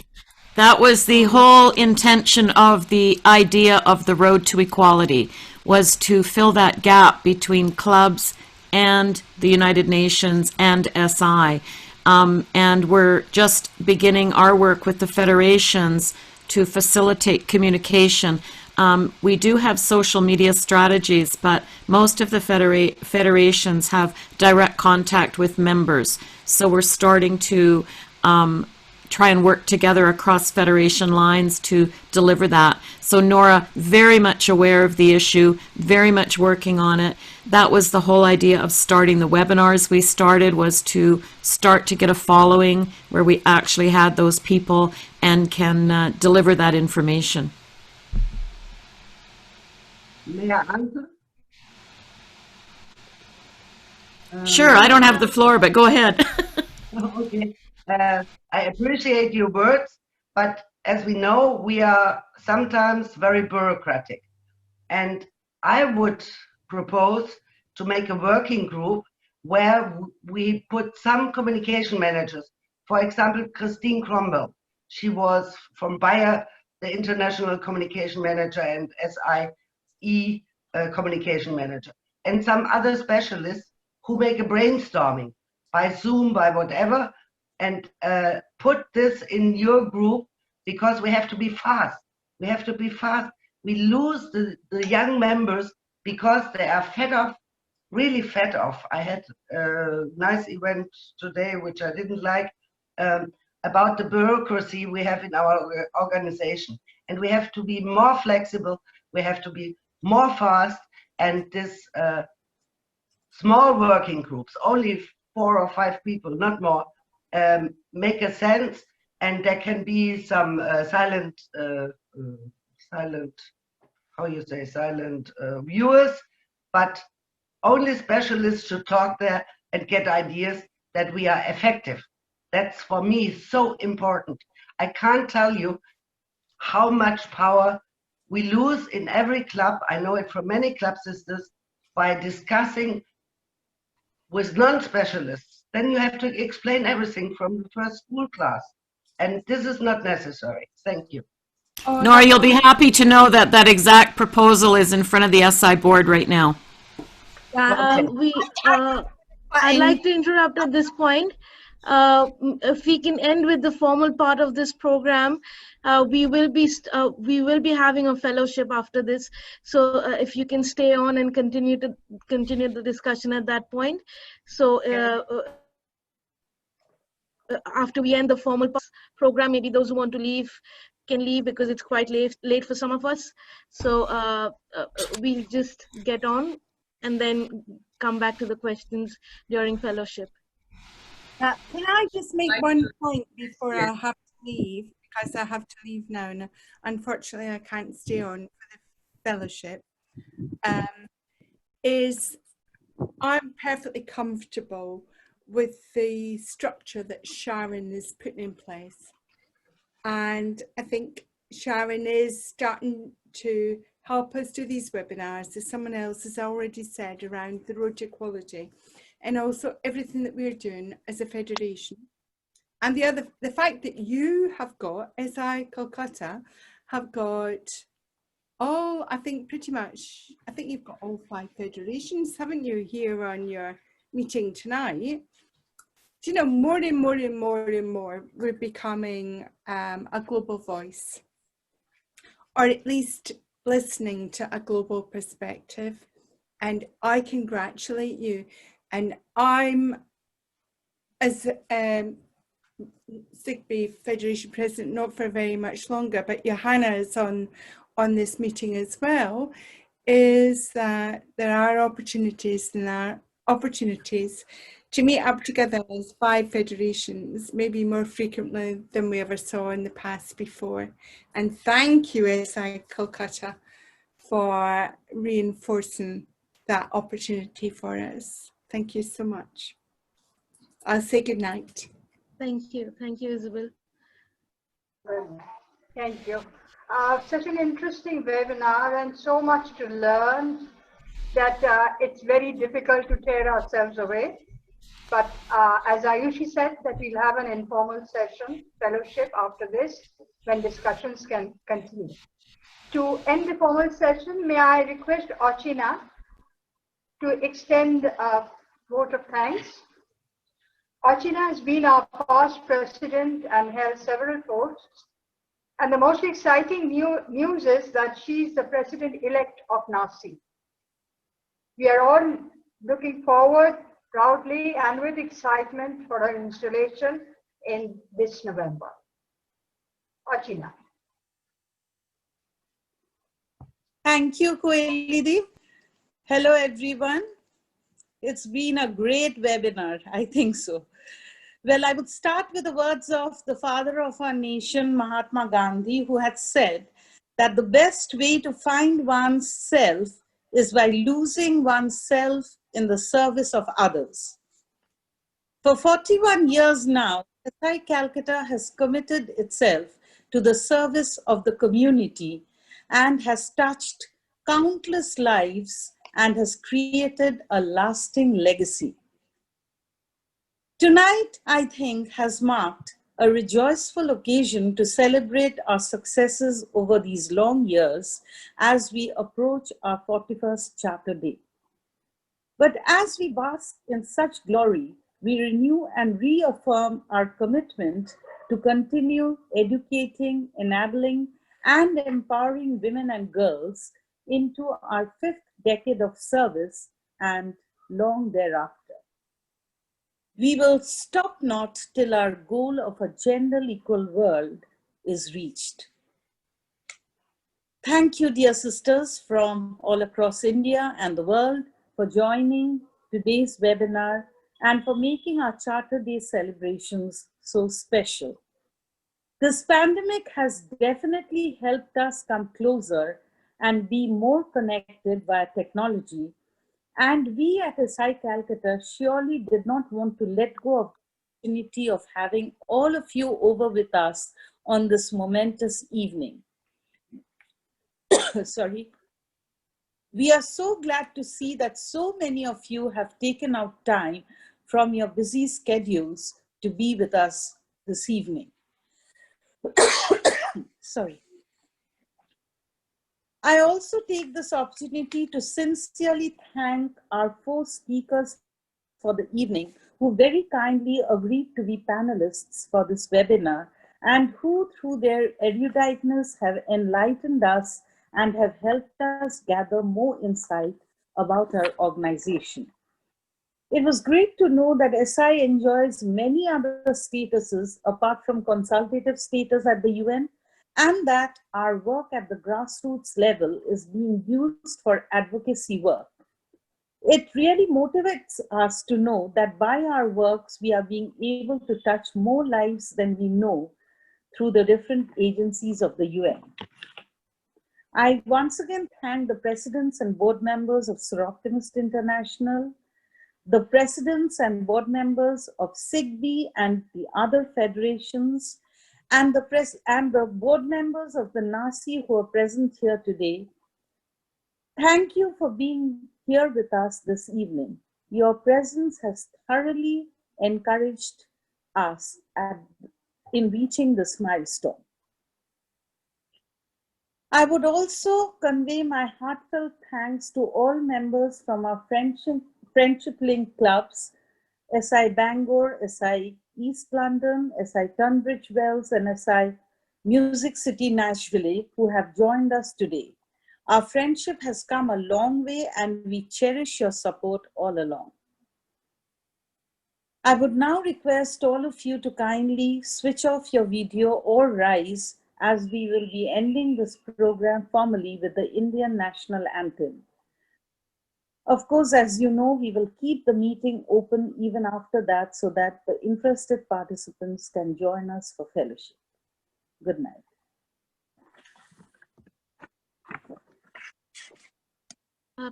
That was the whole intention of the idea of the Road to Equality, was to fill that gap between clubs and the United Nations and SI. And we're just beginning our work with the federations to facilitate communication. We do have social media strategies, but most of the federations have direct contact with members. So we're starting to try and work together across federation lines to deliver that. So Nora, very much aware of the issue, very much working on it. That was the whole idea of starting the webinars we started, was to start to get a following where we actually had those people and can deliver that information. May I answer? Sure, I don't have the floor, but go ahead. Okay. I appreciate your words, but as we know, we are sometimes very bureaucratic. And I would propose to make a working group where we put some communication managers. For example, Christine Cromwell. She was from Bayer, the international communication manager, and SIE communication manager. And some other specialists who make a brainstorming by Zoom, by whatever, and put this in your group, because we have to be fast. We have to be fast. We lose the young members because they are fed off, really fed off. I had a nice event today, which I didn't like, about the bureaucracy we have in our organization. And we have to be more flexible. We have to be more fast. And this small working groups, only 4 or 5 people, not more, make a sense, and there can be some silent viewers, but only specialists should talk there and get ideas that we are effective. That's for me so important. I can't tell you how much power we lose in every club. I know it from many club sisters, by discussing with non-specialists. Then you have to explain everything from the first school class. And this is not necessary. Thank you. Nora, you'll be happy to know that that exact proposal is in front of the SI board right now. I'd like to interrupt at this point. If we can end with the formal part of this program, we will be having a fellowship after this. So if you can stay on and continue the discussion at that point. So after we end the formal program, maybe those who want to leave can leave, because it's quite late for some of us. So we'll just get on and then come back to the questions during fellowship. Can I just make one point before I have to leave, because I have to leave now, and unfortunately I can't stay on for the fellowship, is I'm perfectly comfortable with the structure that Sharon is putting in place. And I think Sharon is starting to help us do these webinars, as someone else has already said, around the road to equality, and also everything that we're doing as a federation. And the fact that you have got, SI Calcutta, have got all, I think pretty much, I think you've got all 5 federations, haven't you, here on your meeting tonight? Do you know, more and more and more and more, we're becoming a global voice, or at least listening to a global perspective. And I congratulate you. And I'm, as SIGB Federation President, not for very much longer, but Johanna is on this meeting as well, is that there are opportunities to meet up together as 5 federations, maybe more frequently than we ever saw in the past before. And thank you, SI Calcutta, for reinforcing that opportunity for us. Thank you so much. I'll say good night. Thank you. Thank you, Isabel. Thank you. Such an interesting webinar and so much to learn that it's very difficult to tear ourselves away. But as Ayushi said, that we'll have an informal session, fellowship after this, when discussions can continue. To end the formal session, may I request Ochina to extend a vote of thanks. Ochina has been our past president and held several posts. And the most exciting news is that she's the president-elect of NASI. We are all looking forward proudly and with excitement for her installation in this November. Ochina. Thank you, Koelidi. Hello, everyone. It's been a great webinar, I think so. Well, I would start with the words of the father of our nation, Mahatma Gandhi, who had said that the best way to find oneself is by losing oneself in the service of others. For 41 years now, SI Calcutta has committed itself to the service of the community and has touched countless lives and has created a lasting legacy. Tonight, I think, has marked a rejoiceful occasion to celebrate our successes over these long years as we approach our 41st Charter Day. But as we bask in such glory, we renew and reaffirm our commitment to continue educating, enabling, and empowering women and girls into our 5th decade of service and long thereafter. We will stop not till our goal of a gender equal world is reached. Thank you, dear sisters from all across India and the world, for joining today's webinar and for making our Charter Day celebrations so special. This pandemic has definitely helped us come closer and be more connected via technology. And we at SI Calcutta surely did not want to let go of the opportunity of having all of you over with us on this momentous evening. Sorry. We are so glad to see that so many of you have taken out time from your busy schedules to be with us this evening. Sorry. I also take this opportunity to sincerely thank our 4 speakers for the evening who very kindly agreed to be panelists for this webinar and who through their eruditeness have enlightened us and have helped us gather more insight about our organization. It was great to know that SI enjoys many other statuses apart from consultative status at the UN, and that our work at the grassroots level is being used for advocacy work. It really motivates us to know that by our works, we are being able to touch more lives than we know through the different agencies of the UN. I once again thank the presidents and board members of Soroptimist International, the presidents and board members of SIGBI and the other federations, and the board members of the NASI who are present here today. Thank you for being here with us this evening. Your presence has thoroughly encouraged us in reaching this milestone. I would also convey my heartfelt thanks to all members from our Friendship Link clubs, SI Bangor, SI East London, SI Tunbridge Wells, and SI Music City Nashville, who have joined us today. Our friendship has come a long way and we cherish your support all along. I would now request all of you to kindly switch off your video or rise as we will be ending this program formally with the Indian National Anthem. Of course, as you know, we will keep the meeting open even after that so that the interested participants can join us for fellowship. Good night.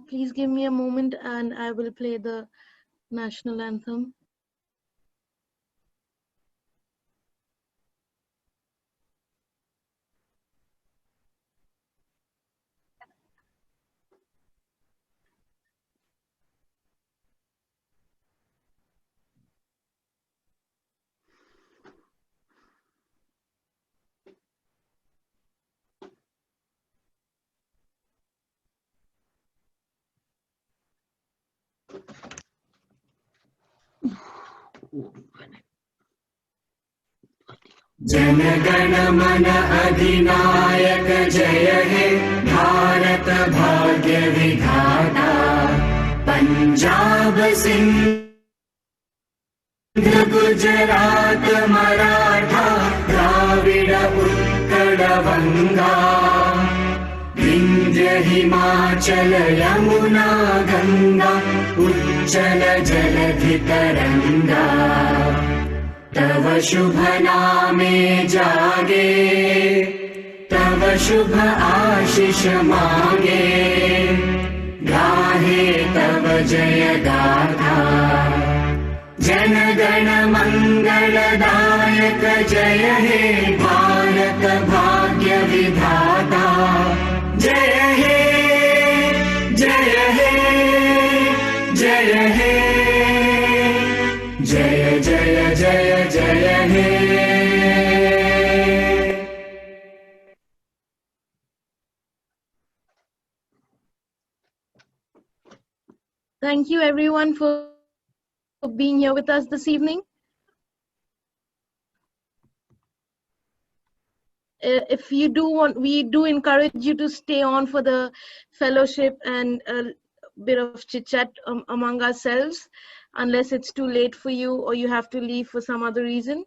Please give me a moment and I will play the national anthem. जनगण मन अधिनायक जय हे भारत भाग्य विधाता पंजाब सिंध गुजरात मराठा द्राविड उत्कल बंगा विंध्य हिमाचल यमुना गंगा उच्चल जलधि तरंगा तव शुभ नामे जागे तव शुभ आशीष मांगे गाहे तव जय गाथा जन गण मंगलदायक जय हे भारत भाग्य विधाता जय हे जय हे जय हे जय जय जय जय हे Thank you everyone for being here with us this evening. If you do want, we do encourage you to stay on for the fellowship and a bit of chit chat among ourselves, unless it's too late for you or you have to leave for some other reason.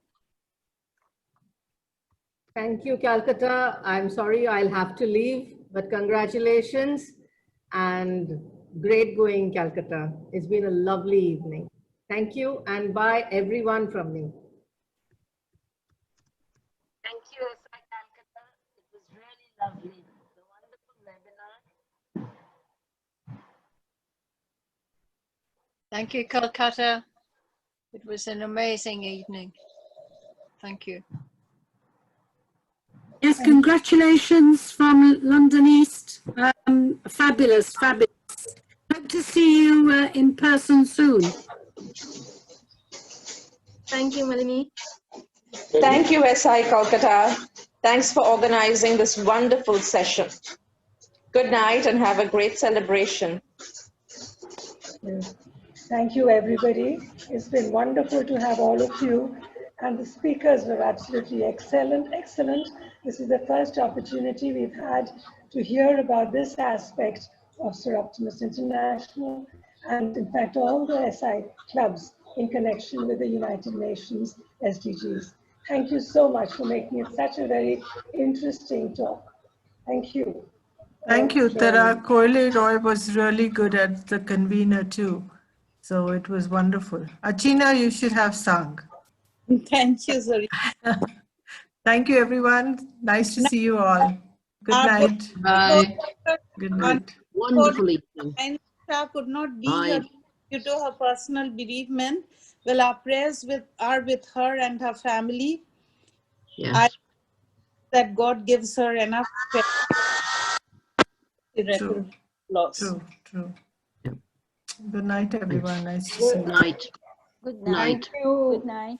Thank you, Calcutta. I'm sorry I'll have to leave, but congratulations and great going, Calcutta. It's been a lovely evening. Thank you, and bye everyone from me. Thank you, SI Calcutta. It was really lovely. The wonderful webinar. Thank you, Calcutta. It was an amazing evening. Thank you. Yes, congratulations from London East. Fabulous, fabulous. Hope to see you in person soon. Thank you, Melanie. Thank you, SI Kolkata. Thanks for organizing this wonderful session. Good night and have a great celebration. Thank you, everybody. It's been wonderful to have all of you. And the speakers were absolutely excellent, excellent. This is the first opportunity we've had to hear about this aspect of Soroptimist International and in fact all the SI clubs in connection with the United Nations SDGs. Thank you so much for making it such a very interesting talk. Thank you. Thank you, Tara. Koile Roy was really good at the convener too. So it was wonderful. Achina, you should have sung. Thank you, Zari. Thank you, everyone. Nice to see you all. Good night. Bye. Good night. Wonderful evening. Anisha could not be Bye. here due to her personal bereavement. Well, our prayers are with her and her family. Yes. I that God gives her enough strength. True. Loss. True. Good night, everyone. Nice to see you. Good night. Good night. night. Thank you. Good night.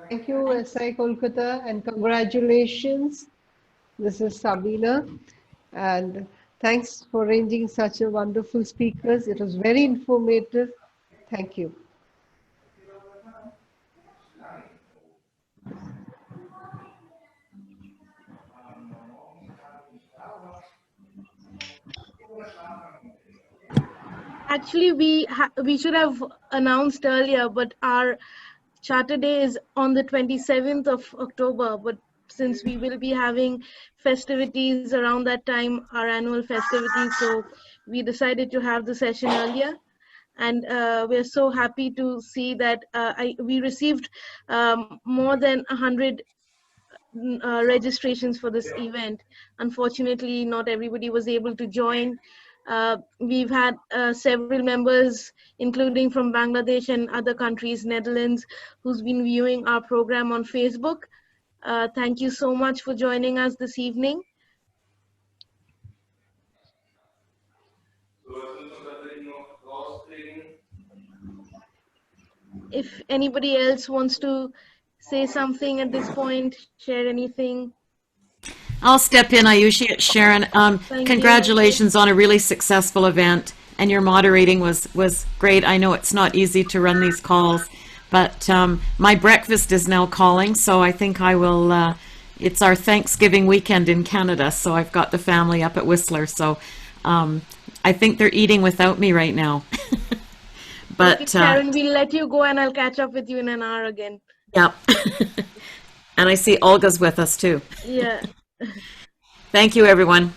Thank you, SI Kolkata, and congratulations. This is Sabina, and thanks for arranging such a wonderful speakers. It was very informative. Thank you. Actually, we should have announced earlier, but our Charter Day is on the 27th of October. But since we will be having festivities around that time, our annual festivities, so we decided to have the session earlier. And we're so happy to see that we received more than 100 registrations for this event. Unfortunately, not everybody was able to join We've had several members, including from Bangladesh and other countries, Netherlands, who's been viewing our program on Facebook. Thank you so much for joining us this evening. If anybody else wants to say something at this point, share anything. I'll step in, Ayushi. Sharon, congratulations on a really successful event, and your moderating was great. I know it's not easy to run these calls, but my breakfast is now calling, so I think I will, it's our Thanksgiving weekend in Canada, so I've got the family up at Whistler, so I think they're eating without me right now. But okay, Sharon, we'll let you go and I'll catch up with you in an hour again. Yep. And I see Olga's with us too. Yeah. Thank you, everyone.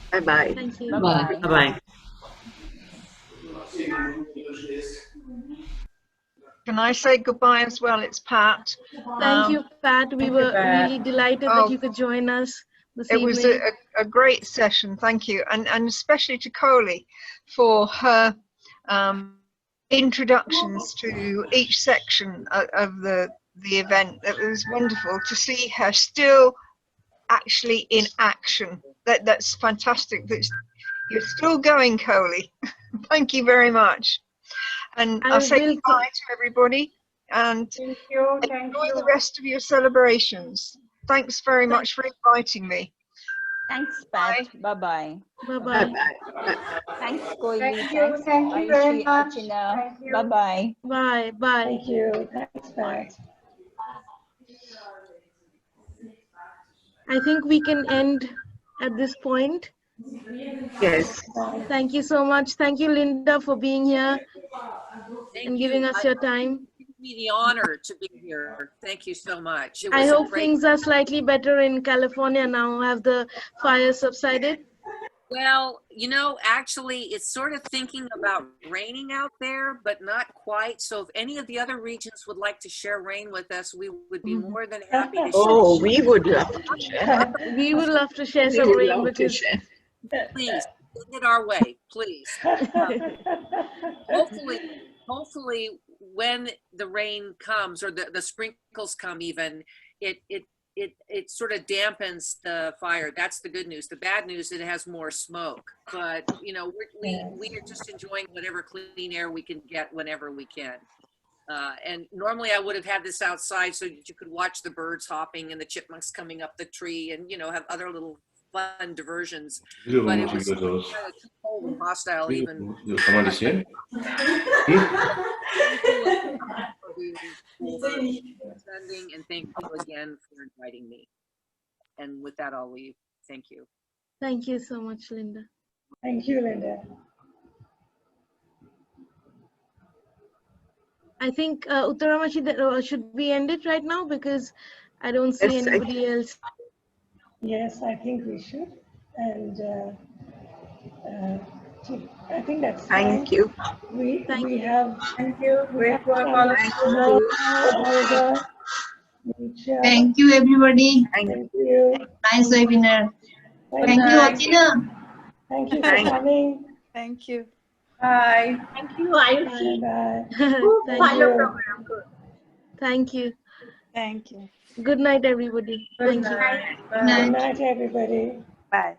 Bye-bye. Thank you. Bye-bye. Bye-bye. Can I say goodbye as well? It's Pat. Thank you, Pat. We were really delighted that you could join us this evening. It was a great session. Thank you. And especially to Coley for her introductions to each section of the event. It was wonderful to see her still actually in action. That's fantastic. You're still going, Coley. Thank you very much. And I'll say goodbye to everybody and enjoy the rest of your celebrations. Thanks very much for inviting me. Thanks, Pat. Bye-bye. Bye-bye. Thanks, Kohli. Thank you. Thanks, Thank you very Ayushi, much. Archana. Thank you. Bye-bye. Bye. Bye. Thank you. Thanks, Pat. I think we can end at this point. Yes. Thank you so much. Thank you, Linda, for being here and giving us your time. It gives me the honor to be here. Thank you so much. I hope things are slightly better in California now. Have the fires subsided? Well, you know, actually, it's sort of thinking about raining out there, but not quite. So if any of the other regions would like to share rain with us, we would be more than happy to share. Oh, we would love to share. We would love to share We some would rain love to because share. Please, send it our way, please. Hopefully, when the rain comes or the sprinkles come, even it sort of dampens the fire. That's the good news. The bad news, it has more smoke. But you know, we are just enjoying whatever clean air we can get whenever we can. And normally I would have had this outside so that you could watch the birds hopping and the chipmunks coming up the tree, and you know, have other little fun diversions. But it was kind of too cold and hostile even. And thank you again for inviting me. And with that, I'll leave. Thank you. Thank you so much, Linda. Thank you, Linda. I think Uttaramachi, should we end it right now because I don't see anybody else. Yes, I think we should. And I think that's Thank fine. you. We have. Thank you. Great work, all of you. Thank you, everybody. Thank you. Nice webinar. Thank you, Archana. Thank you for coming. Thank you. Bye. Thank you, Ayushi. Bye. Thank you. Program. Good. Thank you. Thank you. Good night, everybody. Thank you. Good night, everybody. Bye.